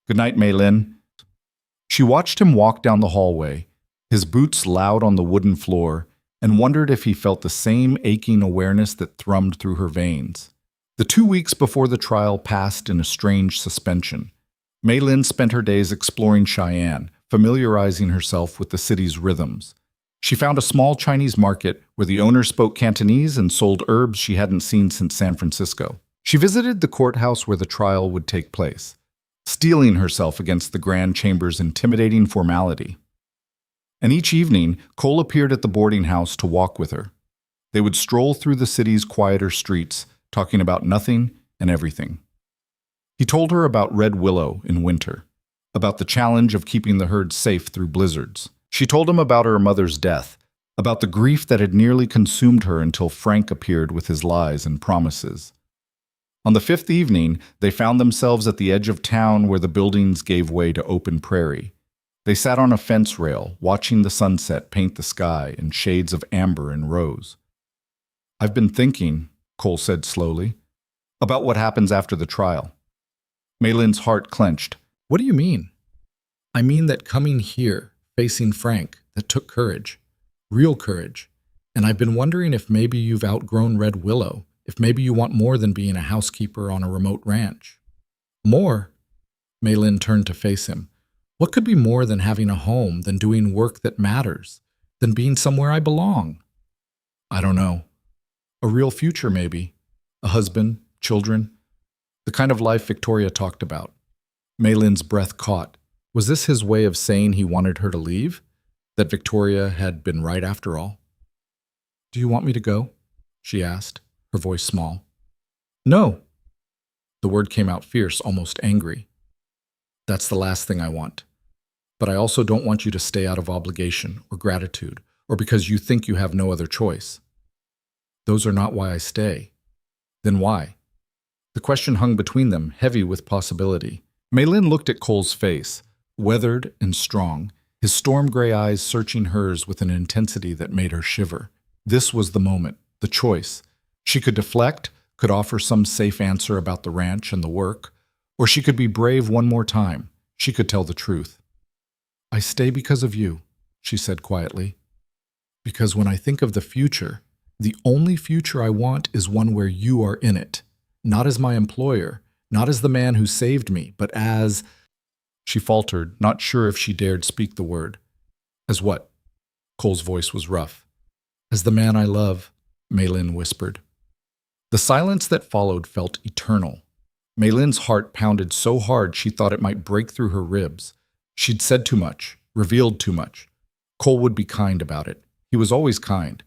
Good night, Mei Lin. She watched him walk down the hallway, his boots loud on the wooden floor, and wondered if he felt the same aching awareness that thrummed through her veins. The 2 weeks before the trial passed in a strange suspension. Mei Lin spent her days exploring Cheyenne, familiarizing herself with the city's rhythms. She found a small Chinese market where the owner spoke Cantonese and sold herbs she hadn't seen since San Francisco. She visited the courthouse where the trial would take place, steeling herself against the Grand Chamber's intimidating formality. And each evening, Cole appeared at the boarding house to walk with her. They would stroll through the city's quieter streets, talking about nothing and everything. He told her about Red Willow in winter, about the challenge of keeping the herd safe through blizzards. She told him about her mother's death, about the grief that had nearly consumed her until Frank appeared with his lies and promises. On the 5th evening, they found themselves at the edge of town where the buildings gave way to open prairie. They sat on a fence rail, watching the sunset paint the sky in shades of amber and rose. I've been thinking, Cole said slowly, about what happens after the trial. Mei Lin's heart clenched. What do you mean? I mean that coming here, facing Frank, that took courage. Real courage. And I've been wondering if maybe you've outgrown Red Willow, if maybe you want more than being a housekeeper on a remote ranch. More? Mei Lin turned to face him. What could be more than having a home, than doing work that matters, than being somewhere I belong? I don't know. A real future, maybe. A husband, children. The kind of life Victoria talked about. Mei Lin's breath caught. Was this his way of saying he wanted her to leave? That Victoria had been right after all? Do you want me to go? She asked, her voice small. No. The word came out fierce, almost angry. That's the last thing I want. But I also don't want you to stay out of obligation or gratitude, or because you think you have no other choice. Those are not why I stay. Then why? The question hung between them, heavy with possibility. Mei Lin looked at Cole's face, weathered and strong, his storm-gray eyes searching hers with an intensity that made her shiver. This was the moment, the choice. She could deflect, could offer some safe answer about the ranch and the work, or she could be brave one more time. She could tell the truth. I stay because of you, she said quietly. Because when I think of the future, the only future I want is one where you are in it. Not as my employer, not as the man who saved me, but as... She faltered, not sure if she dared speak the word. As what? Cole's voice was rough. As the man I love, Mei Lin whispered. The silence that followed felt eternal. Mei Lin's heart pounded so hard she thought it might break through her ribs. She'd said too much, revealed too much. Cole would be kind about it. He was always kind.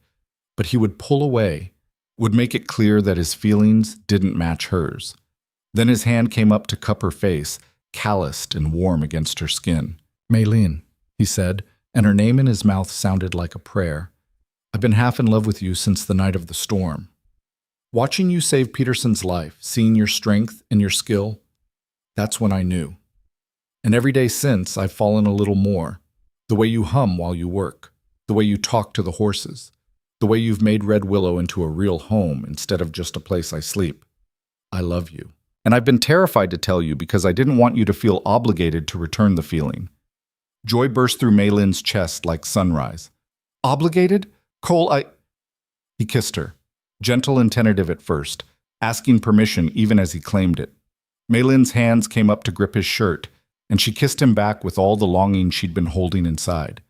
But he would pull away, would make it clear that his feelings didn't match hers. Then his hand came up to cup her face, calloused and warm against her skin. "Mei Lin," he said, and her name in his mouth sounded like a prayer. "I've been half in love with you since the night of the storm. Watching you save Peterson's life, seeing your strength and your skill, that's when I knew. And every day since, I've fallen a little more. The way you hum while you work, the way you talk to the horses, the way you've made Red Willow into a real home instead of just a place I sleep. I love you. And I've been terrified to tell you because I didn't want you to feel obligated to return the feeling." Joy burst through Mei Lin's chest like sunrise. "Obligated? Cole, He kissed her, gentle and tentative at first, asking permission even as he claimed it. Mei Lin's hands came up to grip his shirt, and she kissed him back with all the longing she'd been holding inside.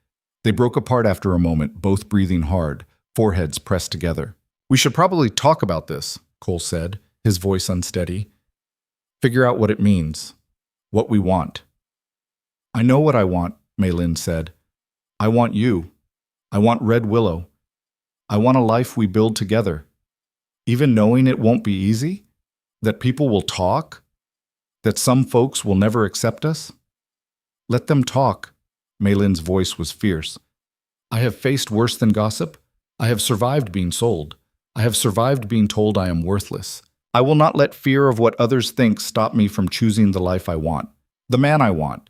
They broke apart after a moment, both breathing hard, foreheads pressed together. "We should probably talk about this," Cole said, his voice unsteady. "Figure out what it means, what we want." "I know what I want," Mei Lin said. "I want you. I want Red Willow. I want a life we build together. Even knowing it won't be easy, that people will talk, that some folks will never accept us. Let them talk." Mei Lin's voice was fierce. "I have faced worse than gossip. I have survived being sold. I have survived being told I am worthless. I will not let fear of what others think stop me from choosing the life I want, the man I want."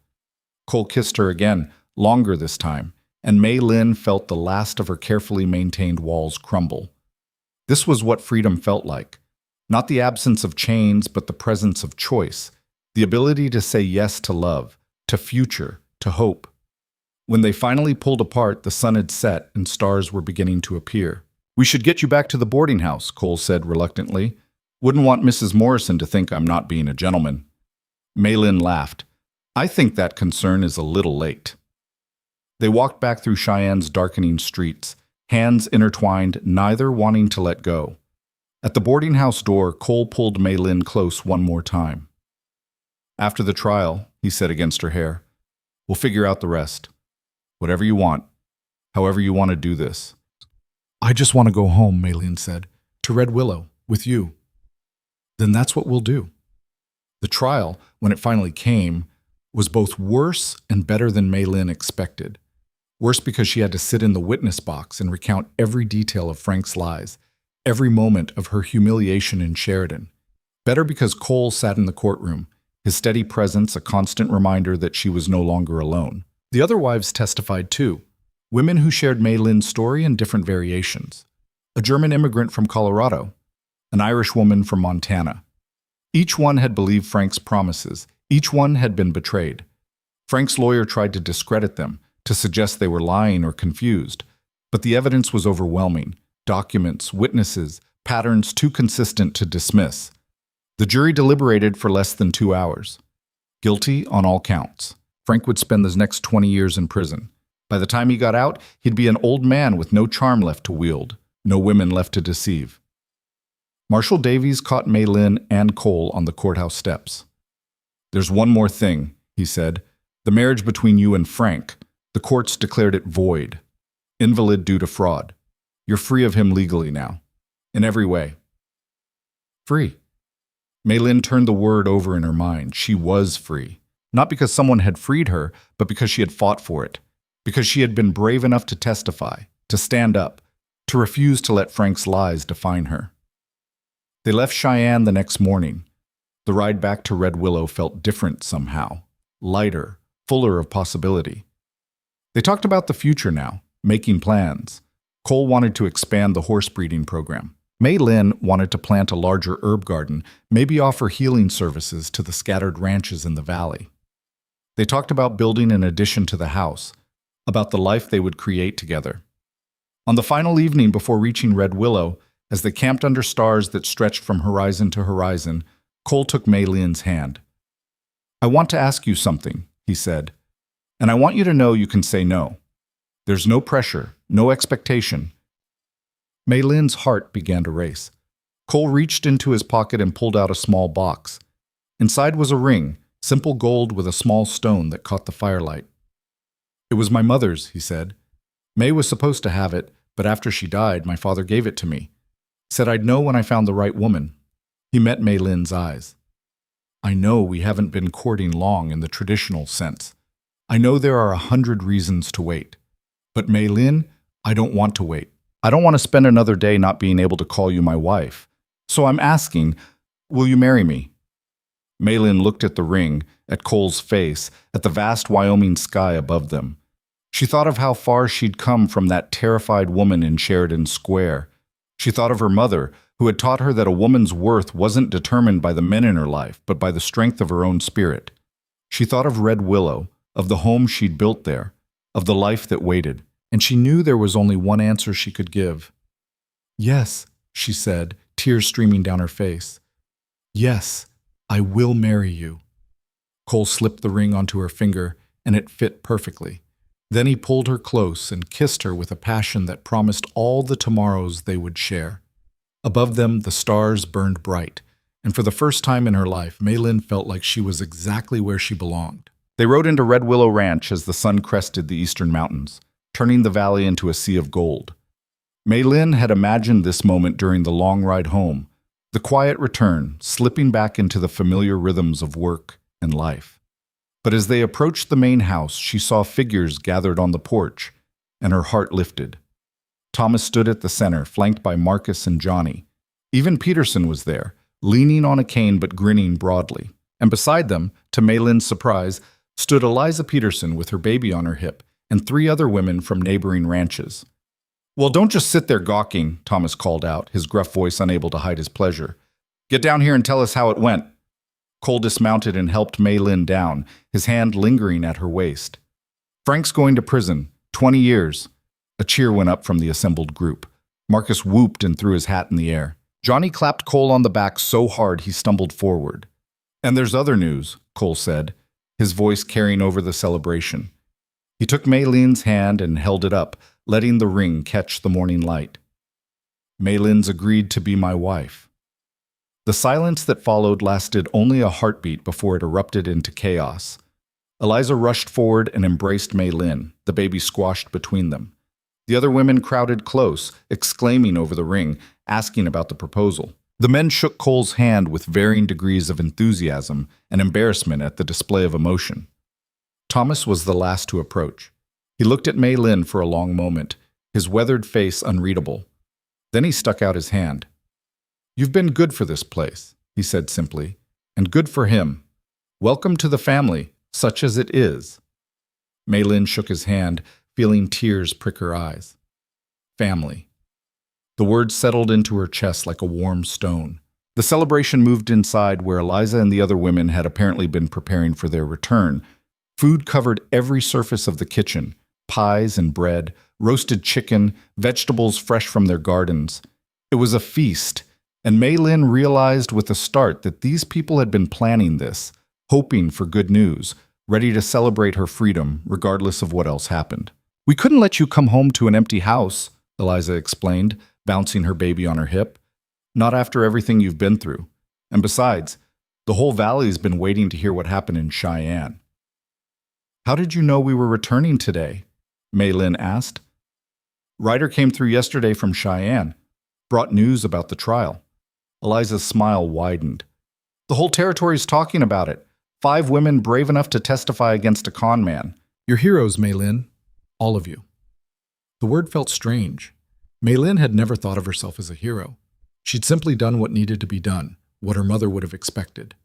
Cole kissed her again, longer this time, and Mei Lin felt the last of her carefully maintained walls crumble. This was what freedom felt like. Not the absence of chains, but the presence of choice. The ability to say yes to love, to future, to hope. When they finally pulled apart, the sun had set and stars were beginning to appear. "We should get you back to the boarding house," Cole said reluctantly. "Wouldn't want Mrs. Morrison to think I'm not being a gentleman." Mei Lin laughed. "I think that concern is a little late." They walked back through Cheyenne's darkening streets, hands intertwined, neither wanting to let go. At the boarding house door, Cole pulled Mei Lin close one more time. "After the trial," he said against her hair, "we'll figure out the rest. Whatever you want, however you want to do this." "I just want to go home," Mei Lin said, "to Red Willow, with you." "Then that's what we'll do." The trial, when it finally came, was both worse and better than Mei Lin expected. Worse because she had to sit in the witness box and recount every detail of Frank's lies, every moment of her humiliation in Sheridan. Better because Cole sat in the courtroom, his steady presence a constant reminder that she was no longer alone. The other wives testified too, women who shared Mei Lin's story in different variations. A German immigrant from Colorado, an Irish woman from Montana. Each one had believed Frank's promises. Each one had been betrayed. Frank's lawyer tried to discredit them, to suggest they were lying or confused, but the evidence was overwhelming. Documents, witnesses, patterns too consistent to dismiss. The jury deliberated for less than 2 hours. Guilty on all counts. Frank would spend the next 20 years in prison. By the time he got out, he'd be an old man with no charm left to wield, no women left to deceive. Marshal Davies caught Mei Lin and Cole on the courthouse steps. "There's one more thing," he said. "The marriage between you and Frank. The courts declared it void. Invalid due to fraud. You're free of him legally now. In every way." Free. Mei Lin turned the word over in her mind. She was free. Not because someone had freed her, but because she had fought for it. Because she had been brave enough to testify, to stand up, to refuse to let Frank's lies define her. They left Cheyenne the next morning. The ride back to Red Willow felt different somehow. Lighter, fuller of possibility. They talked about the future now, making plans. Cole wanted to expand the horse breeding program. Mei Lin wanted to plant a larger herb garden, maybe offer healing services to the scattered ranches in the valley. They talked about building an addition to the house, about the life they would create together. On the final evening before reaching Red Willow, as they camped under stars that stretched from horizon to horizon, Cole took Mei Lin's hand. "I want to ask you something," he said, "and I want you to know you can say no. There's no pressure, no expectation." Mei Lin's heart began to race. Cole reached into his pocket and pulled out a small box. Inside was a ring, simple gold with a small stone that caught the firelight. "It was my mother's," he said. "May was supposed to have it, but after she died, my father gave it to me. Said I'd know when I found the right woman." He met Mei Lin's eyes. "I know we haven't been courting long in the traditional sense. I know there are 100 reasons to wait. But Mei Lin, I don't want to wait. I don't want to spend another day not being able to call you my wife. So I'm asking, will you marry me?" Mei Lin looked at the ring, at Cole's face, at the vast Wyoming sky above them. She thought of how far she'd come from that terrified woman in Sheridan Square. She thought of her mother, who had taught her that a woman's worth wasn't determined by the men in her life, but by the strength of her own spirit. She thought of Red Willow, of the home she'd built there, of the life that waited, and she knew there was only one answer she could give. "Yes," she said, tears streaming down her face. "Yes, I will marry you." Cole slipped the ring onto her finger, and it fit perfectly. Then he pulled her close and kissed her with a passion that promised all the tomorrows they would share. Above them, the stars burned bright, and for the first time in her life, Mei Lin felt like she was exactly where she belonged. They rode into Red Willow Ranch as the sun crested the eastern mountains, turning the valley into a sea of gold. Mei Lin had imagined this moment during the long ride home, the quiet return, slipping back into the familiar rhythms of work and life. But as they approached the main house, she saw figures gathered on the porch, and her heart lifted. Thomas stood at the center, flanked by Marcus and Johnny. Even Peterson was there, leaning on a cane but grinning broadly. And beside them, to Mei Lin's surprise, stood Eliza Peterson with her baby on her hip, and 3 other women from neighboring ranches. "Well, don't just sit there gawking," Thomas called out, his gruff voice unable to hide his pleasure. "Get down here and tell us how it went." Cole dismounted and helped Mei Lin down, his hand lingering at her waist. "Frank's going to prison, 20 years. A cheer went up from the assembled group. Marcus whooped and threw his hat in the air. Johnny clapped Cole on the back so hard he stumbled forward. "And there's other news," Cole said, his voice carrying over the celebration. He took Mei Lin's hand and held it up, letting the ring catch the morning light. "Mei Lin's agreed to be my wife." The silence that followed lasted only a heartbeat before it erupted into chaos. Eliza rushed forward and embraced Mei Lin, the baby squashed between them. The other women crowded close, exclaiming over the ring, asking about the proposal. The men shook Cole's hand with varying degrees of enthusiasm and embarrassment at the display of emotion. Thomas was the last to approach. He looked at Mei Lin for a long moment, his weathered face unreadable. Then he stuck out his hand. "You've been good for this place," he said simply, "and good for him. Welcome to the family, such as it is." Mei Lin shook his hand, feeling tears prick her eyes. Family. The word settled into her chest like a warm stone. The celebration moved inside where Eliza and the other women had apparently been preparing for their return. Food covered every surface of the kitchen, pies and bread, roasted chicken, vegetables fresh from their gardens. It was a feast, and Mei Lin realized with a start that these people had been planning this, hoping for good news, ready to celebrate her freedom regardless of what else happened. "We couldn't let you come home to an empty house," Eliza explained, bouncing her baby on her hip. "Not after everything you've been through. And besides, the whole valley's been waiting to hear what happened in Cheyenne." "How did you know we were returning today?" Mei Lin asked. "Ryder came through yesterday from Cheyenne, brought news about the trial." Eliza's smile widened. "The whole territory's talking about it. 5 women brave enough to testify against a con man. You're heroes, Mei Lin. All of you." The word felt strange. Mei Lin had never thought of herself as a hero. She'd simply done what needed to be done, what her mother would have expected.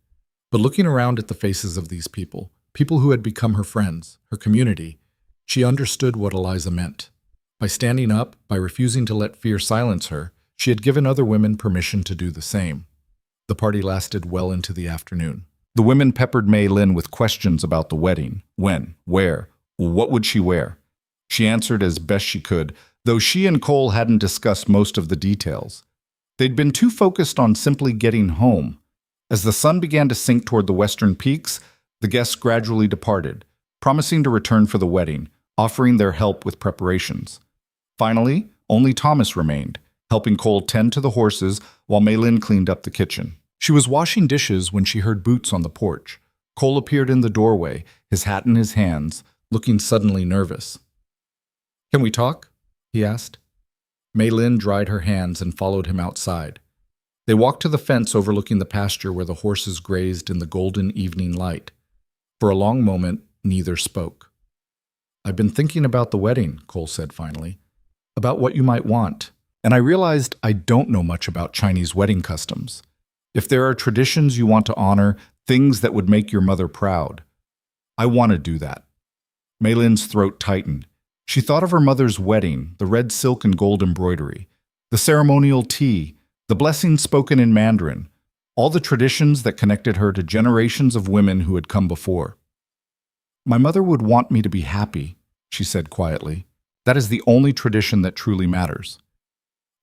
But looking around at the faces of these people, people who had become her friends, her community, she understood what Eliza meant. By standing up, by refusing to let fear silence her, she had given other women permission to do the same. The party lasted well into the afternoon. The women peppered Mei Lin with questions about the wedding. When? Where? What would she wear? She answered as best she could, though she and Cole hadn't discussed most of the details. They'd been too focused on simply getting home. As the sun began to sink toward the western peaks, the guests gradually departed, promising to return for the wedding, offering their help with preparations. Finally, only Thomas remained, helping Cole tend to the horses while Mei Lin cleaned up the kitchen. She was washing dishes when she heard boots on the porch. Cole appeared in the doorway, his hat in his hands, looking suddenly nervous. "Can we talk?" he asked. Mei Lin dried her hands and followed him outside. They walked to the fence overlooking the pasture where the horses grazed in the golden evening light. For a long moment, neither spoke. "I've been thinking about the wedding," Cole said finally, "about what you might want, and I realized I don't know much about Chinese wedding customs. If there are traditions you want to honor, things that would make your mother proud, I want to do that." Mei Lin's throat tightened. She thought of her mother's wedding, the red silk and gold embroidery, the ceremonial tea, the blessings spoken in Mandarin, all the traditions that connected her to generations of women who had come before. "My mother would want me to be happy," she said quietly. "That is the only tradition that truly matters.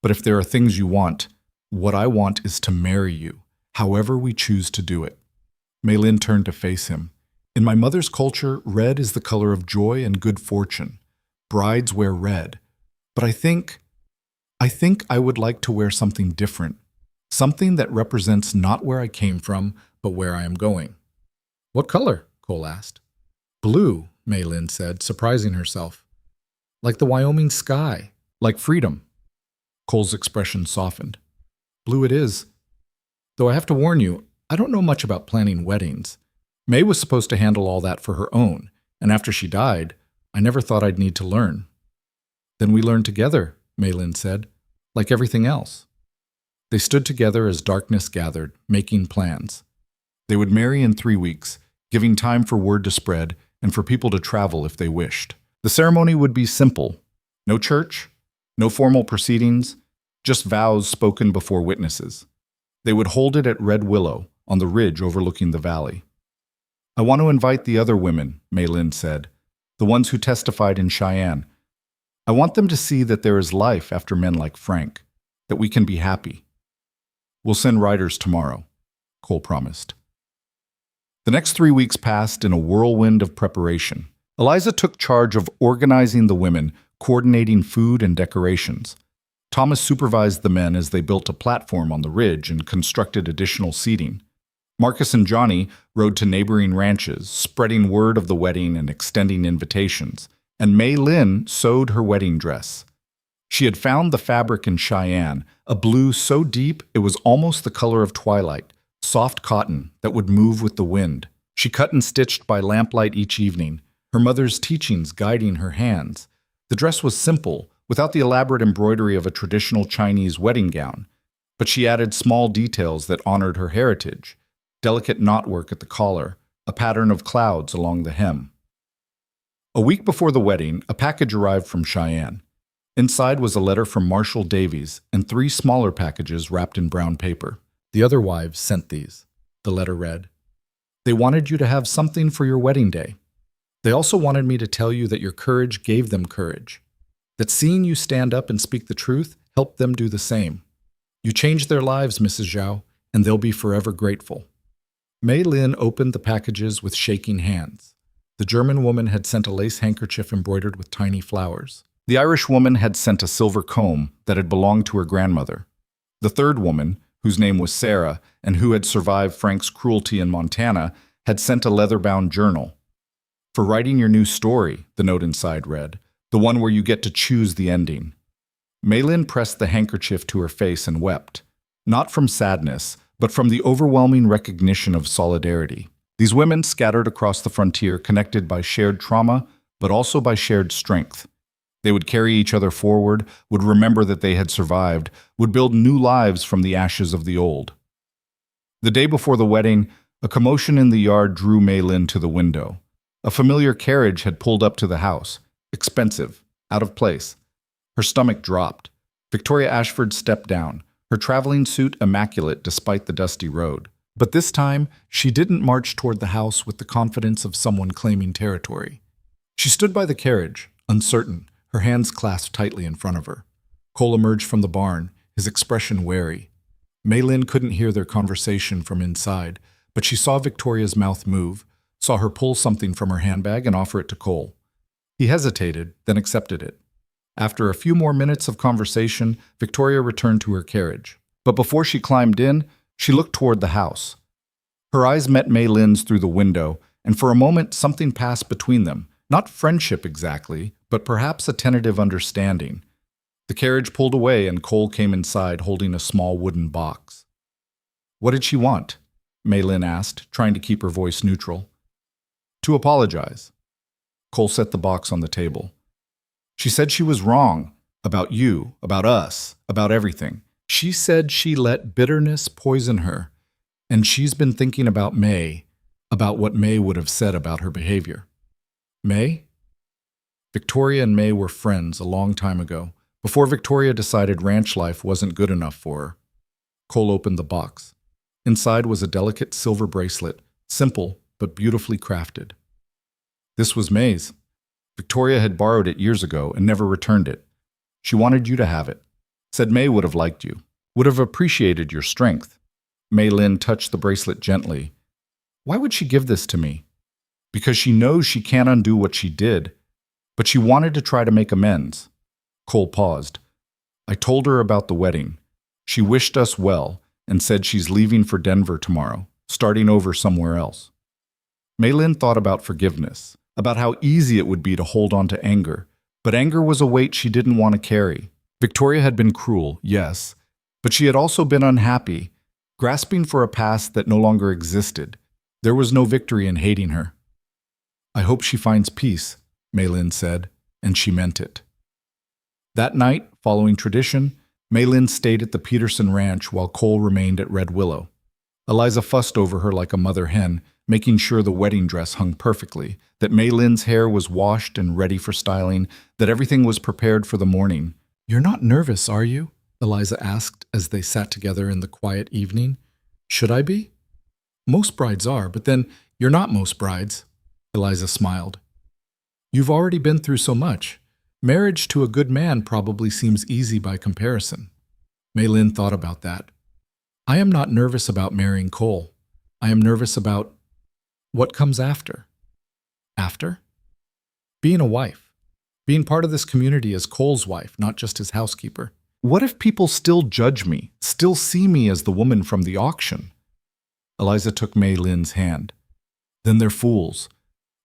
But if there are things you want, what I want is to marry you, however we choose to do it." Mei Lin turned to face him. "In my mother's culture, red is the color of joy and good fortune. Brides wear red. But I think I would like to wear something different, something that represents not where I came from, but where I am going." "What color?" Cole asked. "Blue," Mei Lin said, surprising herself. "Like the Wyoming sky, like freedom." Cole's expression softened. "Blue it is. Though I have to warn you, I don't know much about planning weddings. May was supposed to handle all that for her own, and after she died, I never thought I'd need to learn." "Then we learn together," Mei Lin said, "like everything else." They stood together as darkness gathered, making plans. They would marry in 3 weeks, giving time for word to spread and for people to travel if they wished. The ceremony would be simple. No church, no formal proceedings, just vows spoken before witnesses. They would hold it at Red Willow, on the ridge overlooking the valley. "I want to invite the other women," Mei Lin said, "the ones who testified in Cheyenne. I want them to see that there is life after men like Frank, that we can be happy." "We'll send riders tomorrow," Cole promised. The next 3 weeks passed in a whirlwind of preparation. Eliza took charge of organizing the women, coordinating food and decorations. Thomas supervised the men as they built a platform on the ridge and constructed additional seating. Marcus and Johnny rode to neighboring ranches, spreading word of the wedding and extending invitations, and Mei Lin sewed her wedding dress. She had found the fabric in Cheyenne, a blue so deep it was almost the color of twilight, soft cotton that would move with the wind. She cut and stitched by lamplight each evening, her mother's teachings guiding her hands. The dress was simple, without the elaborate embroidery of a traditional Chinese wedding gown, but she added small details that honored her heritage: delicate knotwork at the collar, a pattern of clouds along the hem. A week before the wedding, a package arrived from Cheyenne. Inside was a letter from Marshall Davies and 3 smaller packages wrapped in brown paper. "The other wives sent these," the letter read. "They wanted you to have something for your wedding day. They also wanted me to tell you that your courage gave them courage, that seeing you stand up and speak the truth helped them do the same. You changed their lives, Mrs. Zhao, and they'll be forever grateful." Mei Lin opened the packages with shaking hands. The German woman had sent a lace handkerchief embroidered with tiny flowers. The Irish woman had sent a silver comb that had belonged to her grandmother. The third woman, whose name was Sarah and who had survived Frank's cruelty in Montana, had sent a leather-bound journal. "For writing your new story," the note inside read, "the one where you get to choose the ending." Mei Lin pressed the handkerchief to her face and wept, not from sadness, but from the overwhelming recognition of solidarity. These women scattered across the frontier, connected by shared trauma, but also by shared strength. They would carry each other forward, would remember that they had survived, would build new lives from the ashes of the old. The day before the wedding, a commotion in the yard drew Mei Lin to the window. A familiar carriage had pulled up to the house, expensive, out of place. Her stomach dropped. Victoria Ashford stepped down, her traveling suit immaculate despite the dusty road. But this time, she didn't march toward the house with the confidence of someone claiming territory. She stood by the carriage, uncertain, her hands clasped tightly in front of her. Cole emerged from the barn, his expression wary. Mei Lin couldn't hear their conversation from inside, but she saw Victoria's mouth move, saw her pull something from her handbag and offer it to Cole. He hesitated, then accepted it. After a few more minutes of conversation, Victoria returned to her carriage. But before she climbed in, She looked toward the house. Her eyes met Mei Lin's through the window, and for a moment something passed between them. Not friendship exactly, but perhaps a tentative understanding. The carriage pulled away and Cole came inside holding a small wooden box. What did she want? Mei Lin asked, trying to keep her voice neutral. To apologize. Cole set the box on the table. She said she was wrong. About you, about us, about everything. She said she let bitterness poison her, and she's been thinking about May, about what May would have said about her behavior. May? Victoria and May were friends a long time ago, before Victoria decided ranch life wasn't good enough for her. Cole opened the box. Inside was a delicate silver bracelet, simple but beautifully crafted. This was May's. Victoria had borrowed it years ago and never returned it. She wanted you to have it. Said May would have liked you, would have appreciated your strength. Mei Lin touched the bracelet gently. Why would she give this to me? Because she knows she can't undo what she did, but she wanted to try to make amends. Cole paused. I told her about the wedding. She wished us well and said she's leaving for Denver tomorrow, starting over somewhere else. Mei Lin thought about forgiveness, about how easy it would be to hold on to anger, but anger was a weight she didn't want to carry. Victoria had been cruel, yes, but she had also been unhappy, grasping for a past that no longer existed. There was no victory in hating her. I hope she finds peace, Mei Lin said, and she meant it. That night, following tradition, Mei Lin stayed at the Peterson Ranch while Cole remained at Red Willow. Eliza fussed over her like a mother hen, making sure the wedding dress hung perfectly, that Mei Lin's hair was washed and ready for styling, that everything was prepared for the morning. You're not nervous, are you? Eliza asked as they sat together in the quiet evening. Should I be? Most brides are, but then you're not most brides. Eliza smiled. You've already been through so much. Marriage to a good man probably seems easy by comparison. Mei Lin thought about that. I am not nervous about marrying Cole. I am nervous about what comes after. After? Being a wife. Being part of this community as Cole's wife, not just his housekeeper. What if people still judge me, still see me as the woman from the auction? Eliza took Mei Lin's hand. Then they're fools.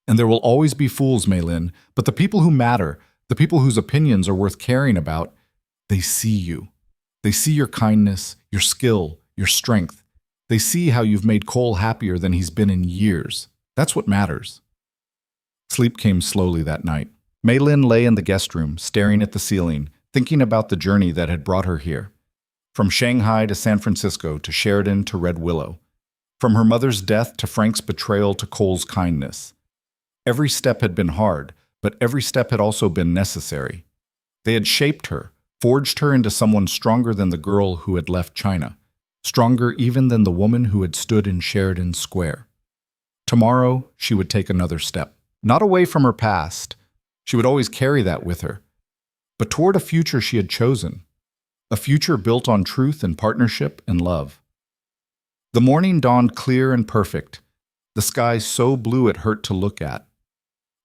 And there will always be fools, Mei Lin, but the people who matter, the people whose opinions are worth caring about, they see you. They see your kindness, your skill, your strength. They see how you've made Cole happier than he's been in years. That's what matters. Sleep came slowly that night. Mei Lin lay in the guest room, staring at the ceiling, thinking about the journey that had brought her here. From Shanghai to San Francisco to Sheridan to Red Willow. From her mother's death to Frank's betrayal to Cole's kindness. Every step had been hard, but every step had also been necessary. They had shaped her, forged her into someone stronger than the girl who had left China, stronger even than the woman who had stood in Sheridan Square. Tomorrow, she would take another step. Not away from her past. She would always carry that with her. But toward a future she had chosen. A future built on truth and partnership and love. The morning dawned clear and perfect, the sky so blue it hurt to look at.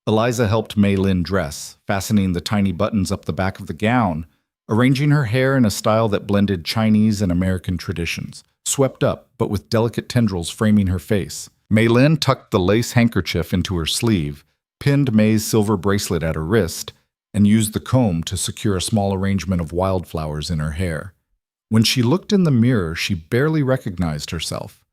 Eliza helped Mei Lin dress, fastening the tiny buttons up the back of the gown, arranging her hair in a style that blended Chinese and American traditions, swept up but with delicate tendrils framing her face. Mei Lin tucked the lace handkerchief into her sleeve, pinned May's silver bracelet at her wrist, and used the comb to secure a small arrangement of wildflowers in her hair. When she looked in the mirror, she barely recognized herself.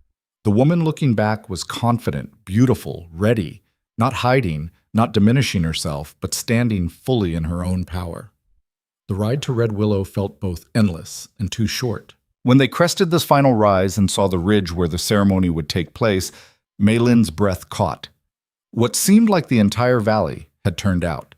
The woman looking back was confident, beautiful, ready, not hiding, not diminishing herself, but standing fully in her own power. The ride to Red Willow felt both endless and too short. When they crested this final rise and saw the ridge where the ceremony would take place, Mei Lin's breath caught. What seemed like the entire valley had turned out.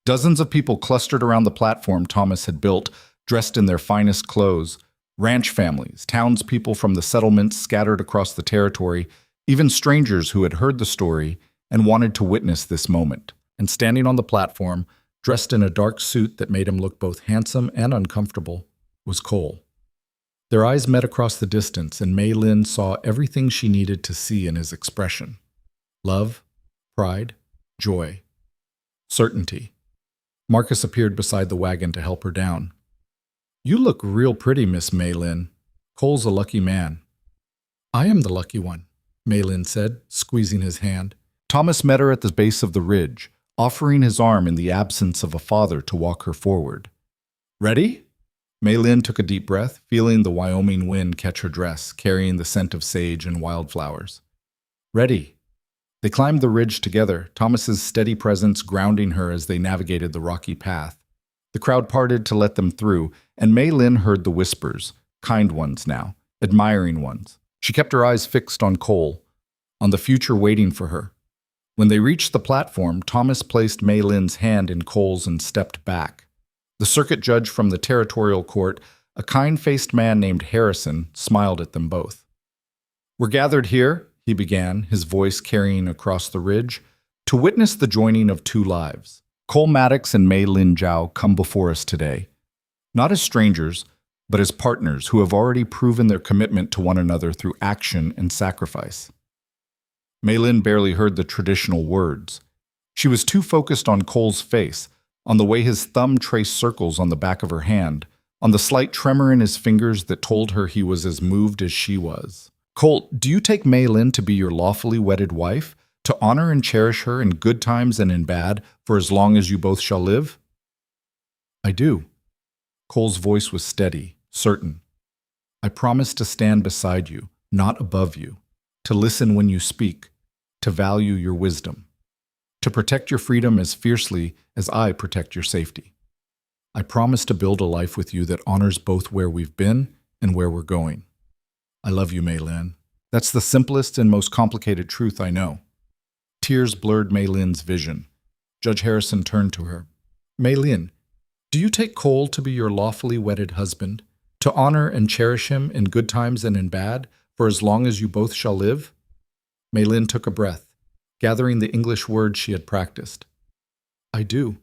Dozens of people clustered around the platform Thomas had built, dressed in their finest clothes. Ranch families, townspeople from the settlements scattered across the territory, even strangers who had heard the story and wanted to witness this moment. And standing on the platform, dressed in a dark suit that made him look both handsome and uncomfortable, was Cole. Their eyes met across the distance, and Mei Lin saw everything she needed to see in his expression. Love, pride, joy, certainty. Marcus appeared beside the wagon to help her down. You look real pretty, Miss Mei Lin. Cole's a lucky man. I am the lucky one, Malin said, squeezing his hand. Thomas met her at the base of the ridge, offering his arm in the absence of a father to walk her forward. Ready? Malin took a deep breath, feeling the Wyoming wind catch her dress, carrying the scent of sage and wildflowers. Ready. They climbed the ridge together, Thomas's steady presence grounding her as they navigated the rocky path. The crowd parted to let them through, and Malin heard the whispers, kind ones now, admiring ones. She kept her eyes fixed on Cole, on the future waiting for her. When they reached the platform, Thomas placed Malin's hand in Cole's and stepped back. The circuit judge from the territorial court, a kind-faced man named Harrison, smiled at them both. "We're gathered here," he began, his voice carrying across the ridge, "to witness the joining of two lives. Cole Maddox and Mei Lin Zhao come before us today, not as strangers, but as partners who have already proven their commitment to one another through action and sacrifice." Mei Lin barely heard the traditional words. She was too focused on Cole's face, on the way his thumb traced circles on the back of her hand, on the slight tremor in his fingers that told her he was as moved as she was. "Cole, do you take Mei Lin to be your lawfully wedded wife, to honor and cherish her in good times and in bad, for as long as you both shall live?" "I do." Cole's voice was steady, certain. "I promise to stand beside you, not above you, to listen when you speak, to value your wisdom, to protect your freedom as fiercely as I protect your safety. I promise to build a life with you that honors both where we've been and where we're going. I love you, Mei Lin. That's the simplest and most complicated truth I know." Tears blurred Mei Lin's vision. Judge Harrison turned to her. "Mei Lin, do you take Cole to be your lawfully wedded husband, to honor and cherish him in good times and in bad, for as long as you both shall live?" Mei Lin took a breath, gathering the English words she had practiced. "I do.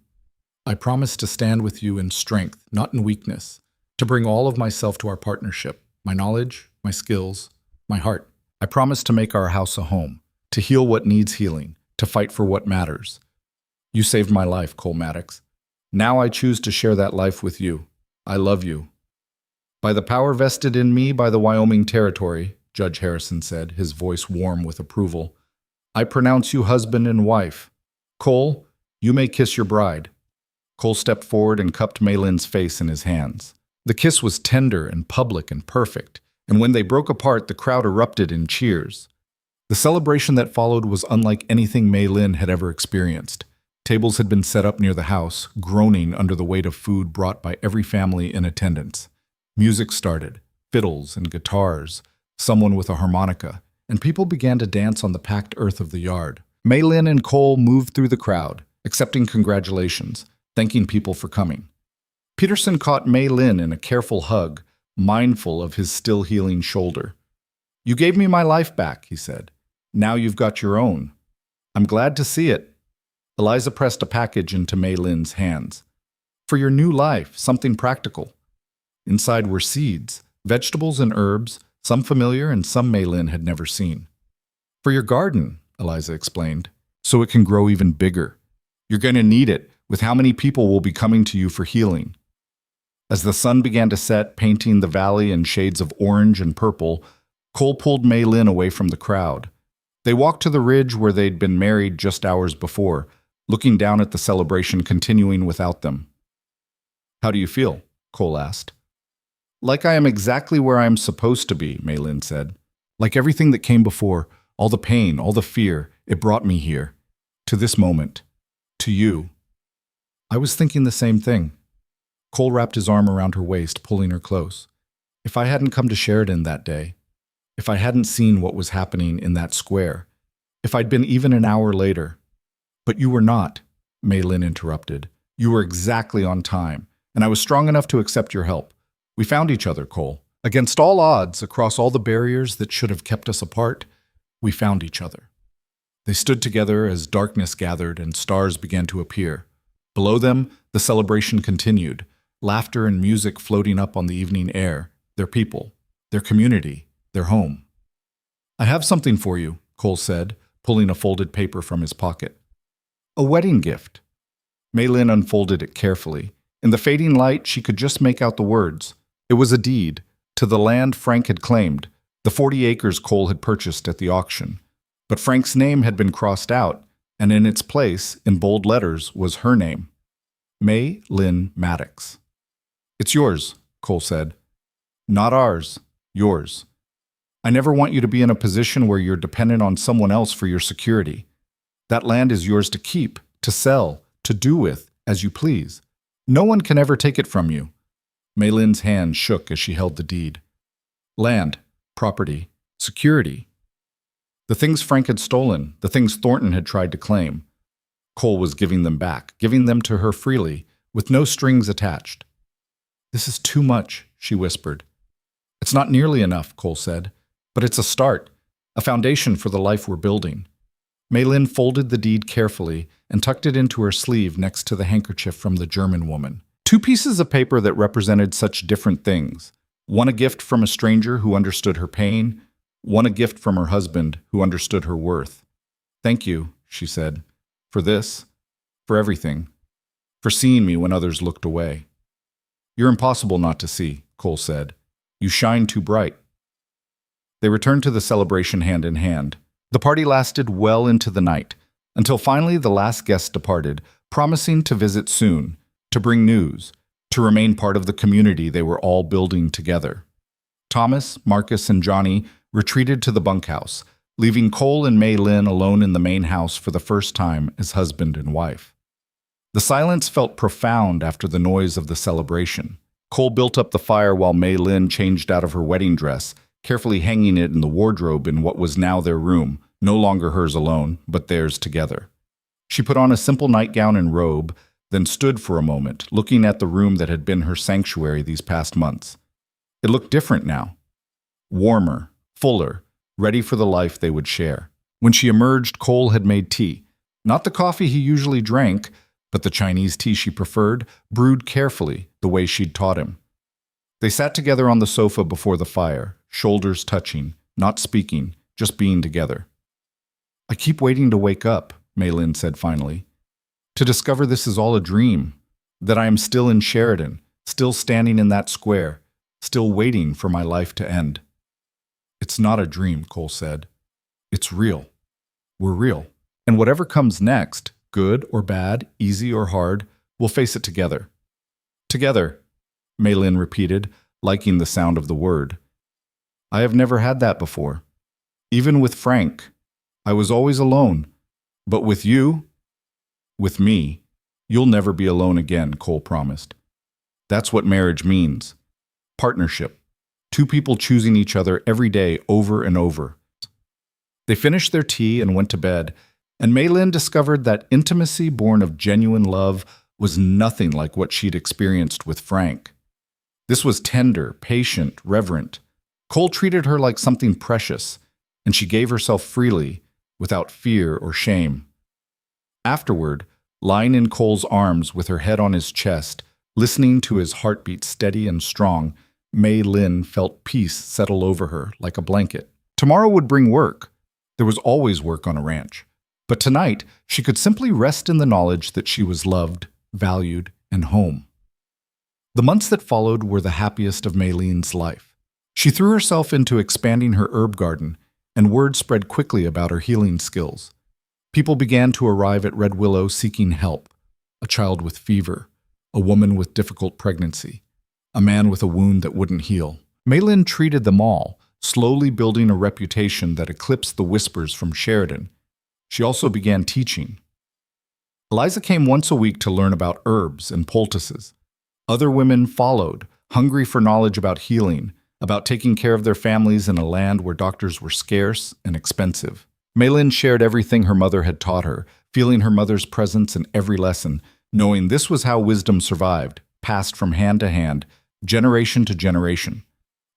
I promise to stand with you in strength, not in weakness, to bring all of myself to our partnership, my knowledge, my skills, my heart. I promise to make our house a home, to heal what needs healing, to fight for what matters. You saved my life, Cole Maddox. Now I choose to share that life with you. I love you." "By the power vested in me by the Wyoming Territory," Judge Harrison said, his voice warm with approval, "I pronounce you husband and wife. Cole, you may kiss your bride." Cole stepped forward and cupped Mei Lin's face in his hands. The kiss was tender and public and perfect, and when they broke apart, the crowd erupted in cheers. The celebration that followed was unlike anything Mei Lin had ever experienced. Tables had been set up near the house, groaning under the weight of food brought by every family in attendance. Music started, fiddles and guitars, someone with a harmonica, and people began to dance on the packed earth of the yard. Mei Lin and Cole moved through the crowd, accepting congratulations, thanking people for coming. Peterson caught Mei Lin in a careful hug, mindful of his still healing shoulder. "You gave me my life back," he said. "Now you've got your own. I'm glad to see it." Eliza pressed a package into Mei Lin's hands. "For your new life, something practical." Inside were seeds, vegetables and herbs, some familiar and some Mei Lin had never seen. "For your garden," Eliza explained, "so it can grow even bigger. You're going to need it, with how many people will be coming to you for healing." As the sun began to set, painting the valley in shades of orange and purple, Cole pulled Mei Lin away from the crowd. They walked to the ridge where they'd been married just hours before, looking down at the celebration continuing without them. "How do you feel?" Cole asked. "Like I am exactly where I am supposed to be," Mei Lin said. "Like everything that came before, all the pain, all the fear, it brought me here. To this moment. To you." "I was thinking the same thing." Cole wrapped his arm around her waist, pulling her close. "If I hadn't come to Sheridan that day, if I hadn't seen what was happening in that square, if I'd been even an hour later—" "But you were not," Mei Lin interrupted. "You were exactly on time, and I was strong enough to accept your help. We found each other, Cole. Against all odds, across all the barriers that should have kept us apart, we found each other." They stood together as darkness gathered and stars began to appear. Below them, the celebration continued, laughter and music floating up on the evening air, their people, their community, their home. "I have something for you," Cole said, pulling a folded paper from his pocket. "A wedding gift." Mei Lin unfolded it carefully. In the fading light, she could just make out the words. It was a deed, to the land Frank had claimed, the 40 acres Cole had purchased at the auction. But Frank's name had been crossed out, and in its place, in bold letters, was her name, May Lynn Maddox. "It's yours," Cole said. "Not ours, yours. I never want you to be in a position where you're dependent on someone else for your security. That land is yours to keep, to sell, to do with, as you please. No one can ever take it from you." May Lynn's hand shook as she held the deed. Land, property, security. The things Frank had stolen, the things Thornton had tried to claim. Cole was giving them back, giving them to her freely, with no strings attached. "This is too much," she whispered. "It's not nearly enough," Cole said, "but it's a start, a foundation for the life we're building." May Lynn folded the deed carefully and tucked it into her sleeve next to the handkerchief from the German woman. Two pieces of paper that represented such different things. One a gift from a stranger who understood her pain, one a gift from her husband who understood her worth. "Thank you," she said, "for this, for everything, for seeing me when others looked away." "You're impossible not to see," Cole said. "You shine too bright." They returned to the celebration hand in hand. The party lasted well into the night, until finally the last guest departed, promising to visit soon, to bring news, to remain part of the community they were all building together. Thomas, Marcus, and Johnny retreated to the bunkhouse, leaving Cole and May Lynn alone in the main house for the first time as husband and wife. The silence felt profound after the noise of the celebration. Cole built up the fire while May Lynn changed out of her wedding dress, carefully hanging it in the wardrobe in what was now their room, no longer hers alone, but theirs together. She put on a simple nightgown and robe, then stood for a moment, looking at the room that had been her sanctuary these past months. It looked different now. Warmer, fuller, ready for the life they would share. When she emerged, Cole had made tea. Not the coffee he usually drank, but the Chinese tea she preferred, brewed carefully, the way she'd taught him. They sat together on the sofa before the fire, shoulders touching, not speaking, just being together. "I keep waiting to wake up," May Lynn said finally, "to discover this is all a dream, that I am still in Sheridan, still standing in that square, still waiting for my life to end." "It's not a dream," Cole said. "It's real. We're real. And whatever comes next, good or bad, easy or hard, we'll face it together." "Together," May Lynn repeated, liking the sound of the word. "I have never had that before. Even with Frank, I was always alone. But with you, with me, you'll never be alone again," Cole promised. "That's what marriage means. Partnership. Two people choosing each other every day over and over." They finished their tea and went to bed, and May Lynn discovered that intimacy born of genuine love was nothing like what she'd experienced with Frank. This was tender, patient, reverent. Cole treated her like something precious, and she gave herself freely, without fear or shame. Afterward, lying in Cole's arms with her head on his chest, listening to his heartbeat steady and strong, May Lynn felt peace settle over her like a blanket. Tomorrow would bring work. There was always work on a ranch. But tonight, she could simply rest in the knowledge that she was loved, valued, and home. The months that followed were the happiest of May Lynn's life. She threw herself into expanding her herb garden, and word spread quickly about her healing skills. People began to arrive at Red Willow seeking help: a child with fever, a woman with difficult pregnancy, a man with a wound that wouldn't heal. May Lynn treated them all, slowly building a reputation that eclipsed the whispers from Sheridan. She also began teaching. Eliza came once a week to learn about herbs and poultices. Other women followed, hungry for knowledge about healing, about taking care of their families in a land where doctors were scarce and expensive. May Lynn shared everything her mother had taught her, feeling her mother's presence in every lesson, knowing this was how wisdom survived, passed from hand to hand, generation to generation.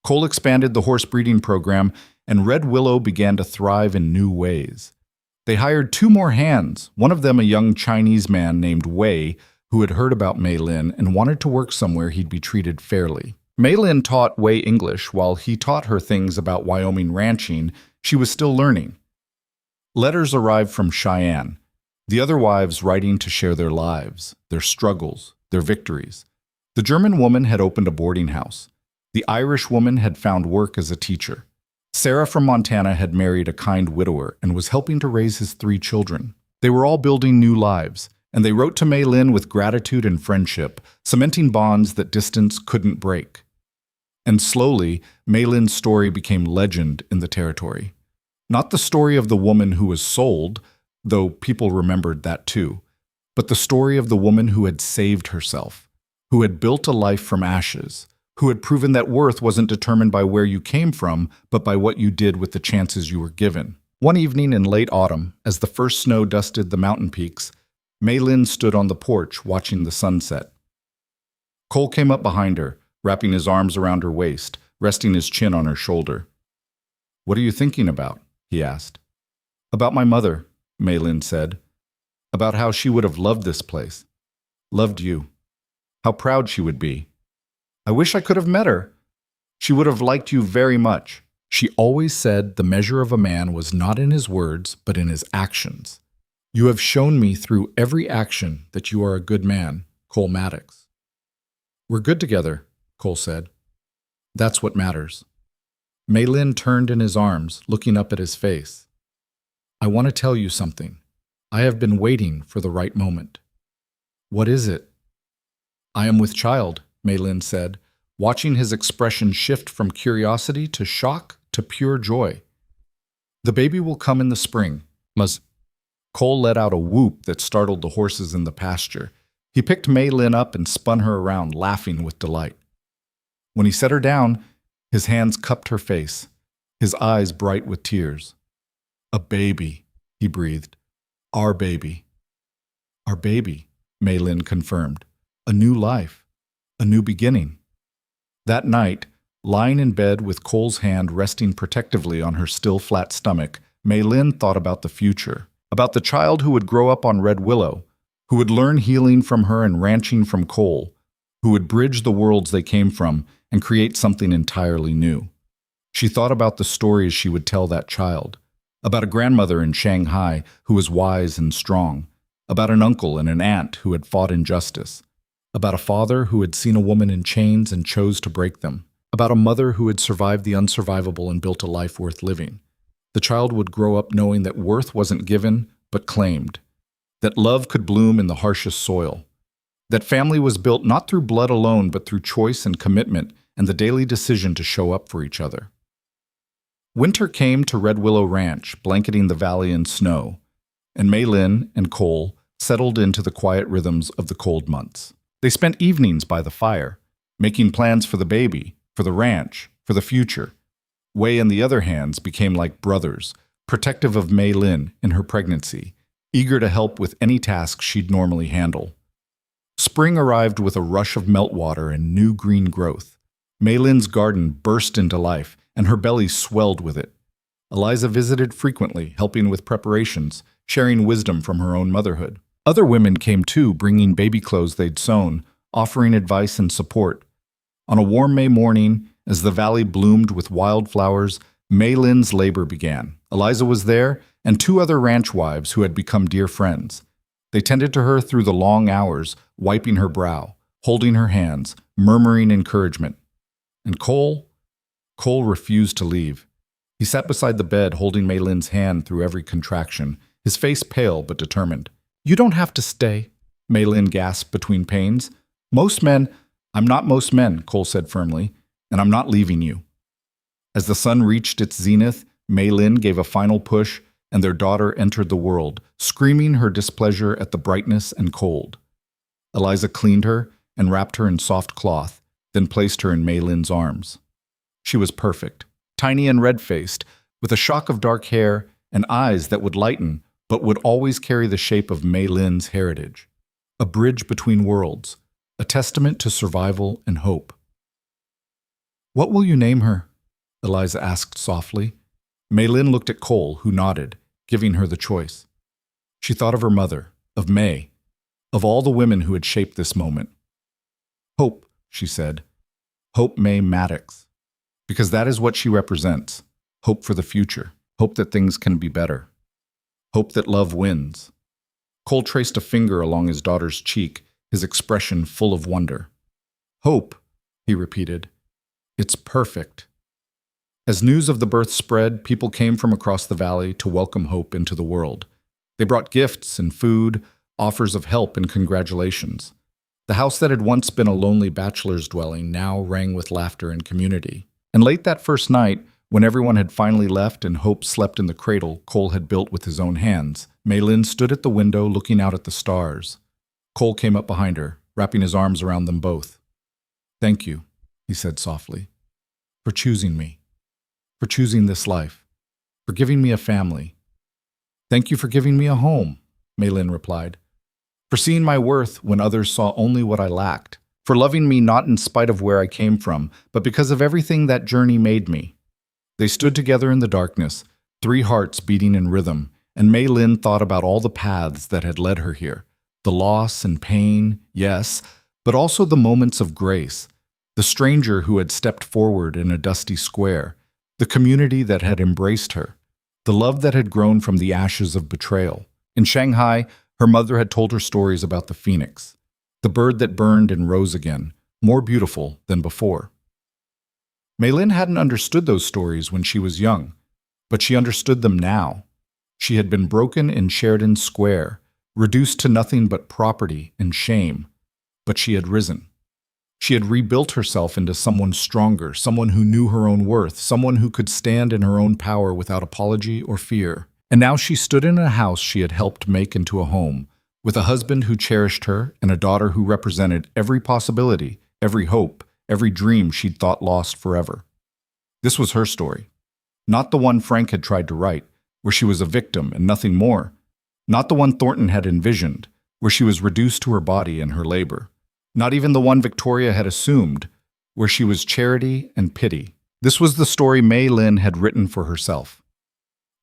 Cole expanded the horse breeding program, and Red Willow began to thrive in new ways. They hired 2 more hands, one of them a young Chinese man named Wei, who had heard about May Lynn and wanted to work somewhere he'd be treated fairly. May Lynn taught Wei English while he taught her things about Wyoming ranching she was still learning. Letters arrived from Cheyenne, the other wives writing to share their lives, their struggles, their victories. The German woman had opened a boarding house. The Irish woman had found work as a teacher. Sarah from Montana had married a kind widower and was helping to raise his 3 children. They were all building new lives, and they wrote to Mei Lin with gratitude and friendship, cementing bonds that distance couldn't break. And slowly, Mei Lin's story became legend in the territory. Not the story of the woman who was sold, though people remembered that too, but the story of the woman who had saved herself, who had built a life from ashes, who had proven that worth wasn't determined by where you came from, but by what you did with the chances you were given. One evening in late autumn, as the first snow dusted the mountain peaks, Mei Lin stood on the porch watching the sunset. Cole came up behind her, wrapping his arms around her waist, resting his chin on her shoulder. "What are you thinking about?" he asked. "About my mother," Mei Lin said. "About how she would have loved this place. Loved you. How proud she would be. I wish I could have met her. She would have liked you very much." She always said the measure of a man was not in his words, but in his actions. "You have shown me through every action that you are a good man, Cole Maddox." "We're good together," Cole said. "That's what matters." Mei Lin turned in his arms, looking up at his face. "I want to tell you something. I have been waiting for the right moment." "What is it?" "I am with child," Mei Lin said, watching his expression shift from curiosity to shock to pure joy. "The baby will come in the spring." Cole let out a whoop that startled the horses in the pasture. He picked Mei Lin up and spun her around, laughing with delight. When he set her down, his hands cupped her face, his eyes bright with tears. "A baby," he breathed. "Our baby." "Our baby," Mei Lin confirmed. "A new life. A new beginning." That night, lying in bed with Cole's hand resting protectively on her still flat stomach, Mei Lin thought about the future, about the child who would grow up on Red Willow, who would learn healing from her and ranching from Cole, who would bridge the worlds they came from and create something entirely new. She thought about the stories she would tell that child, about a grandmother in Shanghai who was wise and strong, about an uncle and an aunt who had fought injustice, about a father who had seen a woman in chains and chose to break them, about a mother who had survived the unsurvivable and built a life worth living. The child would grow up knowing that worth wasn't given, but claimed, that love could bloom in the harshest soil, that family was built not through blood alone, but through choice and commitment and the daily decision to show up for each other. Winter came to Red Willow Ranch, blanketing the valley in snow, and Mei Lin and Cole settled into the quiet rhythms of the cold months. They spent evenings by the fire, making plans for the baby, for the ranch, for the future. Wei and the other hands became like brothers, protective of Mei Lin in her pregnancy, eager to help with any task she'd normally handle. Spring arrived with a rush of meltwater and new green growth. Mei Lin's garden burst into life, and her belly swelled with it. Eliza visited frequently, helping with preparations, sharing wisdom from her own motherhood. Other women came too, bringing baby clothes they'd sewn, offering advice and support. On a warm May morning, as the valley bloomed with wildflowers, Mei Lin's labor began. Eliza was there, and 2 other ranch wives who had become dear friends. They tended to her through the long hours, wiping her brow, holding her hands, murmuring encouragement. And Cole refused to leave. He sat beside the bed, holding Mei Lin's hand through every contraction, his face pale but determined. "You don't have to stay," Mei Lin gasped between pains. "I'm not most men," Cole said firmly, "and I'm not leaving you." As the sun reached its zenith, Mei Lin gave a final push, and their daughter entered the world, screaming her displeasure at the brightness and cold. Eliza cleaned her and wrapped her in soft cloth, then placed her in Mei Lin's arms. She was perfect, tiny and red-faced, with a shock of dark hair and eyes that would lighten but would always carry the shape of Mei Lin's heritage. A bridge between worlds, a testament to survival and hope. "What will you name her?" Eliza asked softly. Mei Lin looked at Cole, who nodded, giving her the choice. She thought of her mother, of May, of all the women who had shaped this moment. "Hope," she said. "Hope May Maddox. Because that is what she represents. Hope for the future. Hope that things can be better. Hope that love wins." Cole traced a finger along his daughter's cheek, his expression full of wonder. "Hope," he repeated. "It's perfect." As news of the birth spread, people came from across the valley to welcome Hope into the world. They brought gifts and food, offers of help and congratulations. The house that had once been a lonely bachelor's dwelling now rang with laughter and community. And late that first night, when everyone had finally left and Hope slept in the cradle Cole had built with his own hands, Mei Lin stood at the window looking out at the stars. Cole came up behind her, wrapping his arms around them both. "Thank you," he said softly, "for choosing me, for choosing this life, for giving me a family." "Thank you for giving me a home," Mei Lin replied, "for seeing my worth when others saw only what I lacked, for loving me not in spite of where I came from, but because of everything that journey made me." They stood together in the darkness, 3 hearts beating in rhythm, and Mei Lin thought about all the paths that had led her here. The loss and pain, yes, but also the moments of grace. The stranger who had stepped forward in a dusty square, the community that had embraced her, the love that had grown from the ashes of betrayal. In Shanghai, her mother had told her stories about the phoenix, the bird that burned and rose again, more beautiful than before. Mei Lin hadn't understood those stories when she was young, but she understood them now. She had been broken in Sheridan Square, reduced to nothing but property and shame, but she had risen. She had rebuilt herself into someone stronger, someone who knew her own worth, someone who could stand in her own power without apology or fear. And now she stood in a house she had helped make into a home, with a husband who cherished her and a daughter who represented every possibility, every hope, every dream she'd thought lost forever. This was her story, not the one Frank had tried to write, where she was a victim and nothing more. Not the one Thornton had envisioned, where she was reduced to her body and her labor. Not even the one Victoria had assumed, where she was charity and pity. This was the story Mei Lin had written for herself.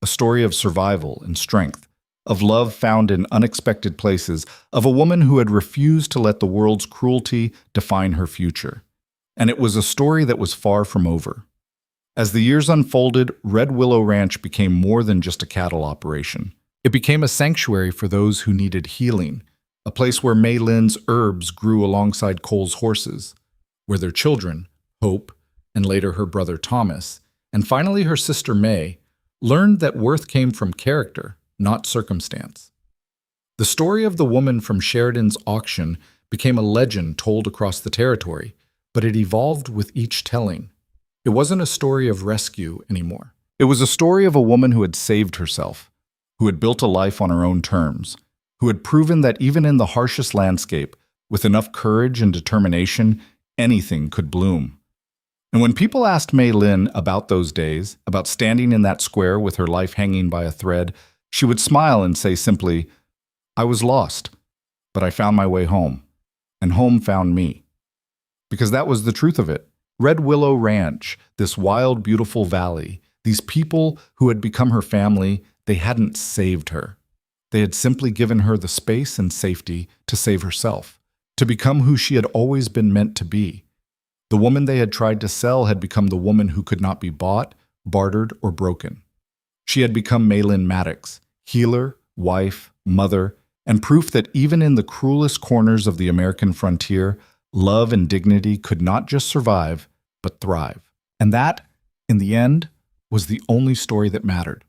A story of survival and strength, of love found in unexpected places, of a woman who had refused to let the world's cruelty define her future. And it was a story that was far from over. As the years unfolded, Red Willow Ranch became more than just a cattle operation. It became a sanctuary for those who needed healing, a place where Mei Lin's herbs grew alongside Cole's horses, where their children, Hope, and later her brother Thomas, and finally her sister May, learned that worth came from character, not circumstance. The story of the woman from Sheridan's auction became a legend told across the territory, but it evolved with each telling. It wasn't a story of rescue anymore. It was a story of a woman who had saved herself, who had built a life on her own terms, who had proven that even in the harshest landscape, with enough courage and determination, anything could bloom. And when people asked Mei Lin about those days, about standing in that square with her life hanging by a thread, she would smile and say simply, "I was lost, but I found my way home, and home found me." Because that was the truth of it. Red Willow Ranch, this wild, beautiful valley, these people who had become her family, they hadn't saved her. They had simply given her the space and safety to save herself, to become who she had always been meant to be. The woman they had tried to sell had become the woman who could not be bought, bartered, or broken. She had become Mei Lin Maddox, healer, wife, mother, and proof that even in the cruelest corners of the American frontier, love and dignity could not just survive, but thrive. And that, in the end, was the only story that mattered.